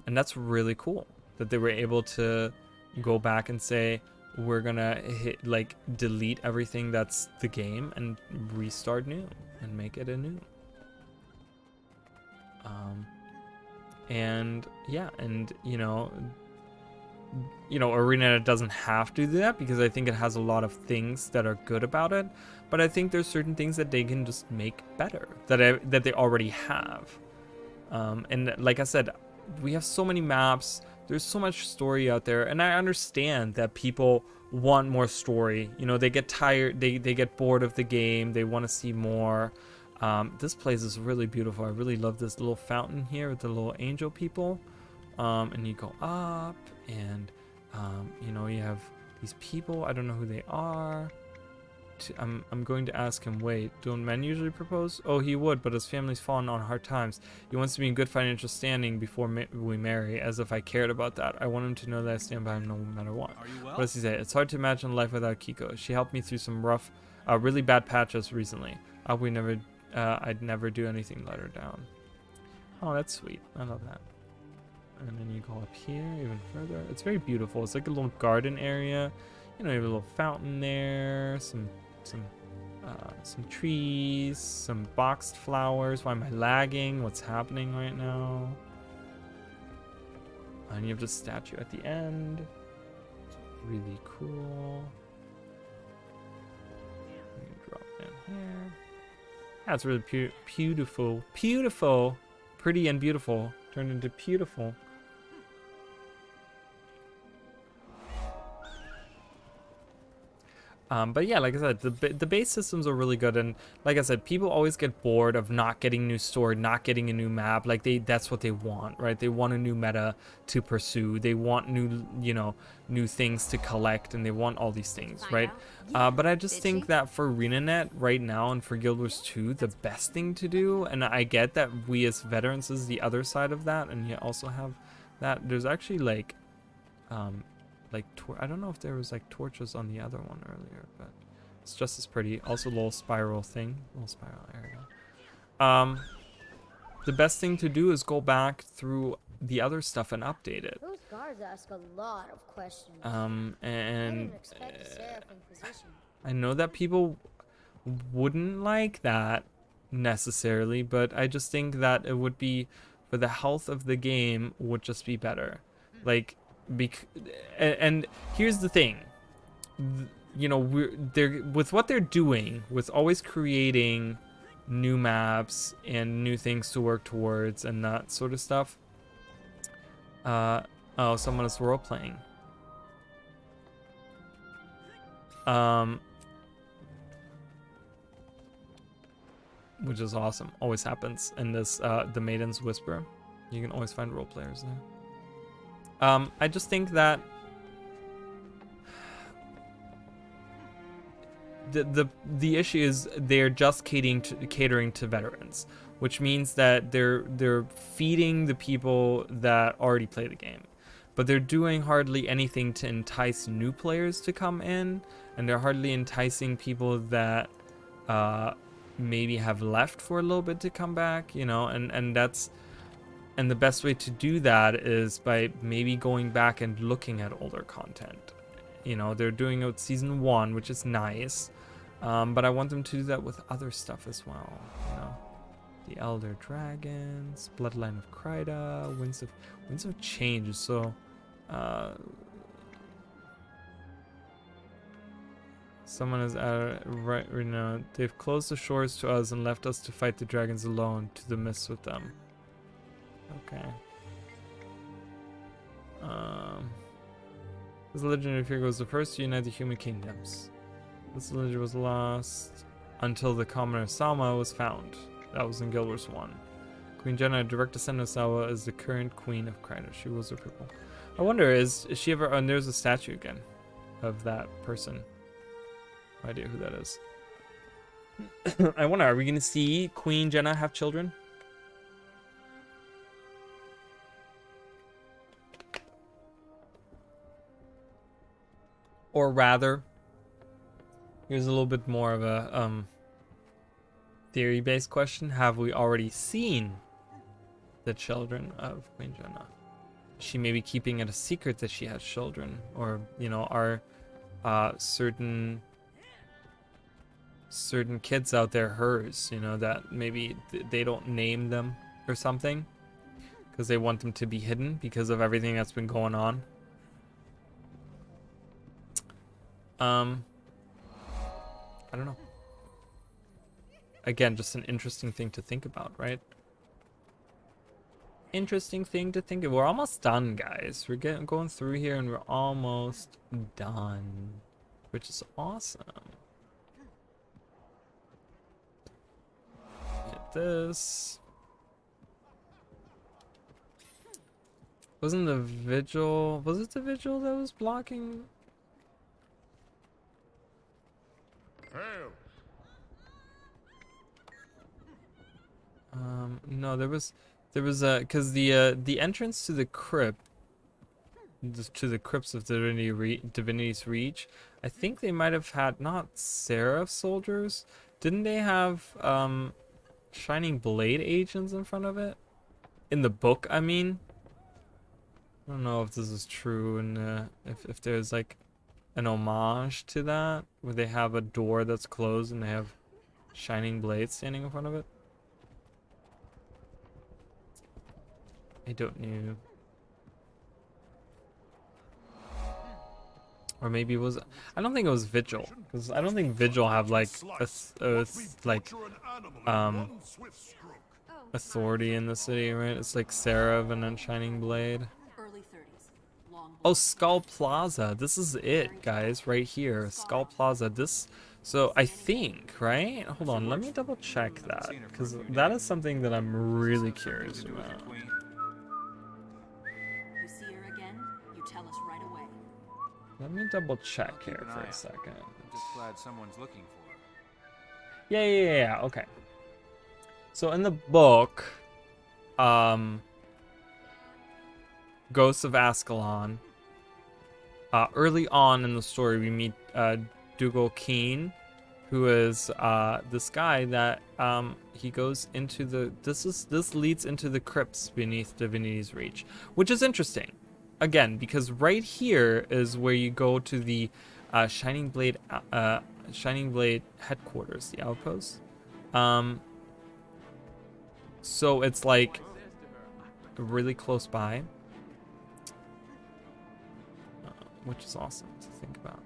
And that's really cool that they were able to go back and say, we're gonna delete everything that's the game and restart new and make it anew. And yeah, and you know, ArenaNet doesn't have to do that because I think it has a lot of things that are good about it. But I think there's certain things that they can just make better that they already have. And like I said, we have so many maps. There's so much story out there, and I understand that people want more story. You know, they get tired, they get bored of the game. They want to see more. This place is really beautiful. I really love this little fountain here with the little angel people. And you go up, and you know, you have these people. I don't know who they are. I'm going to ask him. Wait, don't men usually propose? Oh, he would, but his family's fallen on hard times. He wants to be in good financial standing before we marry, as if I cared about that. I want him to know that I stand by him no matter what. Are you well? What does he say? It's hard to imagine life without Kiko. She helped me through some rough, really bad patches recently. I'd never do anything let her down. Oh, that's sweet. I love that. And then you go up here even further. It's very beautiful. It's like a little garden area. You know, you have a little fountain there, some trees, some boxed flowers. Why am I lagging? What's happening right now? And you have the statue at the end. It's really cool. You drop down here. That's really beautiful. Beautiful. Pretty and beautiful. Turned into beautiful. But yeah, like I said, the base systems are really good, and like I said, people always get bored of not getting new story, not getting a new map. Like that's what they want, right? They want a new meta to pursue. They want new things to collect, and they want all these things, right? But I just think that for ArenaNet right now and for Guild Wars 2, the best thing to do, and I get that we as veterans is the other side of that, and you also have that. There's actually I don't know if there was like torches on the other one earlier, but It's just as pretty. Also a little spiral thing. Little spiral area. The best thing to do is go back through the other stuff and update it. Those guards ask a lot of questions. And I didn't expect a Seraph Inquisition. I know that people wouldn't like that necessarily, but I just think that it would be, for the health of the game, would just be better. Like, and here's the thing, you know, they're with what they're doing, with always creating new maps and new things to work towards and that sort of stuff. Oh, someone is role playing. Which is awesome. Always happens in this the Maiden's Whisper. You can always find role players there. I just think that the issue is they're just catering to veterans, which means that they're feeding the people that already play the game, but they're doing hardly anything to entice new players to come in, and they're hardly enticing people that maybe have left for a little bit to come back, you know, and the best way to do that is by maybe going back and looking at older content. You know, they're doing it with season 1, which is nice, but I want them to do that with other stuff as well, you know. The Elder Dragons, Bloodline of Kryda, Winds of Change. So someone is right, you know, they've closed the shores to us and left us to fight the dragons alone, to the mists with them. Okay. This legendary figure was the first to unite the human kingdoms. This legend was lost until the commoner Salma was found. That was in Guild Wars 1. Queen Jenna, a direct descendant of Salwa, is the current queen of Kryda. She rules her people. I wonder, is she ever... And there's a statue again of that person. No idea who that is. I wonder, are we going to see Queen Jenna have children? Or rather, here's a little bit more of a theory-based question. Have we already seen the children of Queen Jenna? Is she maybe keeping it a secret that she has children? Or, you know, are certain kids out there hers, you know, that maybe they don't name them or something because they want them to be hidden because of everything that's been going on? I don't know. Again, just an interesting thing to think about, right? Interesting thing to think of. We're almost done, guys. We're going through here and we're almost done, which is awesome. Get this. Wasn't the vigil? Was it the vigil that was blocking? No, there was because the entrance to the crypt, to the crypts of Divinity's Reach, I think they might have had not Seraph soldiers. Didn't they have Shining Blade agents in front of it? In the book, I mean. I don't know if this is true, and if there's like an homage to that, where they have a door that's closed and they have Shining Blades standing in front of it. I don't know. Or maybe it was... I don't think it was Vigil, because I don't think Vigil have like authority in the city, right? It's like Seraph and then Shining Blade. Oh, Skull Plaza. This is it, guys, right here. Skull Plaza. This... So I think, right? Hold on, let me double check that, because that is something that I'm really curious about. Let me double check here for a second. I'm just glad someone's looking for her. Yeah, okay. So in the book, Ghosts of Ascalon, early on in the story we meet Dougal Keen, who is this guy that he goes into the this leads into the crypts beneath Divinity's Reach, which is interesting. Again, because right here is where you go to the Shining Blade headquarters, the outpost. So it's like really close by, which is awesome to think about.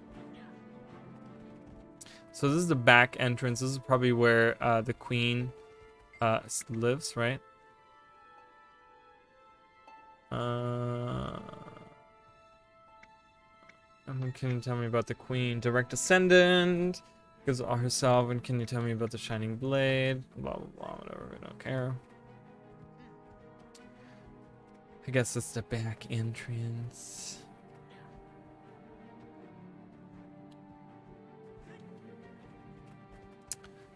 So this is the back entrance. This is probably where the queen lives, right? And can you tell me about the queen? Direct descendant. Gives all herself. And can you tell me about the shining blade? Blah, blah, blah, whatever. We don't care. I guess it's the back entrance.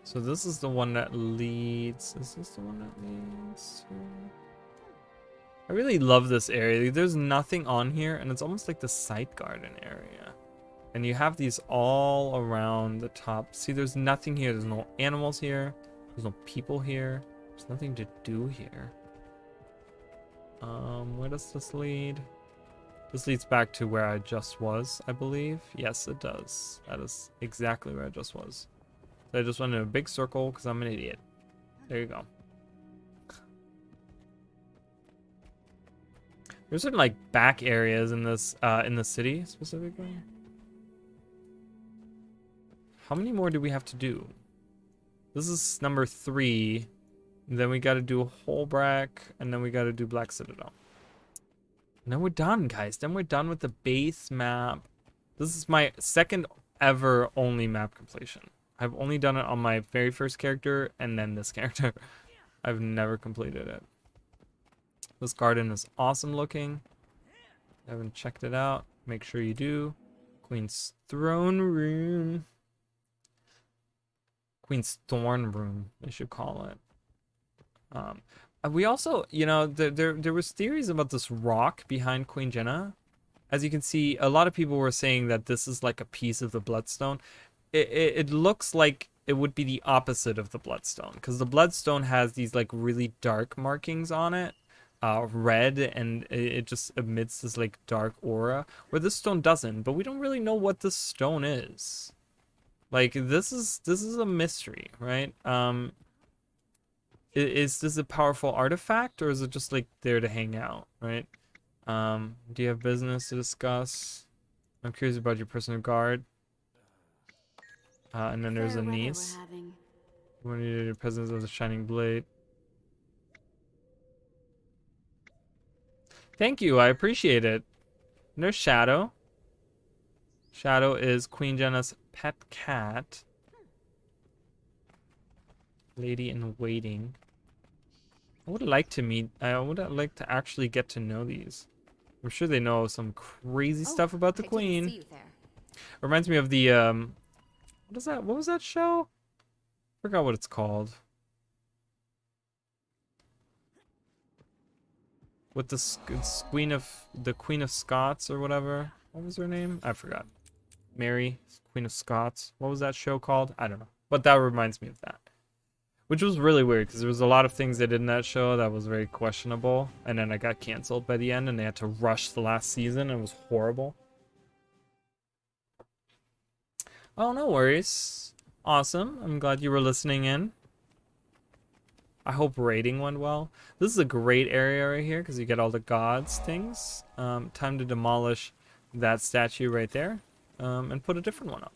So this is the one that leads. Is this the one that leads to... I really love this area. There's nothing on here, and it's almost like the side garden area. And you have these all around the top. See, there's nothing here. There's no animals here. There's no people here. There's nothing to do here. Where does this lead? This leads back to where I just was, I believe. Yes, it does. That is exactly where I just was. So I just went in a big circle because I'm an idiot. There you go. There's certain like back areas in this in the city specifically. How many more do we have to do? This is number 3. Then we got to do Holbrack, and then we got to do Black Citadel. And then we're done, guys. Then we're done with the base map. This is my second ever only map completion. I've only done it on my very first character and then this character. I've never completed it. This garden is awesome looking. If you haven't checked it out, make sure you do. Queen's throne room. Queen's thorn room, they should call it. We also, you know, there was theories about this rock behind Queen Jenna. As you can see, a lot of people were saying that this is like a piece of the Bloodstone. It looks like it would be the opposite of the Bloodstone, because the Bloodstone has these like really dark markings on it, red, and it just emits this like dark aura, where this stone doesn't. But we don't really know what this stone is. Like this is a mystery, right? Is this a powerful artifact, or is it just like there to hang out, right? Do you have business to discuss? I'm curious about your personal guard. And then there's a niece. When you did your presence of the shining blade. Thank you, I appreciate it. And there's Shadow. Shadow is Queen Jenna's pet cat. Lady in waiting. I would like to meet. I would like to actually get to know these. I'm sure they know some crazy stuff about the queen. See you there. Reminds me of the what is that? What was that show? Forgot what it's called. With the Queen of Scots or whatever. What was her name? I forgot. Mary, Queen of Scots. What was that show called? I don't know. But that reminds me of that. Which was really weird, because there was a lot of things they did in that show that was very questionable. And then it got canceled by the end, and they had to rush the last season, and it was horrible. Oh, no worries. Awesome. I'm glad you were listening in. I hope raiding went well. This is a great area right here, because you get all the gods things. Time to demolish that statue right there, and put a different one up.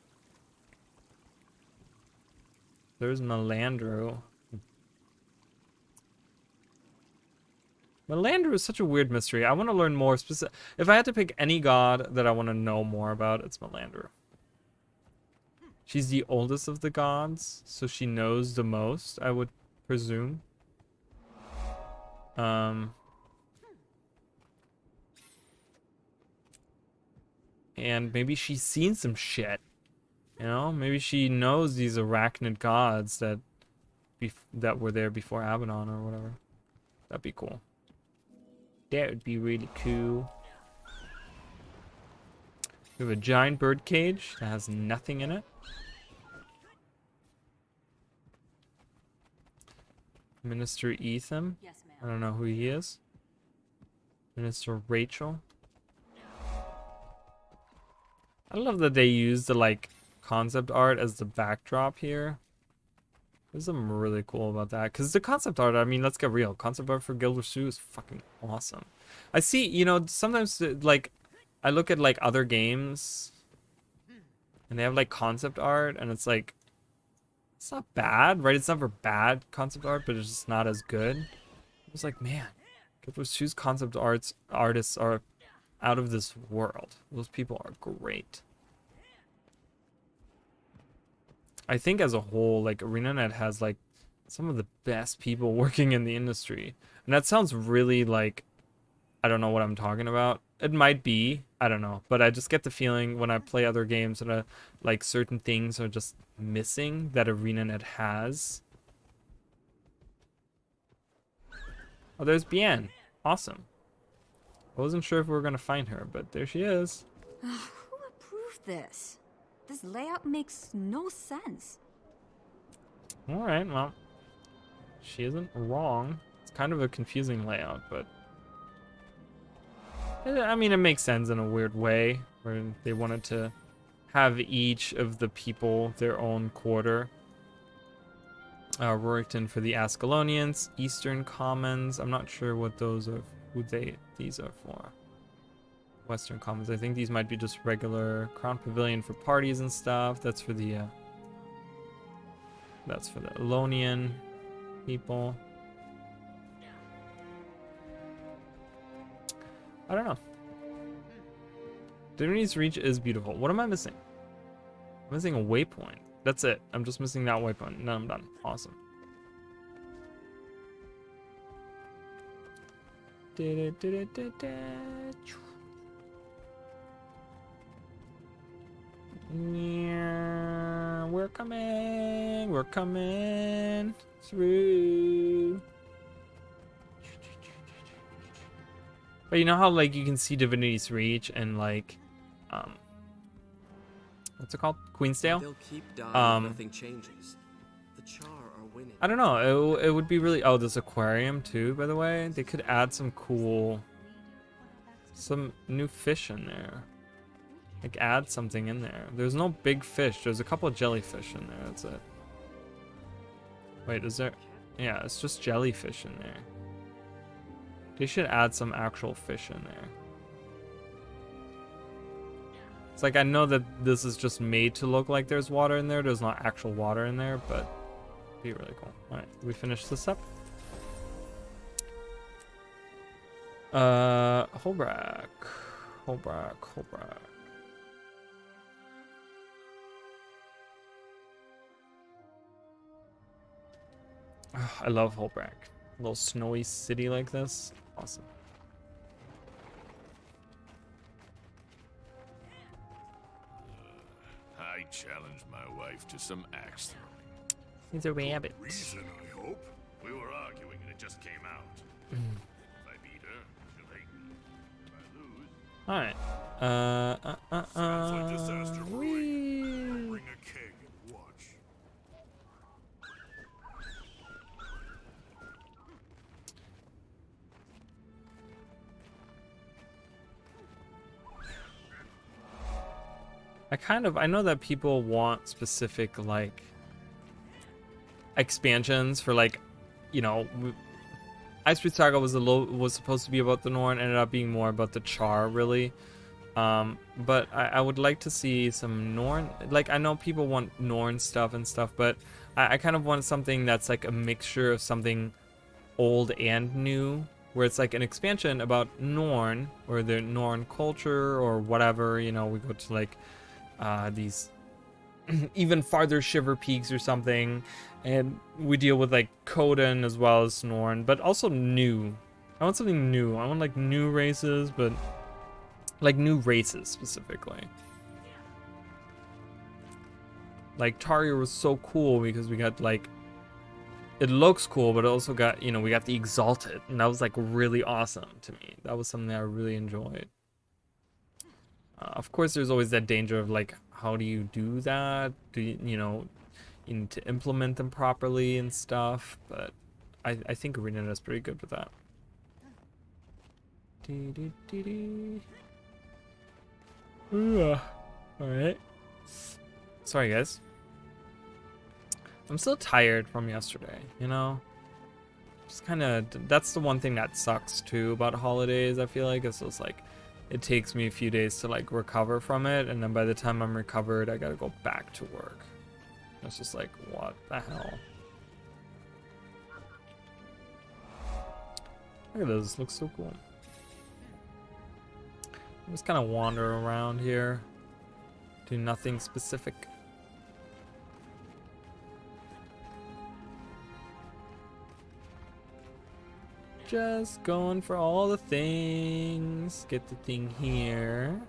There's Melandru. Melandru is such a weird mystery. I want to learn more specific. If I had to pick any god that I want to know more about, it's Melandru. She's the oldest of the gods, so she knows the most, I would presume. And maybe she's seen some shit. You know, maybe she knows these arachnid gods that were there before Abaddon or whatever. That'd be cool. That would be really cool. We have a giant bird cage that has nothing in it. Minister Ethan. Yes, ma'am. I don't know who he is. Minister Rachel. I love that they use the like concept art as the backdrop here. There's something really cool about that. Because the concept art, I mean, let's get real. Concept art for Guild Wars 2 is fucking awesome. I see, you know, sometimes like I look at like other games and they have like concept art and it's like, it's not bad, right? It's never bad concept art, but it's just not as good. It was like, man, Guild Wars 2's concept artists are out of this world. Those people are great. I think as a whole, like ArenaNet has like some of the best people working in the industry. And that sounds really like, I don't know what I'm talking about. It might be, I don't know. But I just get the feeling when I play other games that like certain things are just missing that ArenaNet has. Oh, there's Bien. Awesome. I wasn't sure if we were going to find her, but there she is. Who approved this? This layout makes no sense. Alright, well. She isn't wrong. It's kind of a confusing layout, but... I mean, it makes sense in a weird way, where they wanted to have each of the people their own quarter. Rorikton for the Ascalonians, Eastern Commons. I'm not sure what those are, these are for. Western Commons. I think these might be just regular Crown Pavilion for parties and stuff. That's for the Elonian people. I don't know. Divinity's Reach is beautiful. What am I missing? I'm missing a waypoint. That's it. I'm just missing that waypoint. No, I'm done. Awesome. Yeah, we're coming through. But you know how like you can see Divinity's Reach and like what's it called? Queensdale? They'll keep dying if nothing changes. The Char are winning. I don't know. It would be really. Oh, this aquarium too, by the way. They could add some new fish in there. Like add something in there. There's no big fish. There's a couple of jellyfish in there. That's it. Wait, is there? Yeah, it's just jellyfish in there. They should add some actual fish in there. It's like I know that this is just made to look like there's water in there. There's not actual water in there, but it'd be really cool. All right, we finish this up. Holbrook. Oh, I love Holbrook. A little snowy city like this. Awesome. I challenged my wife to some axe throwing. He's a rabbit. Reason, I hope. We were arguing and it just came out. If I beat her, she'll hate me. If I lose... Alright. Sounds like disaster brewing. Bring a keg and watch. I know that people want specific like expansions for like, you know, Ice Speed Saga was supposed to be about the Norn, ended up being more about the Char really. But I would like to see some Norn, like I know people want Norn stuff and stuff, but I kind of want something that's like a mixture of something old and new, where it's like an expansion about Norn or the Norn culture or whatever, you know, we go to like these even farther Shiver Peaks or something, and we deal with like Coden as well as Norn, but also new. I want something new. I want like new races, but like new races specifically. Like Tarrier was so cool because we got like, it looks cool, but it also got, you know, we got the Exalted, and that was like really awesome to me. That was something I really enjoyed. Of course, there's always that danger of like, how do you do that? Do you, you know, you need to implement them properly and stuff, but I think Arena is pretty good with that. Alright. Sorry, guys. I'm still tired from yesterday, you know? Just kind of, that's the one thing that sucks too about holidays, I feel like. It's just like, it takes me a few days to like recover from it, and then by the time I'm recovered, I gotta go back to work. It's just like, what the hell? Look at this, looks so cool. Just kind of wander around here, do nothing specific. Just going for all the things. Get the thing here.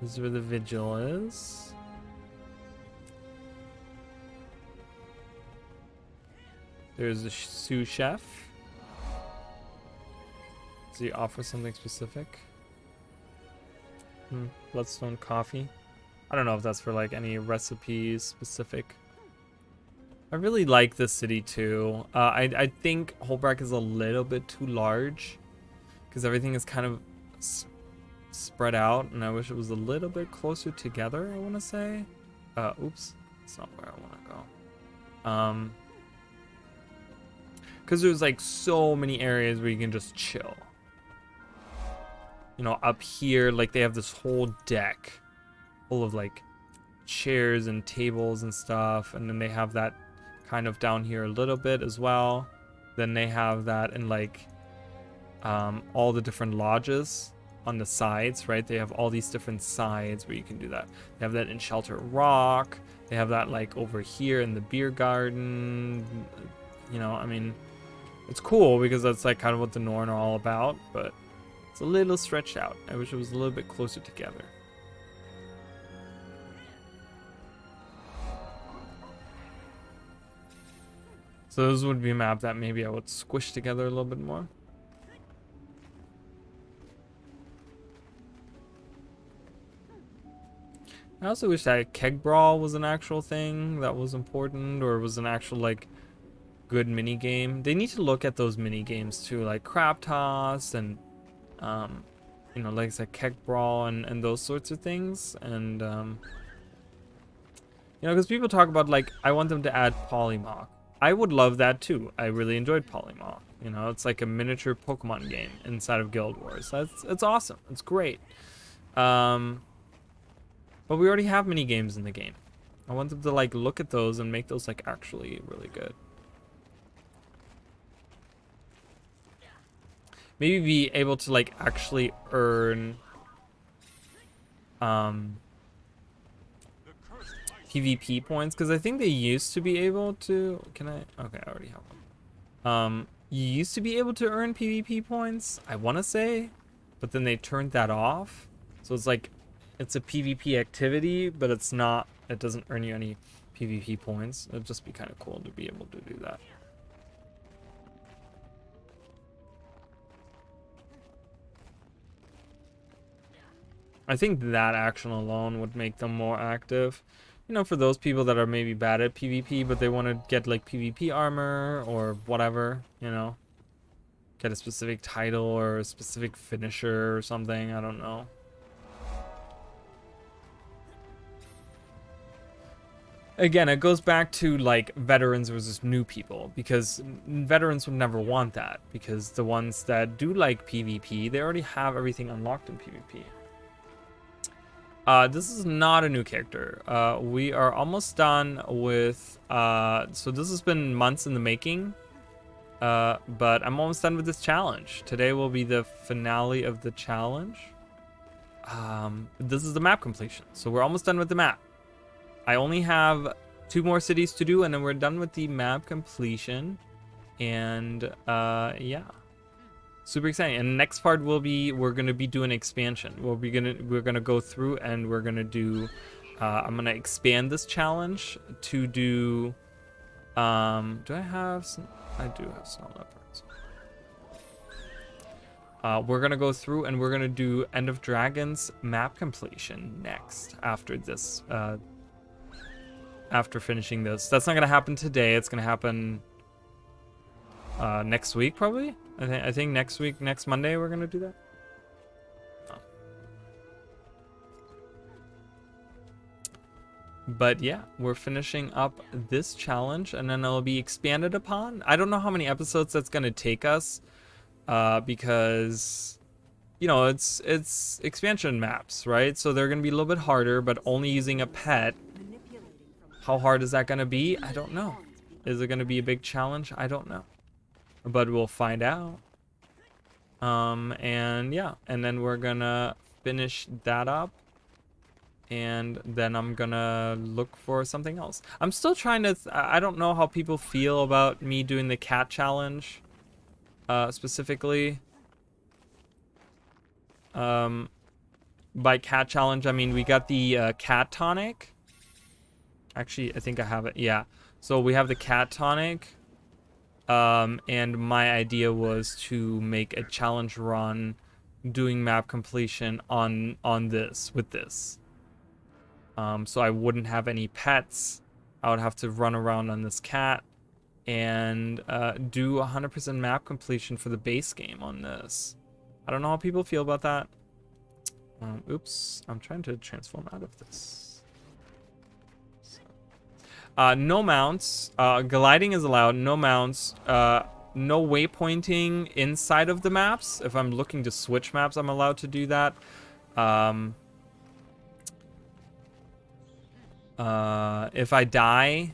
This is where the vigil is. There's the sous chef. Does he offer something specific? Bloodstone coffee. I don't know if that's for like any recipes specific. I really like this city too. I think Holbrook is a little bit too large because everything is kind of spread out, and I wish it was a little bit closer together, I want to say. Oops, that's not where I want to go. Because there's like so many areas where you can just chill. You know, up here, like they have this whole deck full of like chairs and tables and stuff, and then they have that kind of down here a little bit as well. Then they have that in like all the different lodges on the sides, right? They have all these different sides where you can do that. They have that in Shelter Rock. They have that like over here in the beer garden. You know, I mean, it's cool because that's like kind of what the Norn are all about, but it's a little stretched out. I wish it was a little bit closer together. So this would be a map that maybe I would squish together a little bit more. I also wish that keg brawl was an actual thing that was important, or was an actual like good mini game. They need to look at those mini games too, like crab toss and you know, like I said, keg brawl and those sorts of things. And you know, because people talk about like, I want them to add polymorph. I would love that too. I really enjoyed polymorph. You know, it's like a miniature Pokemon game inside of Guild Wars. It's awesome. It's great. But we already have mini games in the game. I want them to like look at those and make those like actually really good. Maybe be able to like actually earn PvP points, because I think they used to be able to. Can I? Okay, I already have one. You used to be able to earn PvP points, I want to say, but then they turned that off. So it's like, it's a PvP activity, but it's not. It doesn't earn you any PvP points. It'd just be kind of cool to be able to do that. I think that action alone would make them more active. You know, for those people that are maybe bad at PvP, but they want to get like PvP armor or whatever, you know. Get a specific title or a specific finisher or something, I don't know. Again, it goes back to like veterans versus new people, because veterans would never want that, because the ones that do like PvP, they already have everything unlocked in PvP. This is not a new character. We are almost done with, so this has been months in the making, but I'm almost done with this challenge. Today will be the finale of the challenge. This is the map completion, so we're almost done with the map. I only have 2 more cities to do, and then we're done with the map completion. And yeah, super exciting. And the next part will be, we're gonna be doing expansion. We're gonna go through and we're gonna do. I'm gonna expand this challenge to do. Do I have some? I do have snow leopards. We're gonna go through and we're gonna do End of Dragons map completion next after this. After finishing this, that's not gonna happen today. It's gonna happen next week probably. I think next week, next Monday, we're gonna do that. Oh. But yeah, we're finishing up this challenge, and then it'll be expanded upon. I don't know how many episodes that's gonna take us, because you know it's expansion maps, right? So they're gonna be a little bit harder, but only using a pet. How hard is that gonna be? I don't know. Is it gonna be a big challenge? I don't know. But we'll find out. And yeah, and then we're gonna finish that up, and then I'm gonna look for something else. I'm still trying to I don't know how people feel about me doing the cat challenge, specifically. By cat challenge I mean we got the cat tonic. Actually, I think I have it. Yeah, so we have the cat tonic. And my idea was to make a challenge run doing map completion on this with this. So I wouldn't have any pets. I would have to run around on this cat and do 100% map completion for the base game on this. I don't know how people feel about that. Oops, I'm trying to transform out of this. No mounts. Gliding is allowed. No mounts. No waypointing inside of the maps. If I'm looking to switch maps, I'm allowed to do that. If I die,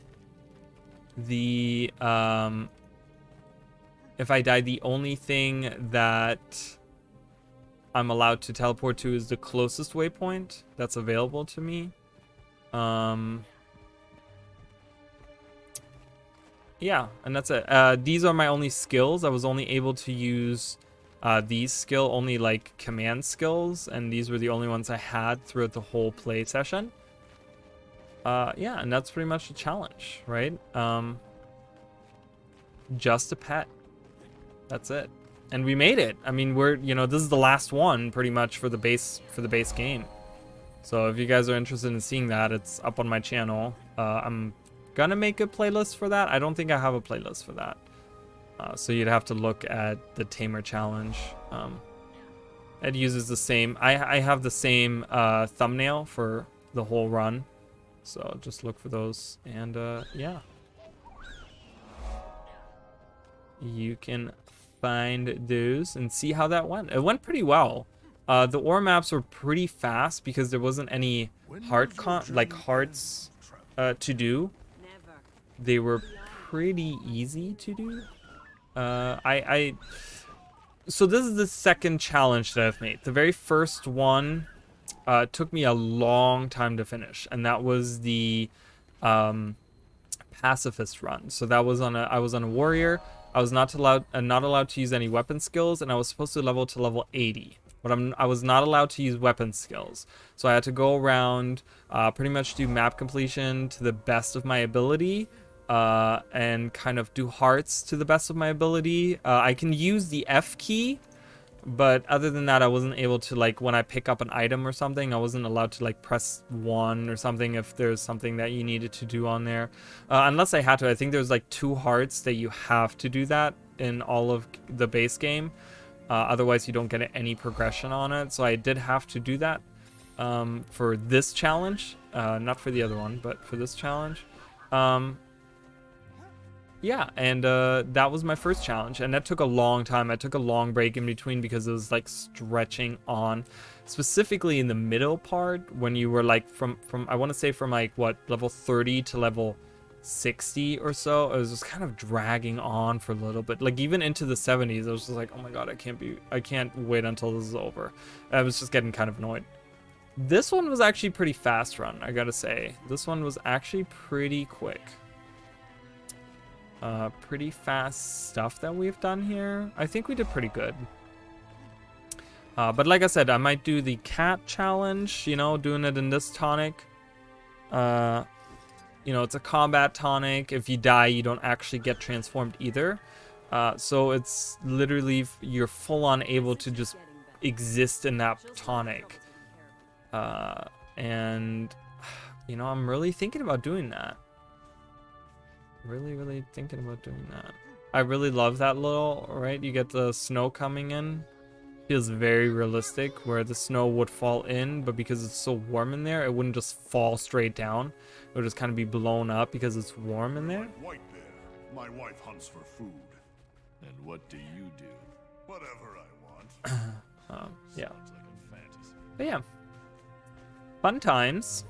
the only thing that I'm allowed to teleport to is the closest waypoint that's available to me. Yeah, and that's it. These are my only skills. I was only able to use these only like command skills, and these were the only ones I had throughout the whole play session. Yeah, and that's pretty much the challenge, right? Just a pet. That's it. And we made it. I mean, this is the last one pretty much for the base game. So if you guys are interested in seeing that, it's up on my channel. I'm gonna make a playlist for that. I don't think I have a playlist for that. So you'd have to look at the Tamer challenge. It uses the same, I have the same thumbnail for the whole run. So just look for those, and yeah. You can find those and see how that went. It went pretty well. The ore maps were pretty fast because there wasn't any hearts to do. They were pretty easy to do. So this is the second challenge that I've made. The very first one took me a long time to finish, and that was the pacifist run. So that was I was on a warrior. I was not allowed to use any weapon skills, and I was supposed to level to level 80. But I was not allowed to use weapon skills. So I had to go around, pretty much do map completion to the best of my ability, and kind of do hearts to the best of my ability. I can use the F key, but other than that, I wasn't able to, like, when I pick up an item or something, I wasn't allowed to, like, press 1 or something if there's something that you needed to do on there. Unless I had to. I think there's, like, 2 hearts that you have to do that in all of the base game. Otherwise, you don't get any progression on it. So I did have to do that for this challenge. Not for the other one, but for this challenge. Yeah, and that was my first challenge, and that took a long time. I took a long break in between because it was like stretching on, specifically in the middle part when you were like from I want to say from like what, level 30 to level 60 or so. It was just kind of dragging on for a little bit, like even into the 70s. I was just like, oh my god, I can't wait until this is over. I was just getting kind of annoyed. This one was actually pretty fast run, I gotta say. This one was actually pretty quick. Pretty fast stuff that we've done here. I think we did pretty good. But like I said, I might do the cat challenge, doing it in this tonic. It's a combat tonic. If you die, you don't actually get transformed either. So it's literally, you're full on able to just exist in that tonic. And, I'm really thinking about doing that. Really thinking about doing that. I really love that little, right? You get the snow coming in. Feels very realistic, where the snow would fall in, but because it's so warm in there, it wouldn't just fall straight down. It would just kind of be blown up because it's warm in there. White bear. My wife hunts for food. And what do you do? Whatever I want. Yeah. Sounds like a fantasy. But yeah. Fun times.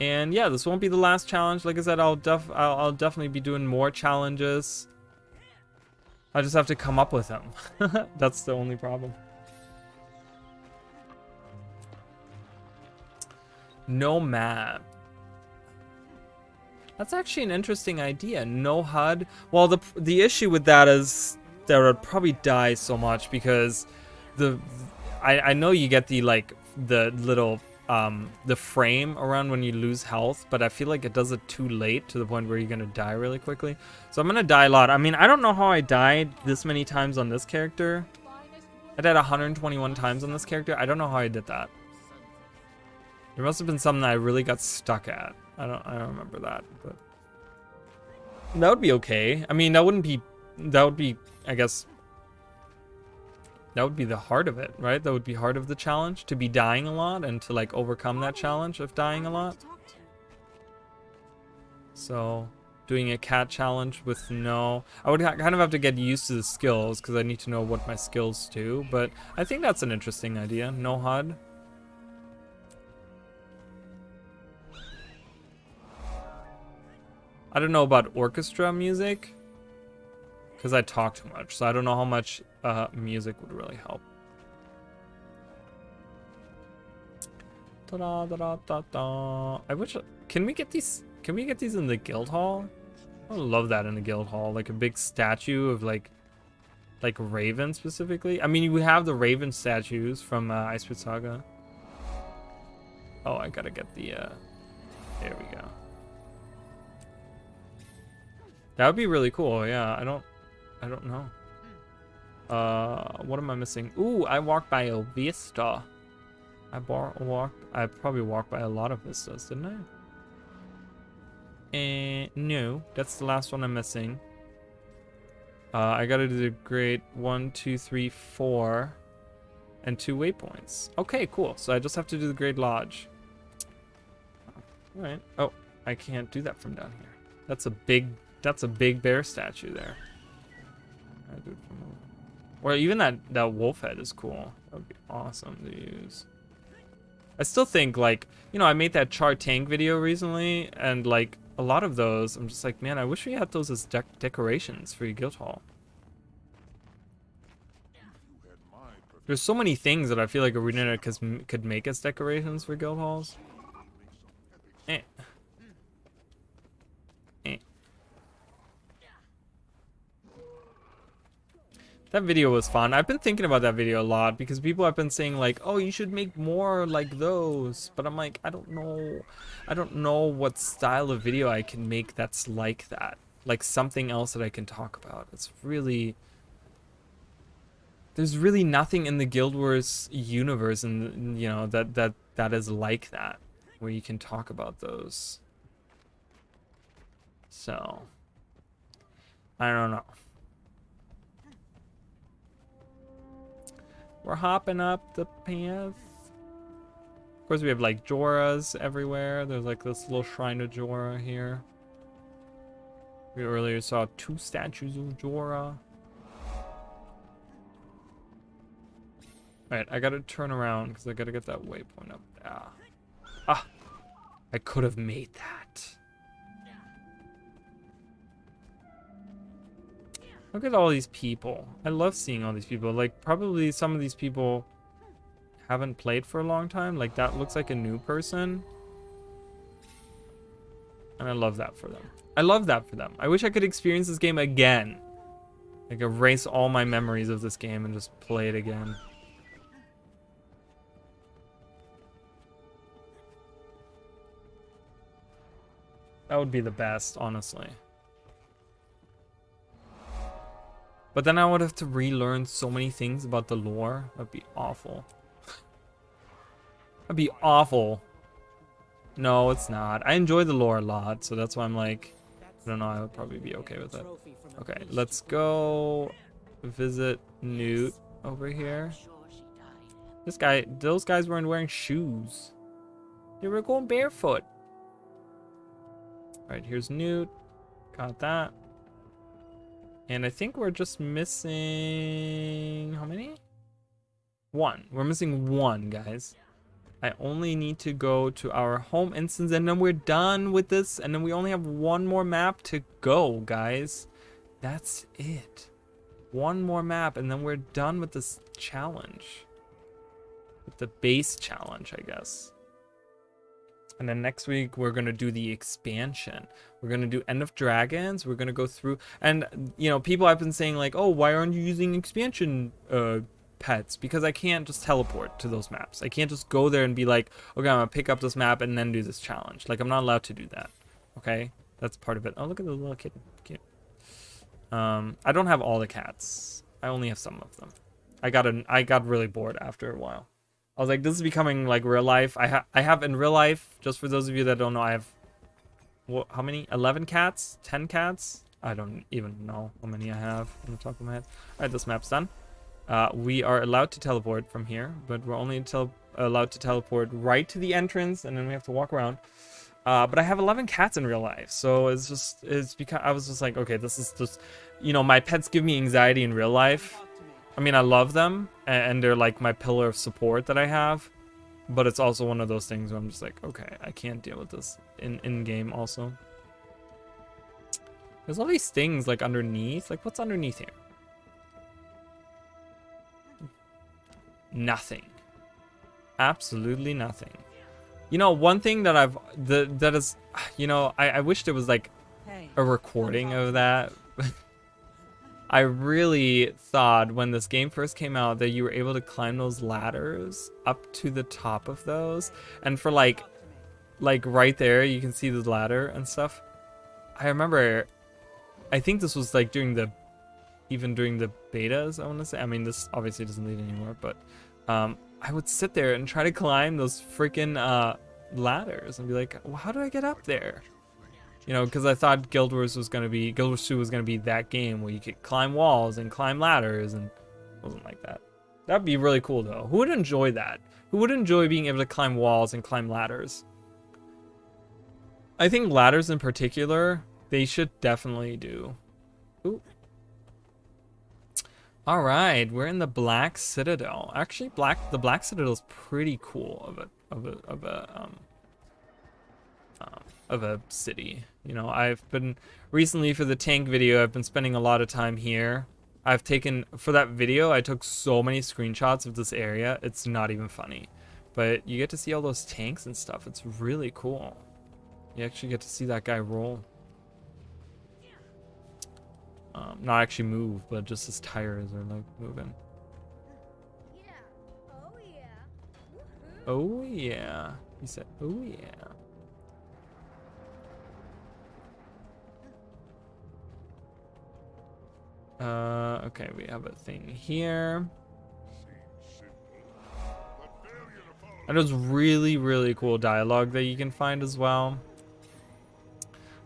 And yeah, this won't be the last challenge. Like I said, I'll definitely be doing more challenges. I just have to come up with them. That's the only problem. No map. That's actually an interesting idea. No HUD. Well, the issue with that is that it would probably die so much because I know you get the little the frame around when you lose health, but I feel like it does it too late to the point where you're gonna die really quickly. So I'm gonna die a lot. I mean, I don't know how I died this many times on this character. I died 121 times on this character. I don't know how I did that. There must have been something that I really got stuck at. I don't remember that, but that would be okay. I mean, that would be, I guess, that would be the heart of it, right? That would be heart of the challenge, to be dying a lot and to like overcome that challenge of dying a lot. So doing a cat challenge with no, I would kind of have to get used to the skills because I need to know what my skills do, but I think that's an interesting idea. No HUD. I don't know about orchestra music because I talk too much, so I don't know how much music would really help. Da da da da da. I wish. Can we get these? Can we get these in the guild hall? I would love that in the guild hall, like a big statue of like Raven specifically. I mean, we have the Raven statues from Iceberg Saga. Oh, I gotta get the. There we go. That would be really cool. Yeah, I don't know. What am I missing? Ooh, I walked by a vista. I probably walked by a lot of vistas, didn't I? And no, that's the last one I'm missing. I gotta do the grade 1, 2, 3, 4, and 2 waypoints. Okay, cool. So I just have to do the Great Lodge. All right. Oh, I can't do that from down here. That's a big bear statue there. I do it from over. Or even that wolf head is cool. That would be awesome to use. I still think, like, you know, I made that char tank video recently, and like a lot of those, I'm just like, man, I wish we had those as decorations for your guild hall. There's so many things that I feel like Arena could make as decorations for guild halls. That video was fun. I've been thinking about that video a lot because people have been saying like, oh, you should make more like those. But I'm like, I don't know. I don't know what style of video I can make that's like that. Like something else that I can talk about. It's really... There's really nothing in the Guild Wars universe and you know that is like that. Where you can talk about those. So... I don't know. We're hopping up the path. Of course, we have like Joras everywhere. There's like this little shrine of Jorah here. We earlier saw 2 statues of Jorah. Alright, I gotta turn around because I gotta get that waypoint up. Ah, I could have made that. Look at all these people. I love seeing all these people. Like, probably some of these people haven't played for a long time. Like, that looks like a new person. And I love that for them. I love that for them. I wish I could experience this game again. Like, erase all my memories of this game and just play it again. That would be the best, honestly. But then I would have to relearn so many things about the lore. That'd be awful. That'd be awful. No, it's not. I enjoy the lore a lot, so that's why I'm like, don't know, I would probably be okay with it. Okay, let's go visit Newt over here. Those guys weren't wearing shoes. They were going barefoot. Alright, here's Newt. Got that. And I think we're just missing... how many? One. We're missing one, guys. I only need to go to our home instance and then we're done with this. And then we only have one more map to go, guys. That's it. One more map and then we're done with this challenge. With the base challenge, I guess. And then next week, we're going to do the expansion. We're going to do End of Dragons. We're going to go through... And, you know, people have been saying, like, oh, why aren't you using expansion pets? Because I can't just teleport to those maps. I can't just go there and be like, okay, I'm going to pick up this map and then do this challenge. Like, I'm not allowed to do that. Okay? That's part of it. Oh, look at the little kitten. Cute. I don't have all the cats. I only have some of them. I got really bored after a while. I was like, this is becoming like real life. I have in real life, just for those of you that don't know, I have, what, how many? 11 cats? 10 cats? I don't even know how many I have on the top of my head. All right, this map's done. We are allowed to teleport from here, but we're only allowed to teleport right to the entrance, and then we have to walk around. But I have 11 cats in real life, so it's because I was just like, okay, this is just, you know, my pets give me anxiety in real life. I mean, I love them, and they're like my pillar of support that I have, but it's also one of those things where I'm just like, okay, I can't deal with this in game also. There's all these things like underneath. Like, what's underneath here? Nothing. Absolutely nothing. You know, one thing that that is, you know, I wish there was like a recording of that. I really thought when this game first came out that you were able to climb those ladders up to the top of those. And for like right there, you can see the ladder and stuff. I remember, I think this was like even during the betas, I want to say. I mean, this obviously doesn't lead anywhere, but I would sit there and try to climb those freaking ladders and be like, well, how do I get up there? You know, because I thought Guild Wars 2 was going to be that game where you could climb walls and climb ladders, and it wasn't like that. That'd be really cool, though. Who would enjoy that? Who would enjoy being able to climb walls and climb ladders? I think ladders in particular, they should definitely do. Ooh. All right, we're in the Black Citadel. Actually, the Black Citadel is pretty cool of a city. You know, I've been recently for the tank video, I've been spending a lot of time here. I've taken, for that video, I took so many screenshots of this area. It's not even funny. But you get to see all those tanks and stuff. It's really cool. You actually get to see that guy roll. Not actually move, but just his tires are like moving. Yeah. Oh yeah. Oh yeah. He said, oh yeah. Okay, we have a thing here. And there's really, really cool dialogue that you can find as well.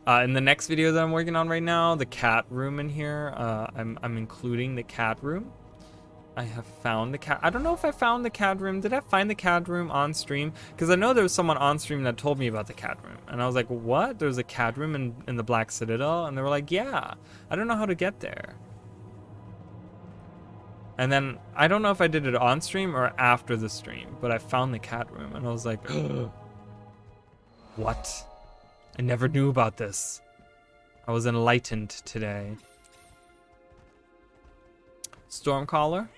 In the next video that I'm working on right now, the cat room in here, I'm including the cat room. I have found the cat. I don't know if I found the cat room. Did I find the cat room on stream? Because I know there was someone on stream that told me about the cat room. And I was like, what? There's a cat room in the Black Citadel? And they were like, yeah. I don't know how to get there. And then, I don't know if I did it on stream or after the stream, but I found the cat room. And I was like, what? I never knew about this. I was enlightened today. Stormcaller.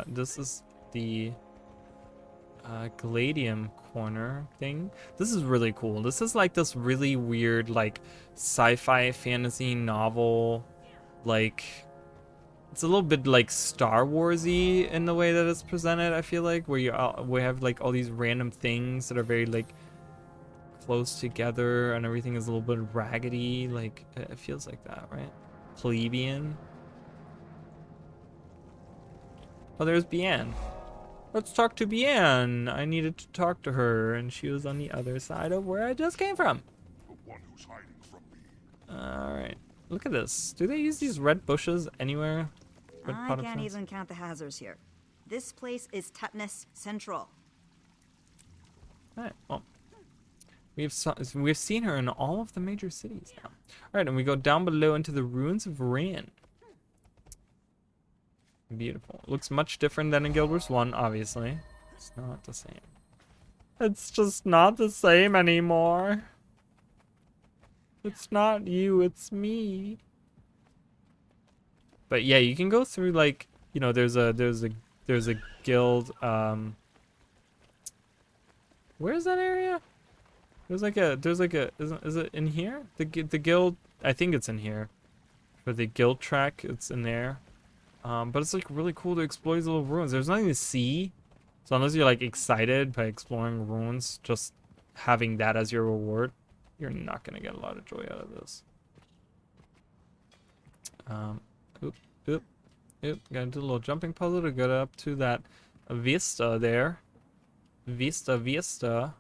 This is the Gladium corner thing. This is really cool. This is like this really weird like sci-fi fantasy novel, like it's a little bit like Star Wars-y in the way that it's presented, I feel like, where we have like all these random things that are very like close together and everything is a little bit raggedy, like it feels like that, right? Plebeian. Oh, there's Bian. Let's talk to Bien. I needed to talk to her, and she was on the other side of where I just came from. Alright. Look at this. Do they use these red bushes anywhere? Red I potted can't plants? even count the hazards here. This place is tetanus central. Alright, well. We've seen her in all of the major cities now. Alright, and we go down below into the ruins of Rin. Beautiful. Looks much different than in Guild Wars 1, obviously. It's not the same. It's just not the same anymore. It's not you, it's me. But yeah, you can go through like, you know, there's a guild, where's that area? Is it in here? The guild, I think it's in here. For the guild track, it's in there. But it's like really cool to explore these little ruins. There's nothing to see. So unless you're like excited by exploring ruins, just having that as your reward, you're not gonna get a lot of joy out of this. Oop. Gotta do a little jumping puzzle to get up to that vista there. Vista.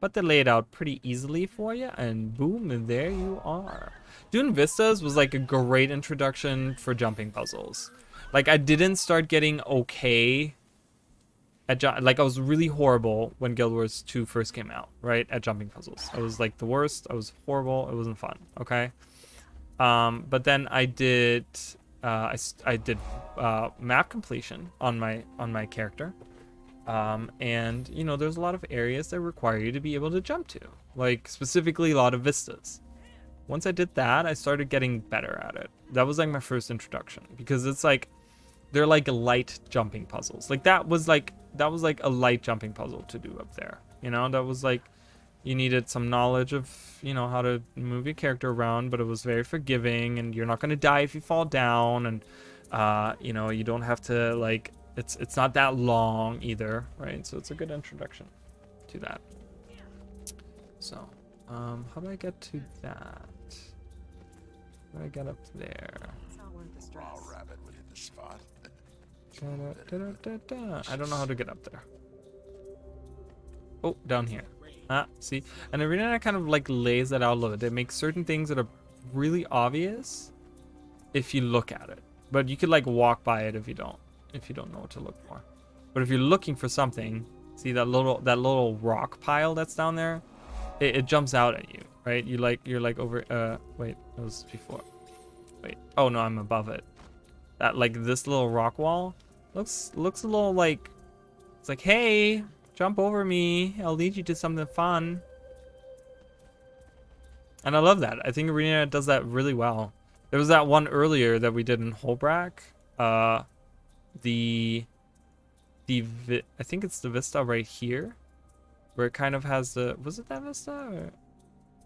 But they lay it out pretty easily for you, and boom, and there you are. Doing vistas was like a great introduction for jumping puzzles. Like I didn't start getting okay at like I was really horrible when Guild Wars 2 first came out, right? At jumping puzzles. I was like the worst. I was horrible. It wasn't fun, okay? But then I did I did map completion on my character. And you know, there's a lot of areas that require you to be able to jump to, like specifically a lot of vistas. Once I did that, I started getting better at it. That was like my first introduction, because it's like they're like light jumping puzzles. Like that was like a light jumping puzzle to do up there. You know, that was like you needed some knowledge of, you know, how to move your character around, but it was very forgiving, and you're not going to die if you fall down, and you know, you don't have to like it's not that long either, right? So it's a good introduction to that. So, how do I get to that? How do I get up there? It's not worth the stress. Rabbit would hit the spot. I don't know how to get up there. Oh, down here. Ah, see? And Arena kind of like lays that out a little bit. It makes certain things that are really obvious if you look at it. But you could like walk by it if you don't know what to look for. But if you're looking for something, see that little rock pile that's down there? It jumps out at you, right? You're like over wait, that was before. Wait. Oh no, I'm above it. That like this little rock wall looks a little like it's like, hey, jump over me. I'll lead you to something fun. And I love that. I think Arena does that really well. There was that one earlier that we did in Holbrack. I think it's the vista right here, where it kind of has the, was it that vista? Or,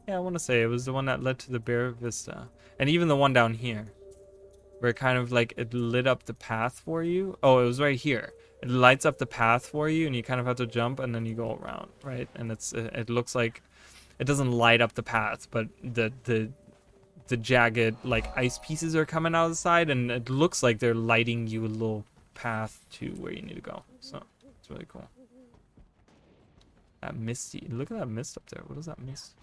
yeah, I want to say it was the one that led to the bear vista, and even the one down here, where it kind of like it lit up the path for you. Oh, it was right here. It lights up the path for you, and you kind of have to jump, and then you go around, right? And it looks like it doesn't light up the path, but the jagged like ice pieces are coming out of the side, and it looks like they're lighting you a little path to where you need to go. So it's really cool. That misty, look at that mist up there. What is that mist?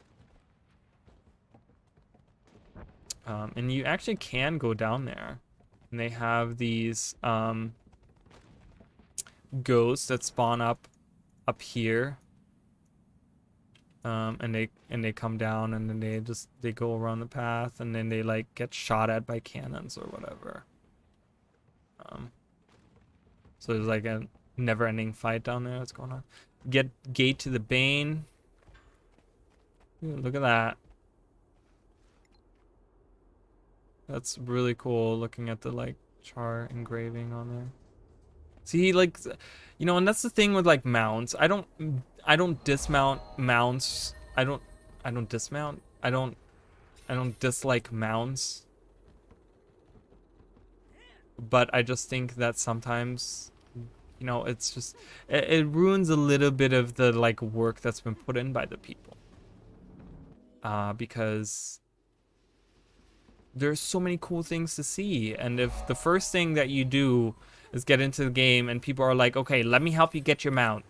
And you actually can go down there, and they have these ghosts that spawn up here, and they come down, and then they go around the path, and then they like get shot at by cannons or whatever. So there's like a never-ending fight down there that's going on. Get Gate to the Bane. Ooh, look at that. That's really cool, looking at the like char engraving on there. See, like, you know, and that's the thing with like mounts. I don't dismount mounts. I don't dismount. I don't dislike mounts. But I just think that sometimes, you know, it's just it ruins a little bit of the like work that's been put in by the people. Because there's so many cool things to see. And if the first thing that you do is get into the game and people are like, okay, let me help you get your mount,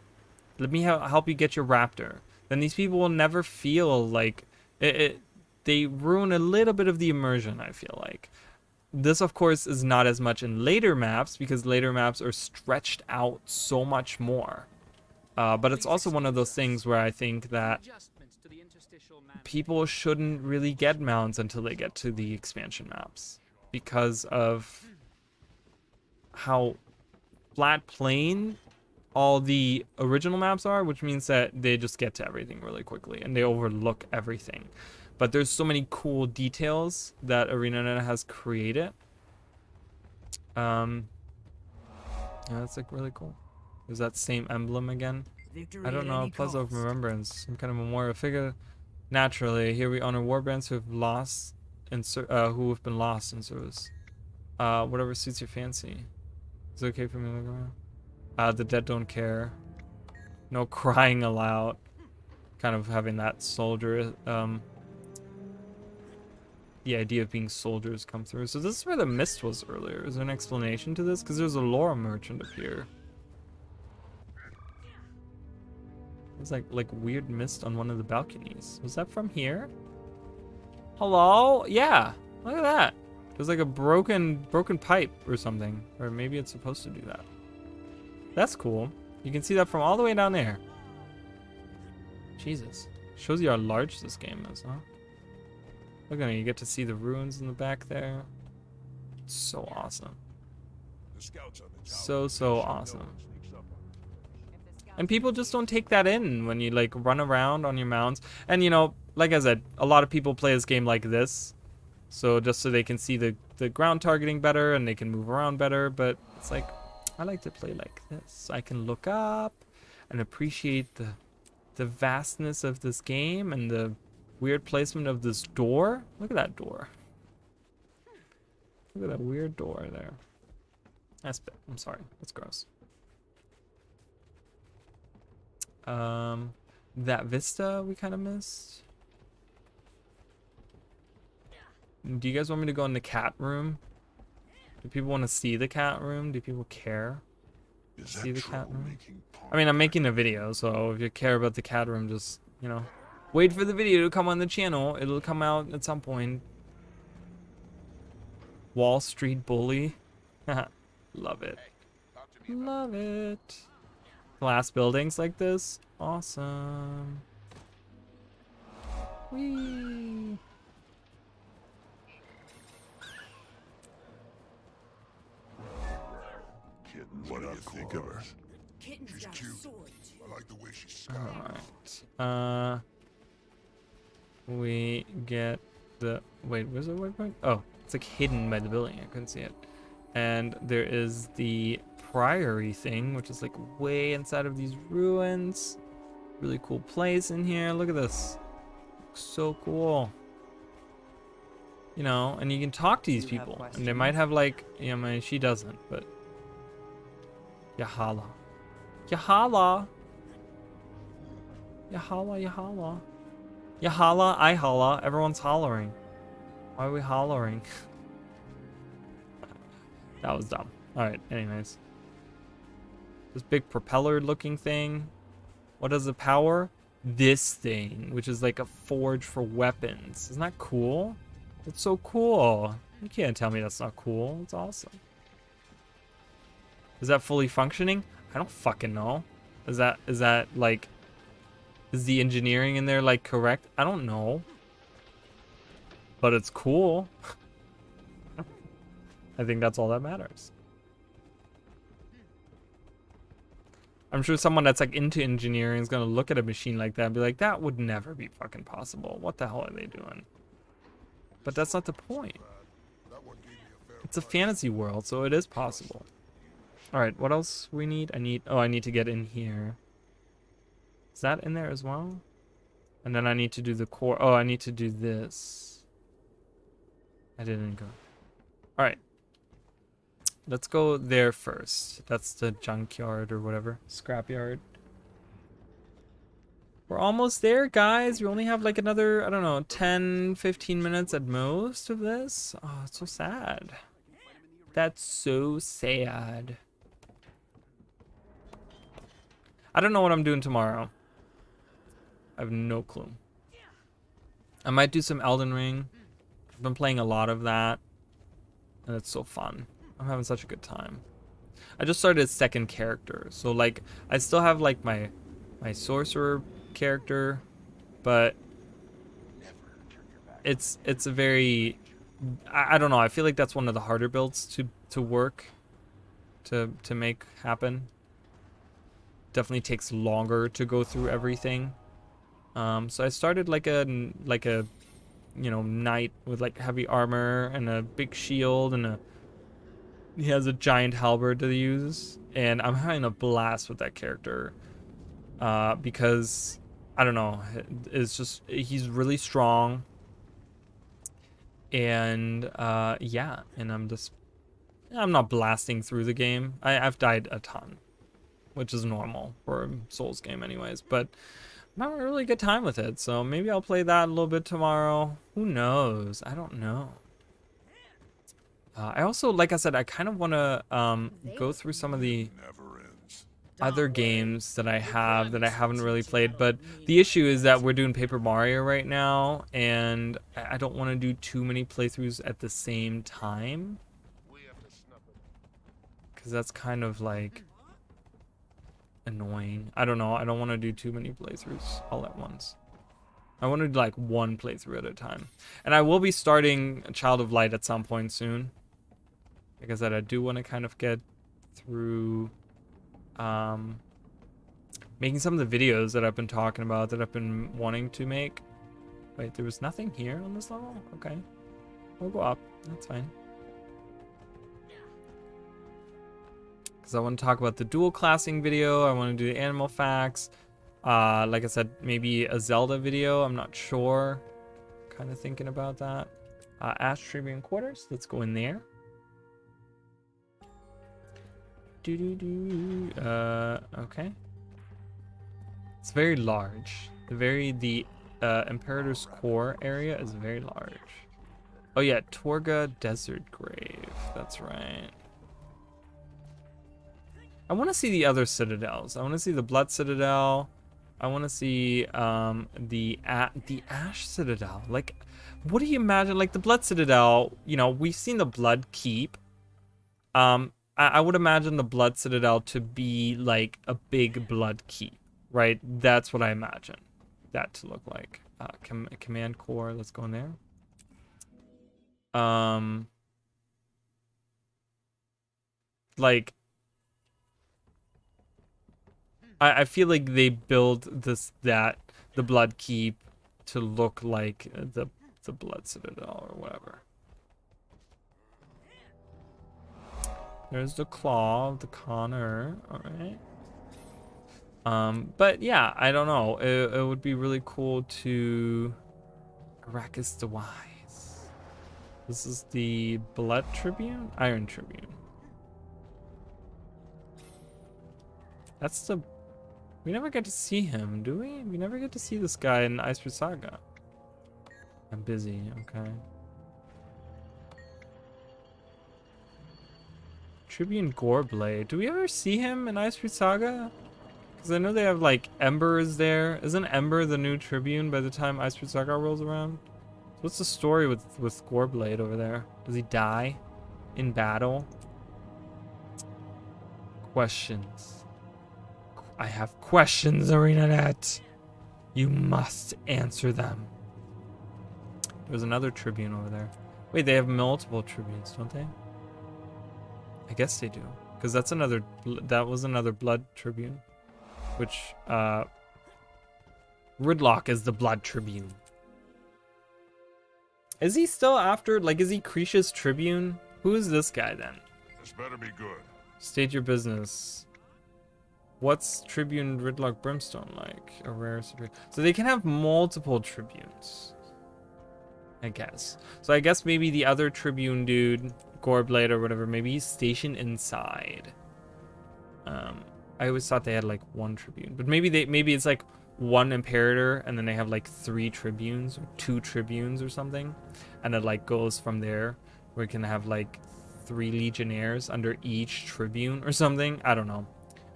let me help you get your raptor, then these people will never feel like they ruin a little bit of the immersion, I feel like. This, of course, is not as much in later maps because later maps are stretched out so much more. But it's also one of those things where I think that people shouldn't really get mounts until they get to the expansion maps because of how flat plain all the original maps are, which means that they just get to everything really quickly and they overlook everything. But there's so many cool details that ArenaNet has created. Yeah, that's like really cool. Is that same emblem again? I don't know. Plaza of Remembrance, some kind of memorial figure. Naturally, here we honor warbands who have lost in who have been lost in service. Whatever suits your fancy. Is it okay for me to look around? The dead don't care. No crying aloud. Kind of having that soldier, the idea of being soldiers come through. So this is where the mist was earlier. Is there an explanation to this? Because there's a Laura merchant up here. There's like weird mist on one of the balconies. Was that from here? Hello? Yeah. Look at that. There's like a broken pipe or something. Or maybe it's supposed to do that. That's cool. You can see that from all the way down there. Jesus. Shows you how large this game is, huh? Look at it. You get to see the ruins in the back there. It's so awesome. So awesome. And people just don't take that in when you like run around on your mounts. And you know, like I said, a lot of people play this game like this. So just so they can see the ground targeting better and they can move around better. But it's like, I like to play like this. I can look up and appreciate the vastness of this game and the weird placement of this door. Look at that door. Look at that weird door there. I'm sorry, that's gross. That vista we kind of missed. Do you guys want me to go in the cat room? Do people want to see the cat room? Do people care? See the cat room? I mean, I'm making a video, so if you care about the cat room, just, you know, wait for the video to come on the channel. It'll come out at some point. Wall Street Bully. Love it. Love it. Glass buildings like this. Awesome. Whee. What do you think of her? She's cute. I like the way she scowls. Alright. We get the... Wait, where's the waypoint? Oh, it's like hidden by the building. I couldn't see it. And there is the priory thing, which is like way inside of these ruins. Really cool place in here. Look at this. So cool. You know, and you can talk to these people. And they might have like, you know, I mean, she doesn't, but... Yahala. Yahala. Yahala, Yahala. Yahala, I holla. Everyone's hollering. Why are we hollering? That was dumb. Alright, anyways. This big propeller looking thing. What is the power? This thing, which is like a forge for weapons. Isn't that cool? It's so cool. You can't tell me that's not cool. It's awesome. Is that fully functioning? I don't fucking know. Is that like, is the engineering in there like correct? I don't know. But it's cool. I think that's all that matters. I'm sure someone that's like into engineering is gonna look at a machine like that and be like, that would never be fucking possible. What the hell are they doing? But that's not the point. It's a fantasy world, so it is possible. Alright, what else we need? I need to get in here. Is that in there as well? And then I need to do the core. Oh, I need to do this. I didn't go. Alright. Let's go there first. That's the junkyard or whatever. Scrapyard. We're almost there, guys. We only have like another, I don't know, 10, 15 minutes at most of this. Oh, it's so sad. That's so sad. I don't know what I'm doing tomorrow. I have no clue. I might do some Elden Ring. I've been playing a lot of that. And it's so fun. I'm having such a good time. I just started a second character. So like, I still have like my sorcerer character, but it's a very, I don't know, I feel like that's one of the harder builds to work, to make happen. Definitely takes longer to go through everything. So I started like a you know, knight with like heavy armor and a big shield, and he has a giant halberd to use, and I'm having a blast with that character because I don't know, it's just, he's really strong, and yeah, and I'm not blasting through the game. I've died a ton, which is normal for a Souls game anyways, but I'm having a really good time with it, so maybe I'll play that a little bit tomorrow. Who knows? I don't know. I also, like I said, I kind of want to go through some of the other games that I have that I haven't really played, but the issue is that we're doing Paper Mario right now, and I don't want to do too many playthroughs at the same time, because that's kind of like annoying. I don't know. I don't want to do too many playthroughs all at once. I want to do like one playthrough at a time. And I will be starting Child of Light at some point soon. Like I said, I do want to kind of get through making some of the videos that I've been talking about, that I've been wanting to make. Wait, there was nothing here on this level? Okay. We'll go up. That's fine. Because I want to talk about the dual classing video. I want to do the animal facts. Like I said, maybe a Zelda video. I'm not sure. Kind of thinking about that. Ash Tribune Quarters. Let's go in there. Okay. It's very large. The Imperator's Core area is very large. Oh yeah, Torga Desert Grave. That's right. I want to see the other citadels. I want to see the Blood Citadel. I want to see the Ash Citadel. Like, what do you imagine? Like the Blood Citadel, you know, we've seen the Blood Keep. I would imagine the Blood Citadel to be like a big Blood Keep, right? That's what I imagine that to look like. Command Core, let's go in there. Like, I feel like they build the Blood Keep to look like the Blood Citadel or whatever. There's the Claw of the Connor. All right. But yeah, I don't know. It would be really cool to Arrakis the Wise. This is the Blood Tribune, Iron Tribune. That's the. We never get to see him, do we? We never get to see this guy in Icebreath Saga. I'm busy. Okay. Tribune Goreblade. Do we ever see him in Icebreath Saga? Because I know they have like Ember is there. Isn't Ember the new Tribune by the time Icebreath Saga rolls around? What's the story with Goreblade over there? Does he die in battle? Questions. I have questions, ArenaNet. You must answer them. There's another Tribune over there. Wait, they have multiple Tribunes, don't they? I guess they do, because that was another Blood Tribune, which Ridlock is the Blood Tribune. Is he still after, like, is he Krisha's Tribune? Who is this guy then? This better be good. State your business. What's Tribune Ridlock Brimstone like? A rare superior. So they can have multiple Tribunes, I guess. So I guess maybe the other Tribune dude, Goreblade or whatever, maybe he's stationed inside. I always thought they had like one Tribune, but maybe it's like one imperator, and then they have like 3 tribunes or 2 tribunes or something, and it like goes from there, where you can have like 3 legionnaires under each tribune or something. I don't know.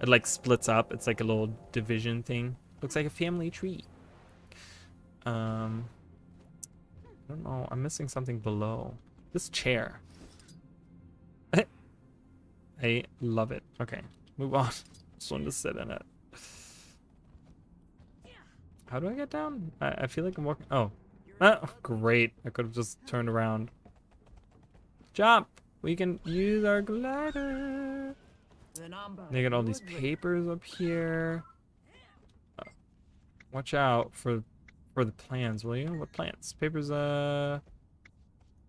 It like splits up. It's like a little division thing. Looks like a family tree. I don't know. I'm missing something below. This chair. I love it. Okay, move on. Just wanted to sit in it. How do I get down? I feel like I'm walking. Oh. Ah, great. I could have just turned around. Jump! We can use our glider. They got all these papers up here. Watch out for the plans, will you? What plans? Papers, what are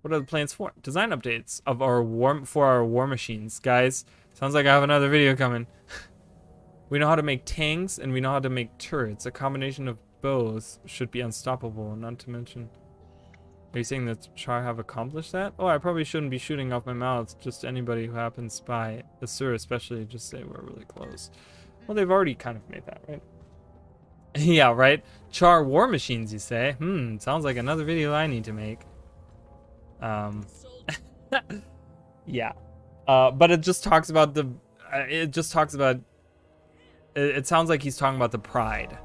the plans for? Design updates of our war machines. Guys, sounds like I have another video coming. We know how to make tanks and we know how to make turrets. A combination of both should be unstoppable, not to mention. Are you saying that Char have accomplished that? Oh, I probably shouldn't be shooting off my mouth just to anybody who happens by. The Sir especially, just say we're really close. Well, they've already kind of made that, right? Yeah, right? Char war machines, you say? Sounds like another video I need to make. Yeah. But it just talks about the... it just talks about... It sounds like he's talking about the Pride.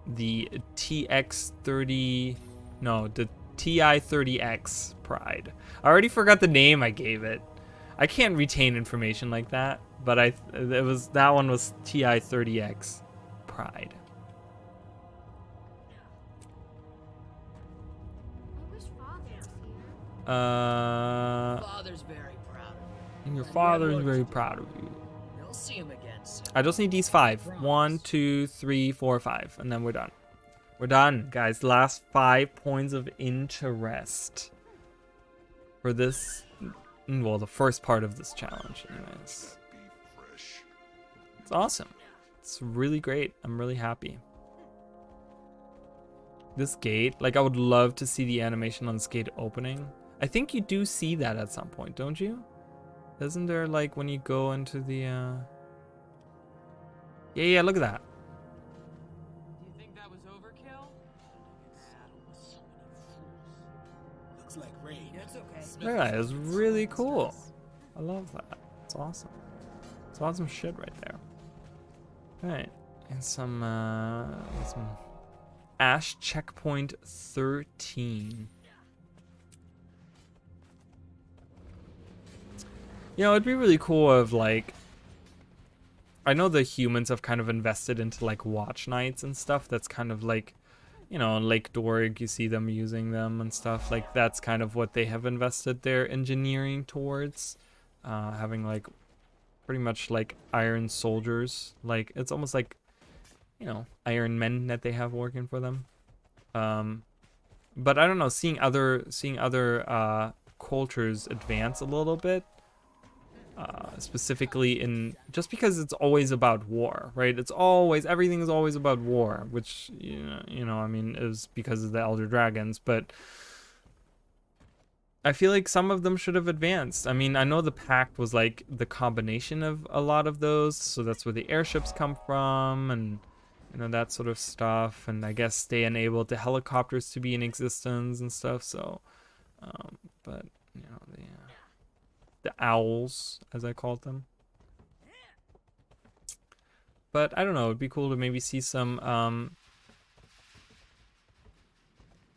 The TX30... No, the TI-30X Pride. I already forgot the name I gave it. I can't retain information like that, but that one was TI-30X Pride. Father's very proud of you. And your father's very proud of you. You'll see him again soon. I just need these 5. 1, 2, 3, 4, 5, and then we're done. We're done, guys. Last 5 points of interest for this. Well, the first part of this challenge, anyways. It's awesome. It's really great. I'm really happy. This gate, like, I would love to see the animation on this gate opening. I think you do see that at some point, don't you? Isn't there, like, when you go into the, Yeah, look at that. Do you think that was overkill? Looks like rain. It's okay. Look at that. It's really cool. I love that. It's awesome. It's awesome shit right there. Alright. And some Ash checkpoint 13. You know, it'd be really cool if, like, I know the humans have kind of invested into, like, watch nights and stuff. That's kind of like, you know, Lake Dorg, you see them using them and stuff. Like, that's kind of what they have invested their engineering towards. Having, like, pretty much, like, iron soldiers. Like, it's almost like, you know, iron men that they have working for them. But I don't know, seeing other cultures advance a little bit. Specifically in, just because it's always about war, right? Everything is always about war, which, you know, I mean, is because of the Elder Dragons, but I feel like some of them should have advanced. I mean, I know the Pact was like the combination of a lot of those, so that's where the airships come from, and, you know, that sort of stuff, and I guess they enabled the helicopters to be in existence and stuff, so, but, you know, the owls, as I called them. But I don't know, it'd be cool to maybe see some,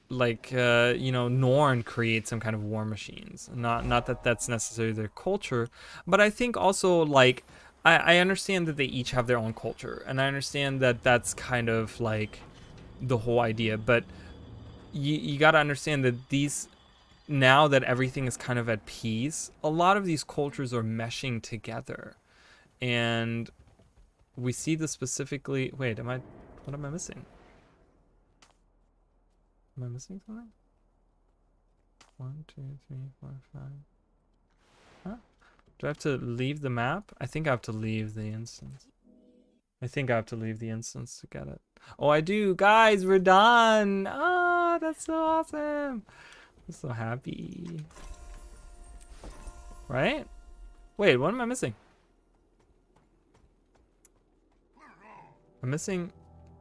you know, Norn create some kind of war machines. Not that that's necessarily their culture, but I think also, like, I understand that they each have their own culture, and I understand that that's kind of like the whole idea, but you gotta understand that these, now that everything is kind of at peace, a lot of these cultures are meshing together. And we see this specifically. Wait, what am I missing? Am I missing something? 1, 2, 3, 4, 5. Huh? Do I have to leave the map? I think I have to leave the instance. I think I have to leave the instance to get it. Oh, I do. Guys, we're done. Oh, that's so awesome. I'm so happy. Right? Wait, what am I missing? I'm missing...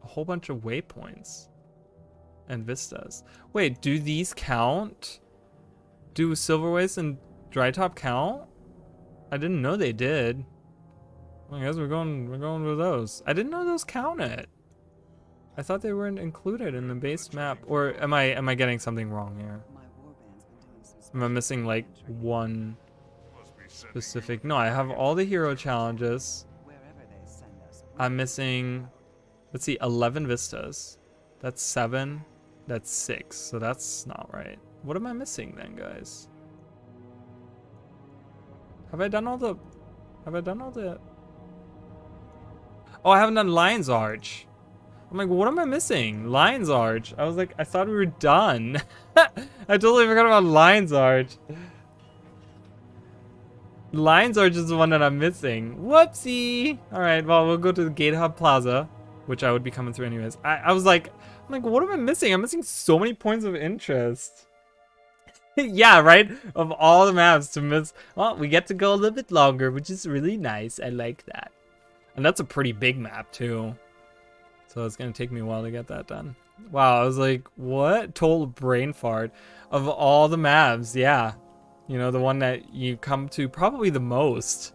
a whole bunch of waypoints and vistas. Wait, do these count? Do Silverwaste and Drytop count? I didn't know they did. I guess we're going with those. I didn't know those counted. I thought they weren't included in the base map. Or am I getting something wrong here? Am I missing like one specific? No, I have all the hero challenges. I'm missing, let's see, 11 vistas. That's 7. That's 6. So that's not right. What am I missing then, guys? Have I done all the... Oh, I haven't done Lion's Arch. I'm like, what am I missing? Lion's Arch. I was like, I thought we were done. I totally forgot about Lion's Arch. Lion's Arch is the one that I'm missing. Whoopsie. All right, well, we'll go to the Gate Hub Plaza, which I would be coming through anyways. I was like, I'm like, what am I missing? I'm missing so many points of interest. Yeah, right? Of all the maps to miss. Well, we get to go a little bit longer, which is really nice. I like that. And that's a pretty big map, too. So it's going to take me a while to get that done. Wow, I was like, what? Total brain fart. Of all the maps, yeah. You know, the one that you come to probably the most,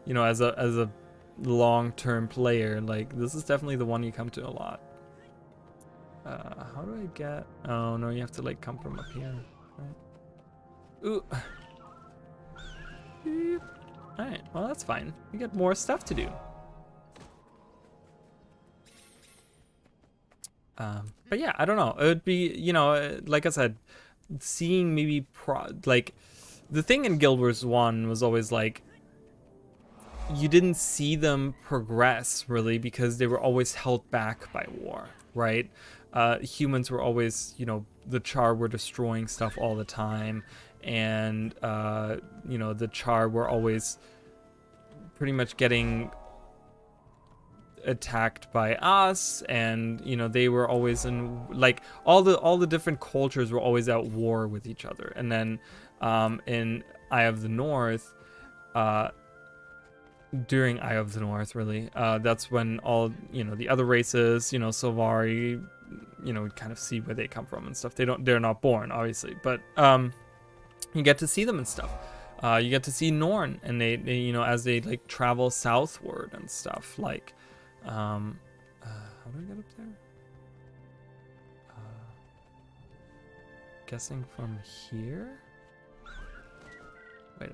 you know, as a long-term player. Like, this is definitely the one you come to a lot. How do I get... Oh, no, you have to, like, come from up here. Right? Ooh. Alright, well, that's fine. We get more stuff to do. But yeah, I don't know. It would be, you know, like I said, seeing maybe like the thing in Guild Wars 1 was always like you didn't see them progress really because they were always held back by war, right? Humans were always, you know, the Char were destroying stuff all the time, and you know, the Char were always pretty much getting attacked by us, and you know, they were always in, like, all the different cultures were always at war with each other. And then in Eye of the North, during Eye of the North, really, that's when all, you know, the other races, you know, Sylvari, you know, kind of see where they come from and stuff. They're not born, obviously, but you get to see them and stuff. You get to see Norn, and they you know, as they like travel southward and stuff, like how do I get up there? Guessing from here? Wait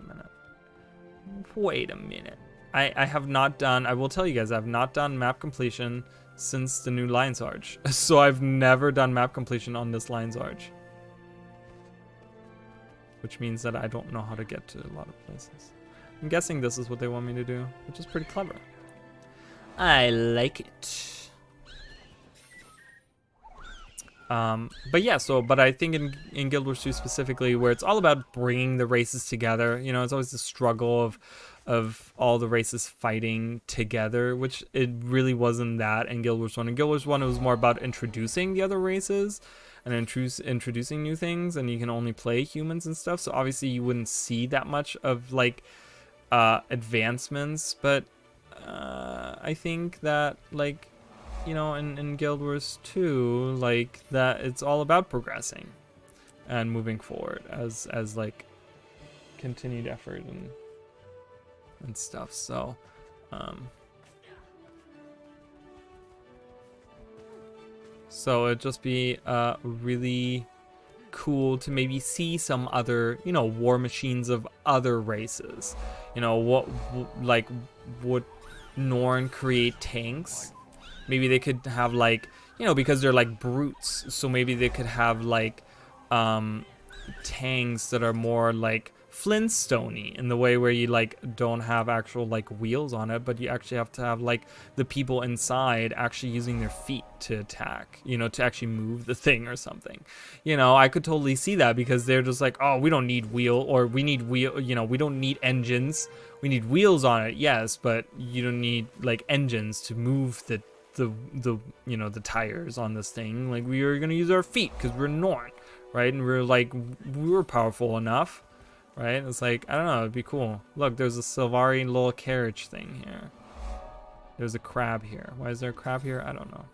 a minute. I have not done, I will tell you guys, I have not done map completion since the new Lion's Arch. So I've never done map completion on this Lion's Arch. Which means that I don't know how to get to a lot of places. I'm guessing this is what they want me to do, which is pretty clever. I like it. But yeah, but I think in Guild Wars 2 specifically, where it's all about bringing the races together, you know, it's always the struggle of all the races fighting together, which it really wasn't that in Guild Wars 1. In Guild Wars 1, it was more about introducing the other races and introducing new things, and you can only play humans and stuff, so obviously you wouldn't see that much of, like, advancements, but I think that, like, you know, in Guild Wars 2, like, that it's all about progressing and moving forward as like continued effort and stuff. So so it'd just be really cool to maybe see some other, you know, war machines of other races. You know, would Norn create tanks? Maybe they could have, like, you know, because they're like brutes, so maybe they could have, like, tanks that are more like Flintstone-y, in the way where you, like, don't have actual, like, wheels on it, but you actually have to have, like, the people inside actually using their feet to attack, you know, to actually move the thing or something. You know, I could totally see that, because they're just like, oh, we don't need wheel, or we need wheel, you know, we don't need engines. We need wheels on it, yes, but you don't need, like, engines to move the you know, the tires on this thing. Like, we are gonna use our feet because we're Norn, right? And we're powerful enough, right? It's like, I don't know, it'd be cool. Look, there's a Sylvari little carriage thing here. There's a crab here. Why is there a crab here? I don't know.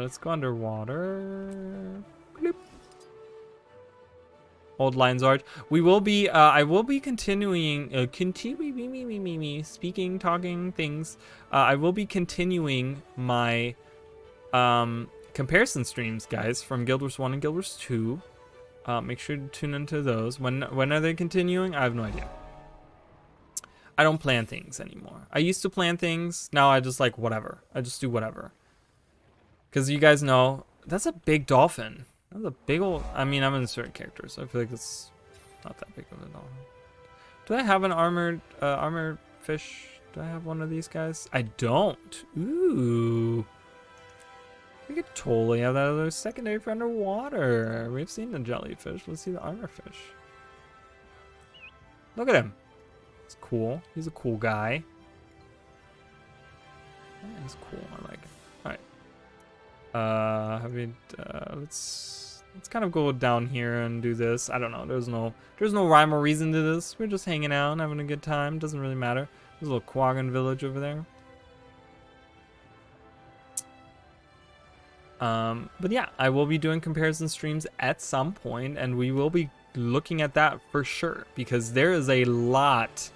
Let's go underwater. Bloop. Old Lion's Arch. We will be, I will be continuing, speaking, talking things. I will be continuing my, comparison streams, guys, from Guild Wars 1 and Guild Wars 2. Make sure to tune into those. When are they continuing? I have no idea. I don't plan things anymore. I used to plan things. Now I just like whatever. I just do whatever. Because you guys know, that's a big dolphin. That's a big old... I mean, I'm in certain characters, so I feel like it's not that big of a dolphin. Do I have an armored fish? Do I have one of these guys? I don't. Ooh. We could totally have that other secondary for underwater. We've seen the jellyfish. Let's see the armor fish. Look at him. It's cool. He's a cool guy. Yeah, he's cool. I like it. All right. Let's kind of go down here and do this. I don't know. There's no rhyme or reason to this. We're just hanging out and having a good time. Doesn't really matter. There's a little Quaggan village over there. But yeah, I will be doing comparison streams at some point, and we will be looking at that for sure, because there is a lot.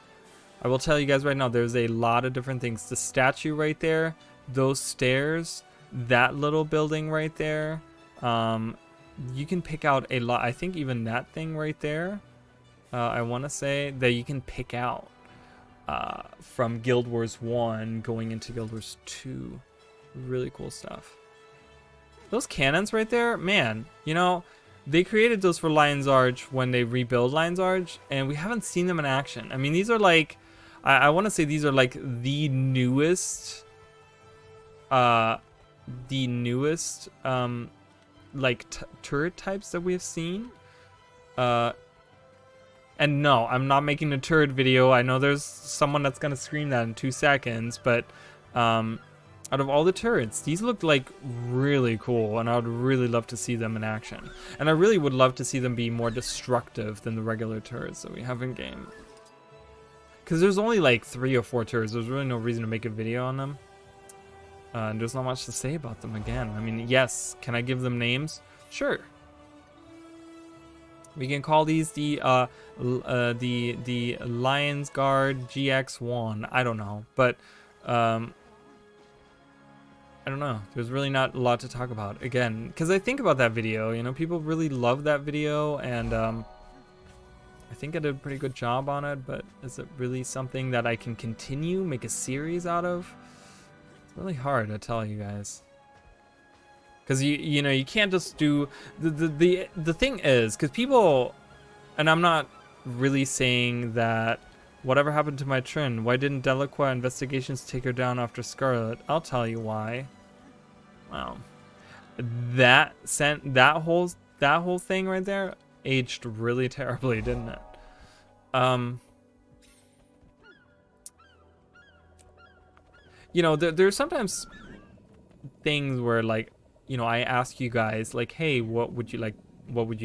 I will tell you guys right now, there's a lot of different things. The statue right there, those stairs, that little building right there. You can pick out a lot. I think even that thing right there, I want to say that you can pick out from Guild Wars 1 going into Guild Wars 2. Really cool stuff. Those cannons right there, man, you know, they created those for Lion's Arch when they rebuild Lion's Arch, and we haven't seen them in action. I mean, these are like, I want to say these are like the newest, like turret types that we have seen. And no, I'm not making a turret video. I know there's someone that's gonna scream that in 2 seconds, but out of all the turrets, these look like really cool, and I would really love to see them in action. And I really would love to see them be more destructive than the regular turrets that we have in game. Because there's only like 3 or 4 turrets. There's really no reason to make a video on them. And there's not much to say about them again. I mean, yes, can I give them names? Sure. We can call these the Lion's Guard GX1. I don't know, but I don't know. There's really not a lot to talk about. Again, because I think about that video, you know, people really love that video, and I think I did a pretty good job on it, but is it really something that I can continue, make a series out of? It's really hard to tell you guys. Because you know, you can't just do the thing is, because people, and I'm not really saying that whatever happened to my Trin? Why didn't Delacroix Investigations take her down after Scarlet? I'll tell you why. Wow. That whole thing right there aged really terribly, didn't it? You know, there's sometimes things where, like, you know, I ask you guys, like, hey, what would you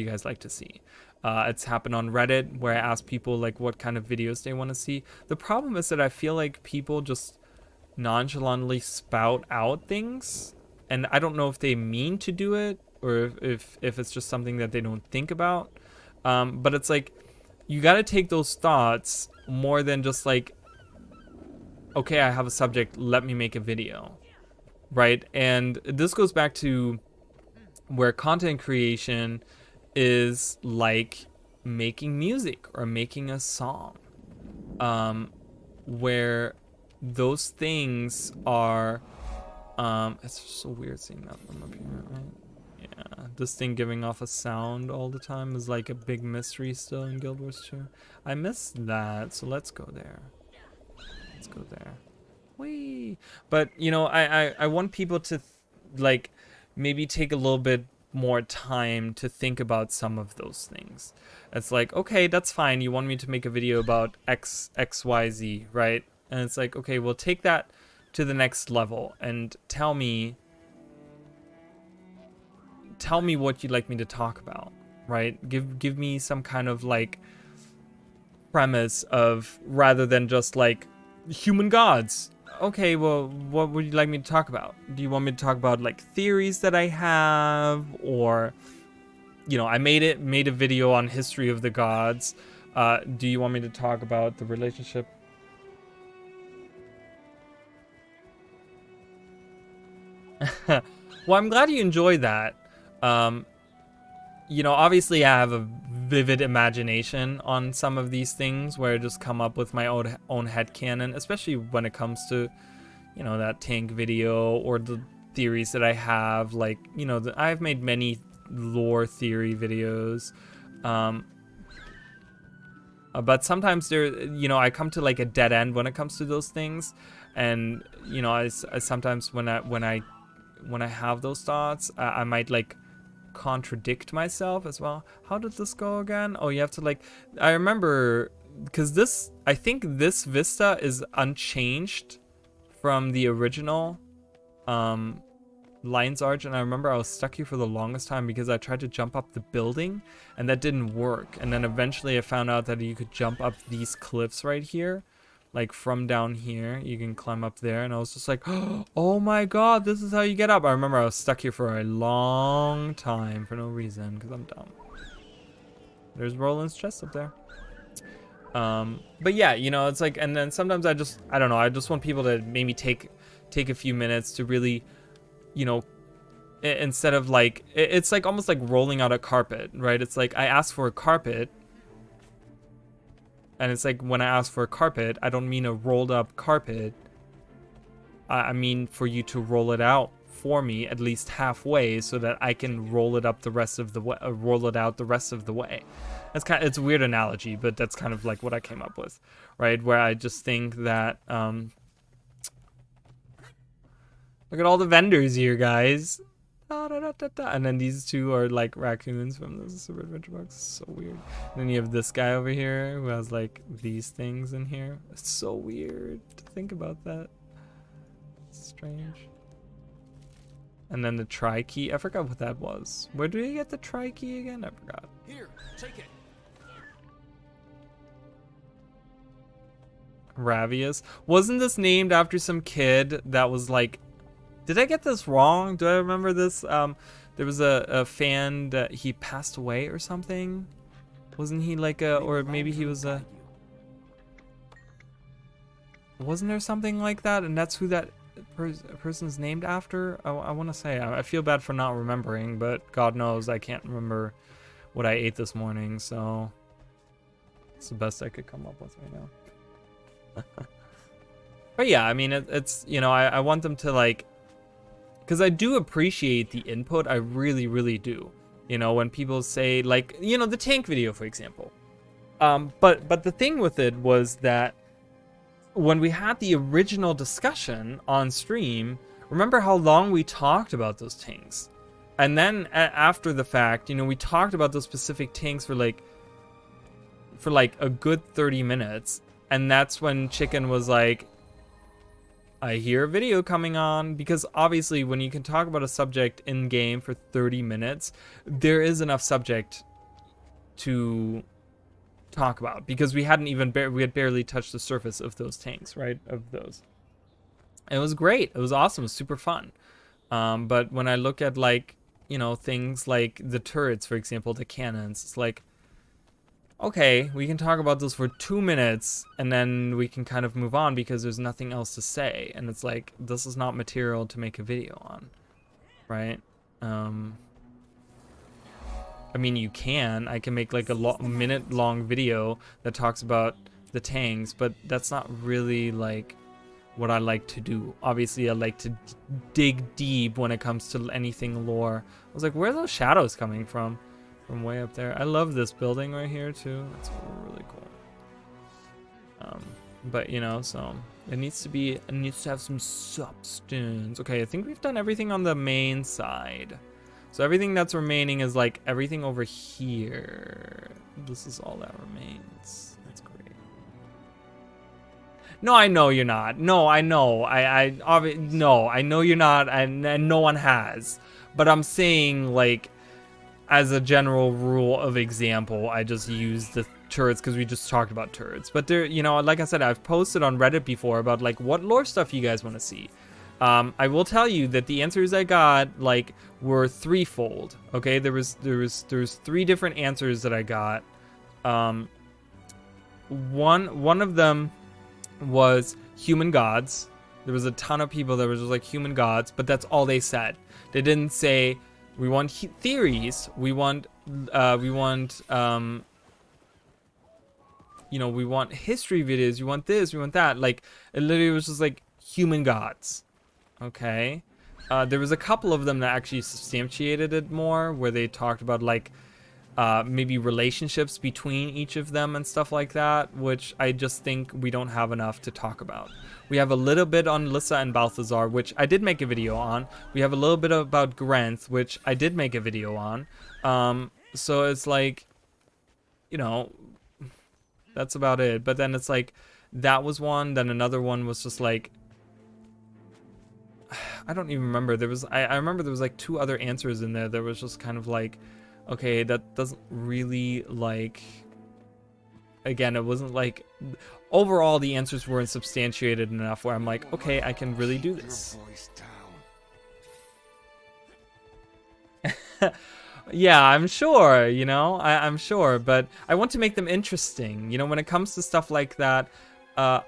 guys like to see? It's happened on Reddit where I ask people like what kind of videos they want to see. The problem is that I feel like people just nonchalantly spout out things, and I don't know if they mean to do it or if it's just something that they don't think about. But it's like, you got to take those thoughts more than just like, okay, I have a subject, let me make a video, right? And this goes back to where content creation is like making music or making a song, where those things are, it's just so weird seeing that from up here, right? Yeah, this thing giving off a sound all the time is like a big mystery still in Guild Wars 2. I missed that, so let's go there. Let's go there. Whee! But, you know, I want people to, like, maybe take a little bit more time to think about some of those things. It's like, okay, that's fine. You want me to make a video about XYZ, right? And it's like, okay, we'll take that to the next level and tell me what you'd like me to talk about, right? Give me some kind of like premise of, rather than just like human gods. okay, well, what would you like me to talk about? Do you want me to talk about like theories that I have, or, you know, I made a video on history of the gods. Do you want me to talk about the relationship? Well, I'm glad you enjoyed that. You know, obviously I have a vivid imagination on some of these things where I just come up with my own headcanon, especially when it comes to, you know, that tank video or the theories that I have. Like, you know, I've made many lore theory videos. But sometimes you know, I come to like a dead end when it comes to those things. And, you know, I sometimes when I have those thoughts, I might like contradict myself as well. How did this go again? Oh, you have to like, I remember, because I think this vista is unchanged from the original Lion's Arch, and I remember I was stuck here for the longest time because I tried to jump up the building and that didn't work. And then eventually I found out that you could jump up these cliffs right here. Like from down here, you can climb up there, and I was just like, oh my god, this is how you get up. I remember I was stuck here for a long time for no reason, because I'm dumb. There's Roland's chest up there. But yeah, you know, it's like, and then sometimes I don't know, I just want people to maybe take a few minutes to really, you know, instead of like, it's like almost like rolling out a carpet, right? It's like I asked for a carpet. And it's like when I ask for a carpet, I don't mean a rolled up carpet. I mean for you to roll it out for me at least halfway so that I can roll it up the rest of the way, roll it out the rest of the way. It's a weird analogy, but that's kind of like what I came up with, right? Where I just think that, look at all the vendors here, guys. And then these two are like raccoons from the Super Adventure Box. So weird. And then you have this guy over here who has like these things in here. It's so weird to think about that. It's strange. And then the tri key. I forgot what that was. Where do you get the tri key again? I forgot. Here, take it. Ravius. Wasn't this named after some kid that was like, did I get this wrong? Do I remember this? There was a fan that he passed away or something. Wasn't he like a, or maybe he was a, wasn't there something like that? And that's who that person's named after? I want to say, I feel bad for not remembering, but God knows I can't remember what I ate this morning. So it's the best I could come up with right now. But yeah, I mean, it's, you know, I want them to like, because I do appreciate the input, I really, really do. You know, when people say, like, you know, the tank video, for example. But the thing with it was that when we had the original discussion on stream, remember how long we talked about those tanks? And then after the fact, you know, we talked about those specific tanks for like a good 30 minutes. And that's when Chicken was like, I hear a video coming on, because obviously when you can talk about a subject in game for 30 minutes, there is enough subject to talk about, because we hadn't even we had barely touched the surface of those tanks, right? Of those. It was great. It was awesome. It was super fun. But when I look at like, you know, things like the turrets, for example, the cannons, it's like, okay, we can talk about this for 2 minutes and then we can kind of move on because there's nothing else to say. And it's like, this is not material to make a video on, right? I mean, you can. I can make like a minute-long video that talks about the tanks, but that's not really like what I like to do. Obviously, I like to dig deep when it comes to anything lore. I was like, where are those shadows coming from? From way up there. I love this building right here too. It's really cool. But you know, so it needs to have some substance. Okay, I think we've done everything on the main side. So everything that's remaining is like everything over here. This is all that remains. That's great. No, I know you're not. No, I know. No, I know you're not, and no one has. But I'm saying, like, as a general rule of example, I just use turrets because we just talked about turrets. But there, you know, like I said, I've posted on Reddit before about like what lore stuff you guys want to see. I will tell you that the answers I got like were threefold. Okay, there was 3 different answers that I got. One of them was human gods. There was a ton of people that were just like human gods, but that's all they said. They didn't say we want theories. We want you know, we want history videos. We want this. We want that. Like it literally was just like human gods. Okay. There was a couple of them that actually substantiated it more, where they talked about like maybe relationships between each of them and stuff like that, which I just think we don't have enough to talk about. We have a little bit on Lissa and Balthazar, which I did make a video on. We have a little bit about Grenth, which I did make a video on. So it's like, you know, that's about it. But then it's like, that was one, then another one was just like, I don't even remember. There was, I remember there was like 2 other answers in there that was just kind of like, okay, that doesn't really like, again, it wasn't like, overall the answers weren't substantiated enough where I'm like, okay, I can really do this. Yeah, I'm sure, you know, I'm sure, but I want to make them interesting. You know, when it comes to stuff like that, my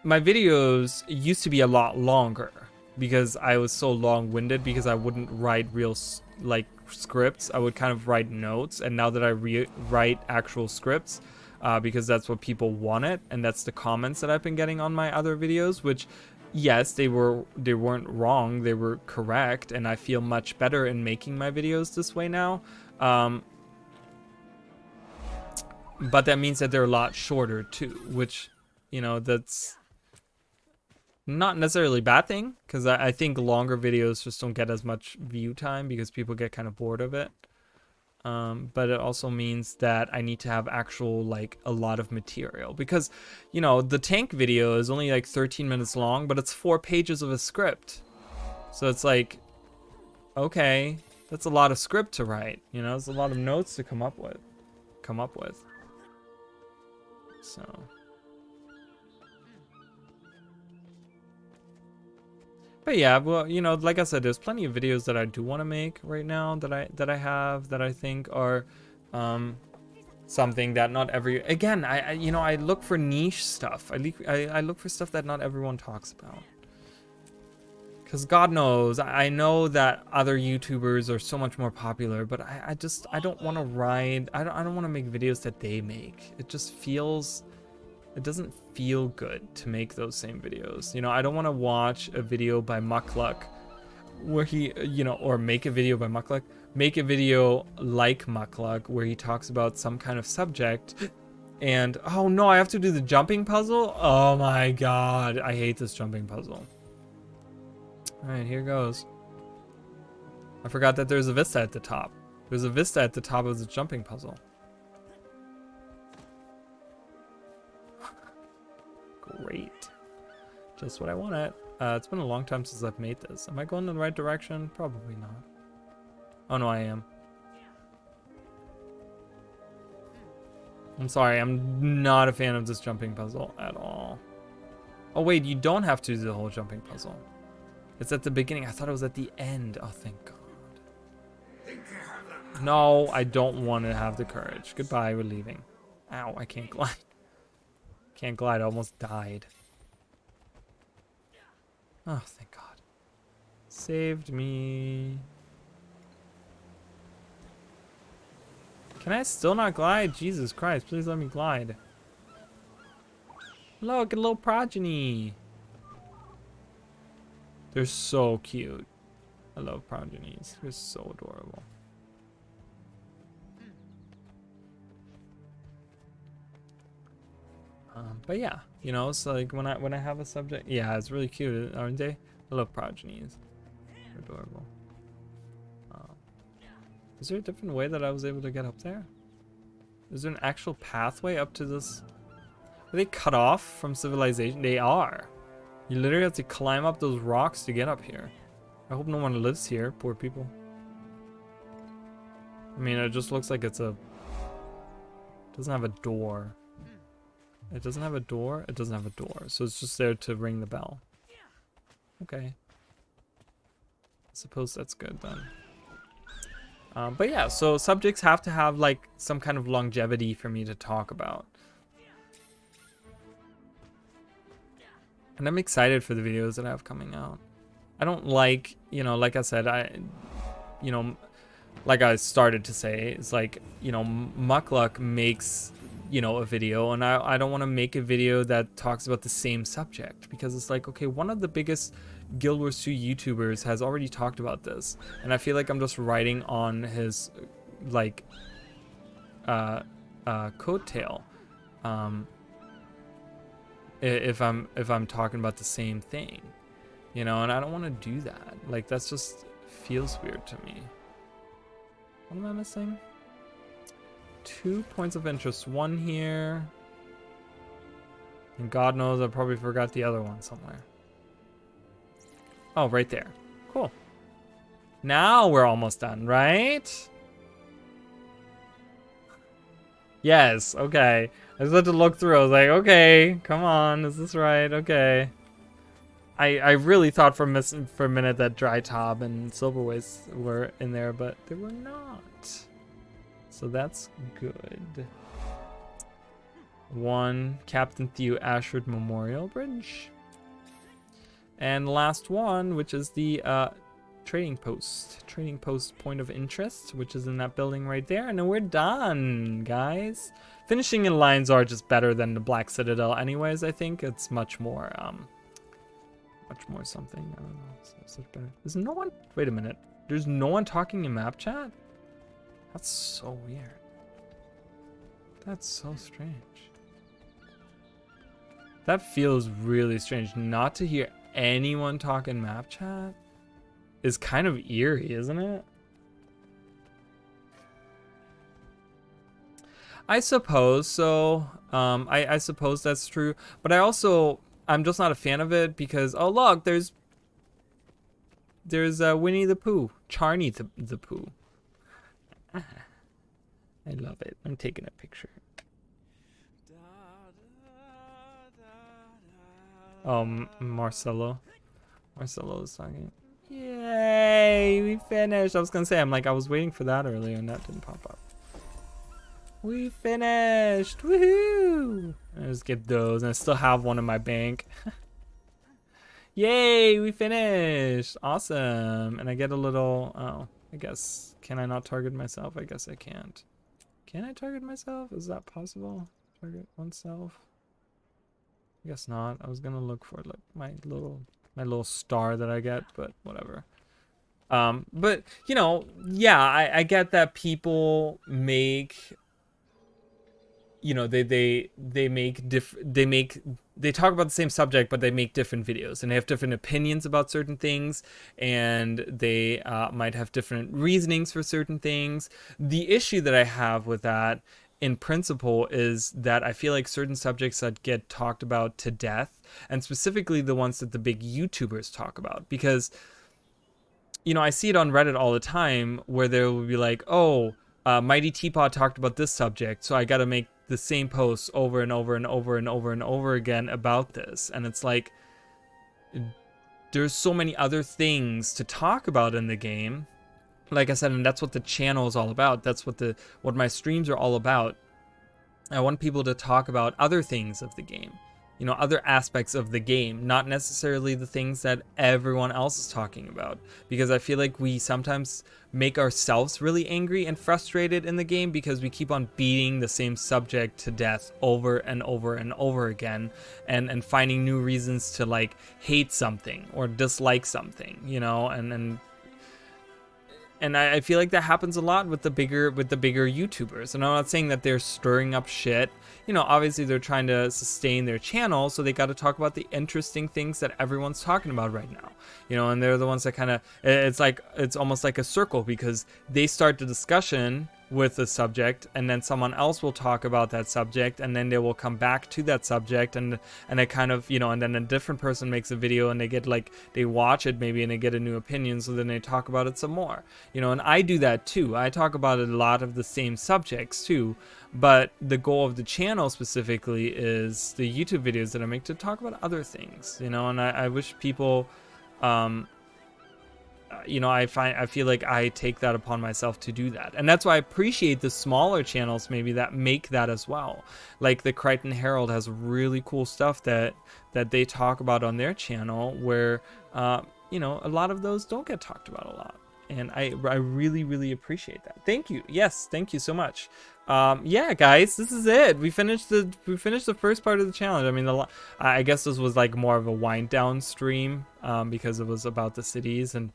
videos used to be a lot longer because I was so long-winded, because I wouldn't write real, like, scripts. I would kind of write notes, and now that I write actual scripts, because that's what people wanted, and that's the comments that I've been getting on my other videos, which, yes, they weren't wrong, they were correct, and I feel much better in making my videos this way now. But that means that they're a lot shorter too, which, you know, that's not necessarily a bad thing, because I think longer videos just don't get as much view time because people get kind of bored of it. But it also means that I need to have actual, like, a lot of material, because, you know, the tank video is only like 13 minutes long, but it's 4 pages of a script. So it's like, okay, that's a lot of script to write, you know, it's a lot of notes to come up with. So but yeah, well, you know, like I said, there's plenty of videos that I do want to make right now that I think are something that not every, again, I you know, I look for niche stuff. I look for stuff that not everyone talks about. Because God knows, I know that other YouTubers are so much more popular, but I don't want to ride, I don't want to make videos that they make. It just feels, it doesn't feel good to make those same videos. You know, I don't want to watch a video by Muckluck where he, you know, or make a video by Muckluck, make a video like Muckluck where he talks about some kind of subject and, oh no, I have to do the jumping puzzle? Oh my God, I hate this jumping puzzle. All right, here goes. I forgot that there's a vista at the top. There's a vista at the top of the jumping puzzle. Great. Just what I wanted. It's been a long time since I've made this. Am I going in the right direction? Probably not. Oh no, I am. I'm sorry, I'm not a fan of this jumping puzzle at all. Oh wait, you don't have to do the whole jumping puzzle. It's at the beginning. I thought it was at the end. Oh, thank God. No, I don't want to have the courage. Goodbye, we're leaving. Ow, I can't glide. Can't glide, I almost died. Oh, thank God. Saved me. Can I still not glide? Jesus Christ, please let me glide. Look, a little progeny. They're so cute. I love progenies. They're so adorable. But yeah, you know, it's like when I have a subject, yeah, it's really cute, aren't they? I love progenies. They're adorable. Is there a different way that I was able to get up there? Is there an actual pathway up to this? Are they cut off from civilization? They are. You literally have to climb up those rocks to get up here. I hope no one lives here, poor people. I mean, it just looks like it's a Doesn't have a door. It doesn't have a door? It doesn't have a door. So it's just there to ring the bell. Okay. I suppose that's good then. But yeah, so subjects have to have like some kind of longevity for me to talk about. And I'm excited for the videos that I have coming out. I don't like, you know, like I said, like I started to say, it's like, you know, Muckluck makes, you know, a video, and I don't want to make a video that talks about the same subject, because it's like, okay, one of the biggest Guild Wars 2 YouTubers has already talked about this, and I feel like I'm just riding on his, like, coattail, if I'm talking about the same thing, you know, and I don't want to do that. Like, that's just feels weird to me. What am I missing? 2 points of interest. One here. And God knows I probably forgot the other one somewhere. Oh, right there. Cool. Now we're almost done, right? Yes, okay. I just had to look through. I was like, okay, come on. Is this right? Okay. I really thought for a minute that Dry Top and Silverwaste were in there, but they were not. So that's good. 1, Captain Theo Ashford Memorial Bridge. And the last one, which is the trading post point of interest, which is in that building right there. And then we're done, guys. Finishing in lines are just better than the Black Citadel anyways. I think it's much more something. I don't know. So better. There's no one. Wait a minute. There's no one talking in map chat? That's so weird. That's so strange. That feels really strange. Not to hear anyone talk in map chat is kind of eerie, isn't it? I suppose so. I suppose that's true. But I'm just not a fan of it because, oh look, there's Winnie the Pooh, Charney the Pooh. I love it. I'm taking a picture. Marcelo is talking. Yay, we finished. I was gonna say, I was waiting for that earlier and that didn't pop up. We finished. Woohoo! I just get those and I still have one in my bank. Yay, we finished. Awesome. And I get a little, oh, I guess, can I not target myself? I guess I can't. Can I target myself? Is that possible? Target oneself? I guess not. I was gonna look for like my little star that I get, but whatever. But you know, yeah, I get that people make, you know, they talk about the same subject, but they make different videos and they have different opinions about certain things, and they might have different reasonings for certain things. The issue that I have with that in principle is that I feel like certain subjects that get talked about to death, and specifically the ones that the big YouTubers talk about, because, you know, I see it on Reddit all the time where there will be like, oh, Mighty Teapot talked about this subject, so I gotta make the same posts over and over and over and over and over again about this. And it's like, there's so many other things to talk about in the game. Like I said, and that's what the channel is all about. That's what my streams are all about. I want people to talk about other things of the game. You know, other aspects of the game, not necessarily the things that everyone else is talking about. Because I feel like we sometimes make ourselves really angry and frustrated in the game because we keep on beating the same subject to death over and over and over again, and finding new reasons to like hate something or dislike something, you know, and I feel like that happens a lot with the bigger YouTubers. And I'm not saying that they're stirring up shit. You know, obviously they're trying to sustain their channel, so they got to talk about the interesting things that everyone's talking about right now. You know, and they're the ones that kind of, it's almost like a circle, because they start the discussion with a subject, and then someone else will talk about that subject, and then they will come back to that subject, and it kind of, you know, and then a different person makes a video and they get like, they watch it maybe and they get a new opinion, so then they talk about it some more, you know. And I do that too. I talk about a lot of the same subjects too, but the goal of the channel specifically is the YouTube videos that I make to talk about other things, you know. And I wish people, you know, I feel like I take that upon myself to do that. And that's why I appreciate the smaller channels maybe that make that as well. Like the Crichton Herald has really cool stuff that they talk about on their channel where, you know, a lot of those don't get talked about a lot. And I really, really appreciate that. Thank you. Yes, thank you so much. Yeah, guys, this is it. We finished the first part of the challenge. I mean, I guess this was like more of a wind down stream because it was about the cities, and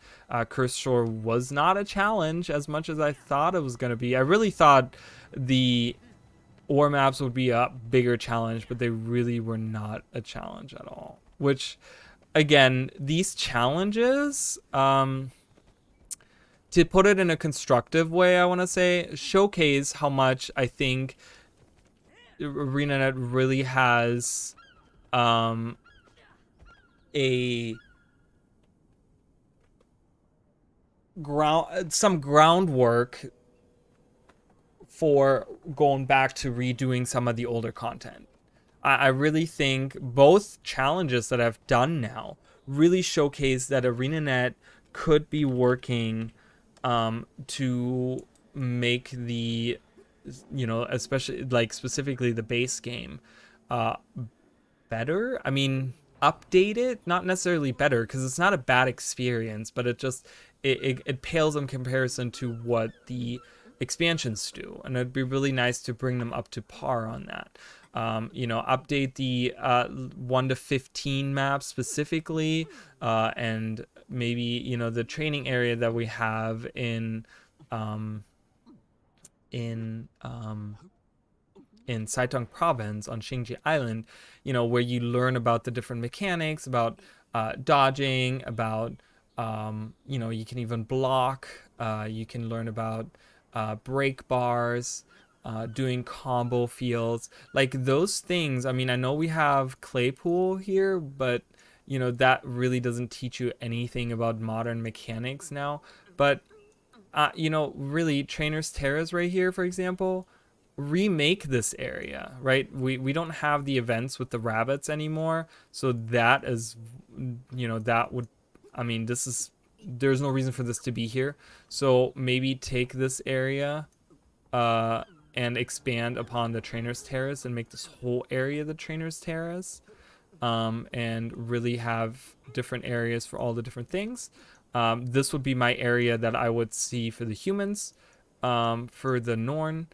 Cursed Shore was not a challenge as much as I thought it was going to be. I really thought the ore maps would be a bigger challenge, but they really were not a challenge at all. Which, again, these challenges, to put it in a constructive way, I want to say, showcase how much I think ArenaNet really has some groundwork for going back to redoing some of the older content. I really think both challenges that I've done now really showcase that ArenaNet could be working to make the, you know, especially like specifically the base game better. I mean, update it, not necessarily better, because it's not a bad experience, but it just it pales in comparison to what the expansions do, and it'd be really nice to bring them up to par on that. You know, update the 1 to 15 maps specifically, and maybe, you know, the training area that we have in Saitung province on Xingji Island, you know, where you learn about the different mechanics, about dodging, about, you know, you can even block, you can learn about break bars, doing combo fields, like those things. I mean, I know we have Claypool here, but you know, that really doesn't teach you anything about modern mechanics now. But you know, really, Trainer's Terrace right here, for example, remake this area, right? We don't have the events with the rabbits anymore, so that is, you know, that would, I mean, this is, there's no reason for this to be here. So maybe take this area and expand upon the Trainer's Terrace and make this whole area the Trainer's Terrace, and really have different areas for all the different things. This would be my area that I would see for the humans. For the Norn,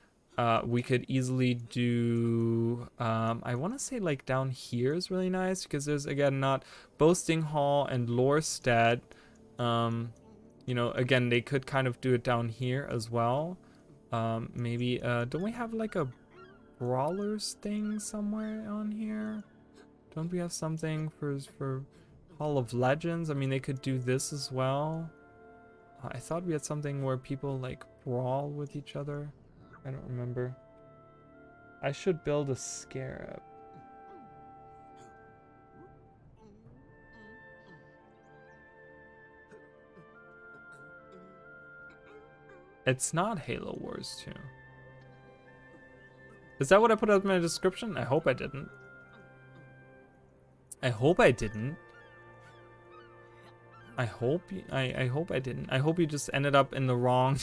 we could easily do, I want to say like down here is really nice, because there's, again, not Boasting Hall and Lorstead. You know, again, they could kind of do it down here as well. Maybe, don't we have like a Brawlers thing somewhere on here? Don't we have something for Hall of Legends? I mean, they could do this as well. I thought we had something where people like brawl with each other. I don't remember. I should build a scarab. It's not Halo Wars 2. Is that what I put up in my description? I hope I didn't. I hope I didn't. I hope I didn't. I hope you just ended up in the wrong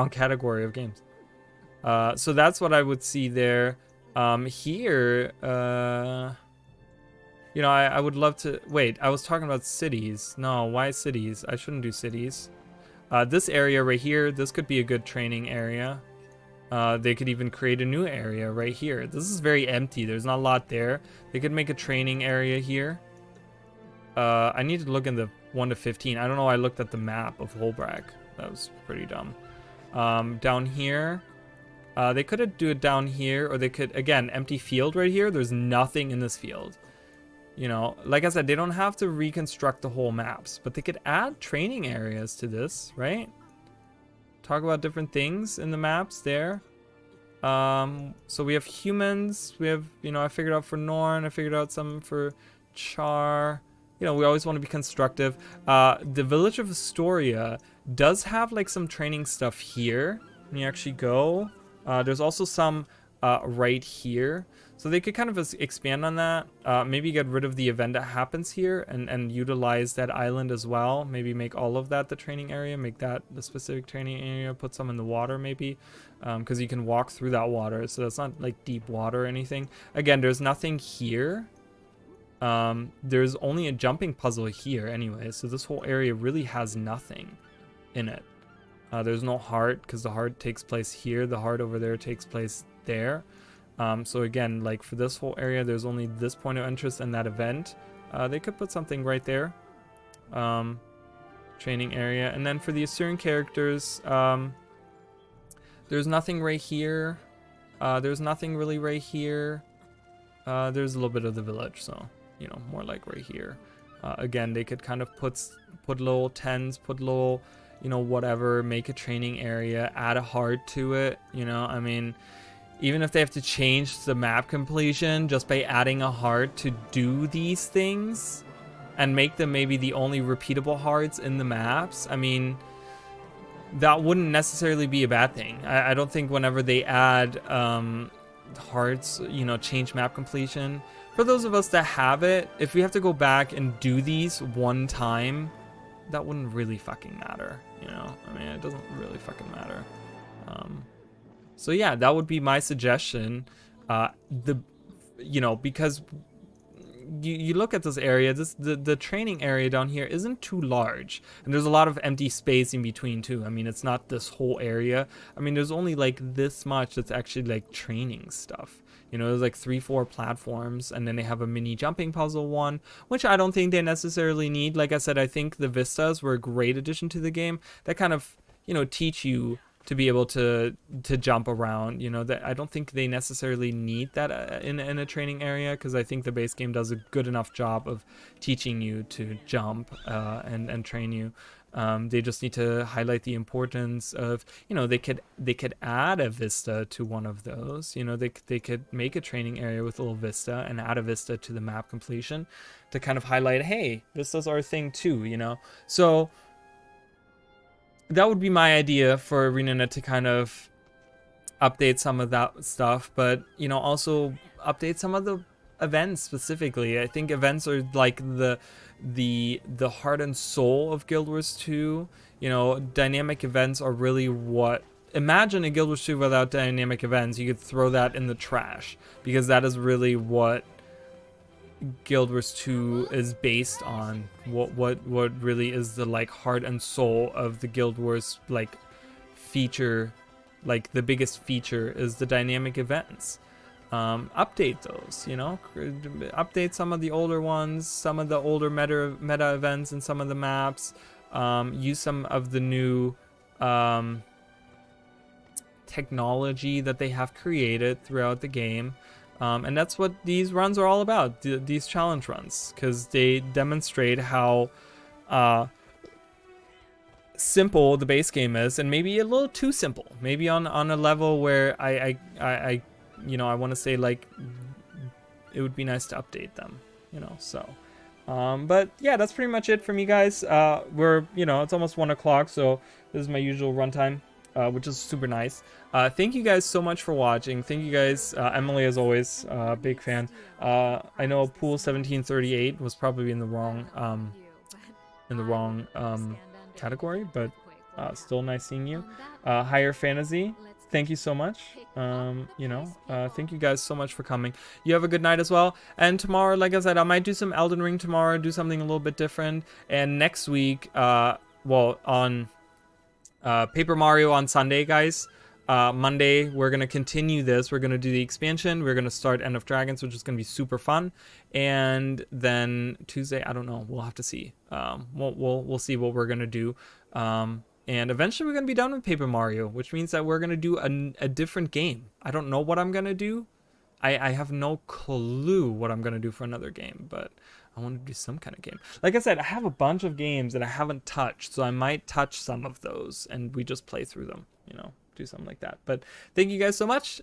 category of games. So that's what I would see there. Here, you know, I would love to, wait, I was talking about cities. No, why cities? I shouldn't do cities. This area right here, this could be a good training area. They could even create a new area right here. This is very empty. There's not a lot there. They could make a training area here. I need to look in the 1 to 15. I don't know. I looked at the map of Holbrack. That was pretty dumb. Down here, they could do it down here, or they could, again, empty field right here. There's nothing in this field. You know, like I said, they don't have to reconstruct the whole maps, but they could add training areas to this, right? talk about different things in the maps there. So we have humans, we have, you know, I figured out for Norn, I figured out some for Char. You know, we always want to be constructive. The village of Astoria does have like some training stuff here when you actually go. There's also some right here. So they could kind of expand on that. Maybe get rid of the event that happens here and utilize that island as well. Maybe make all of that the training area, make that the specific training area, put some in the water maybe. Because you can walk through that water, so it's not like deep water or anything. Again, there's nothing here. There's only a jumping puzzle here anyway, so this whole area really has nothing in it. There's no heart, because the heart takes place here, the heart over there takes place there. So again, like for this whole area, there's only this point of interest in that event. They could put something right there. Training area. And then for the Assyrian characters, there's nothing right here. There's nothing really right here. There's a little bit of the village, so, you know, more like right here. Again, they could kind of put little tents, put little, you know, whatever, make a training area, add a heart to it, you know, I mean, even if they have to change the map completion just by adding a heart to do these things and make them maybe the only repeatable hearts in the maps, I mean, that wouldn't necessarily be a bad thing. I don't think whenever they add hearts, you know, change map completion. For those of us that have it, if we have to go back and do these one time, that wouldn't really fucking matter, you know? I mean, it doesn't really fucking matter. So yeah, that would be my suggestion. You know, because you look at this area, the training area down here isn't too large, and there's a lot of empty space in between too. I mean, it's not this whole area. I mean, there's only like this much that's actually like training stuff. You know, there's like 3-4 platforms, and then they have a mini jumping puzzle one, which I don't think they necessarily need. Like I said, I think the vistas were a great addition to the game that kind of, you know, teach you to be able to jump around, you know, that I don't think they necessarily need that in a training area, because I think the base game does a good enough job of teaching you to jump and train you. They just need to highlight the importance of, you know, they could add a vista to one of those, you know, they could make a training area with a little vista and add a vista to the map completion to kind of highlight, hey, vistas are a thing too, you know. So that would be my idea for ArenaNet, to kind of update some of that stuff, but, you know, also update some of the events specifically. I think events are like the heart and soul of Guild Wars 2. You know, dynamic events are really what... Imagine a Guild Wars 2 without dynamic events. You could throw that in the trash, because that is really what Guild Wars 2 is based on. What really is the like heart and soul of the Guild Wars like feature, like the biggest feature is the dynamic events. Update those, you know, update some of the older ones, some of the older meta events in some of the maps, use some of the new technology that they have created throughout the game. And that's what these runs are all about, these challenge runs, because they demonstrate how simple the base game is, and maybe a little too simple, maybe on a level where I you know, I want to say like it would be nice to update them, you know. So but yeah, that's pretty much it from you guys. We're, you know, it's almost 1 o'clock, so this is my usual runtime, which is super nice. Thank you guys so much for watching. Thank you guys. Emily, as always, big fan. I know Pool 1738 was probably in the wrong category, but still nice seeing you. Higher Fantasy, thank you so much. You know, thank you guys so much for coming. You have a good night as well. And tomorrow, like I said, I might do some Elden Ring tomorrow, do something a little bit different. And next week, well, on Paper Mario on Sunday, guys. Monday, we're going to continue this. We're going to do the expansion. We're going to start End of Dragons, which is going to be super fun. And then Tuesday, I don't know. We'll have to see. We'll see what we're going to do. And eventually we're going to be done with Paper Mario, which means that we're going to do a different game. I don't know what I'm going to do. I have no clue what I'm gonna do for another game, but I want to do some kind of game. Like I said, I have a bunch of games that I haven't touched, so I might touch some of those and we just play through them, you know, do something like that. But thank you guys so much.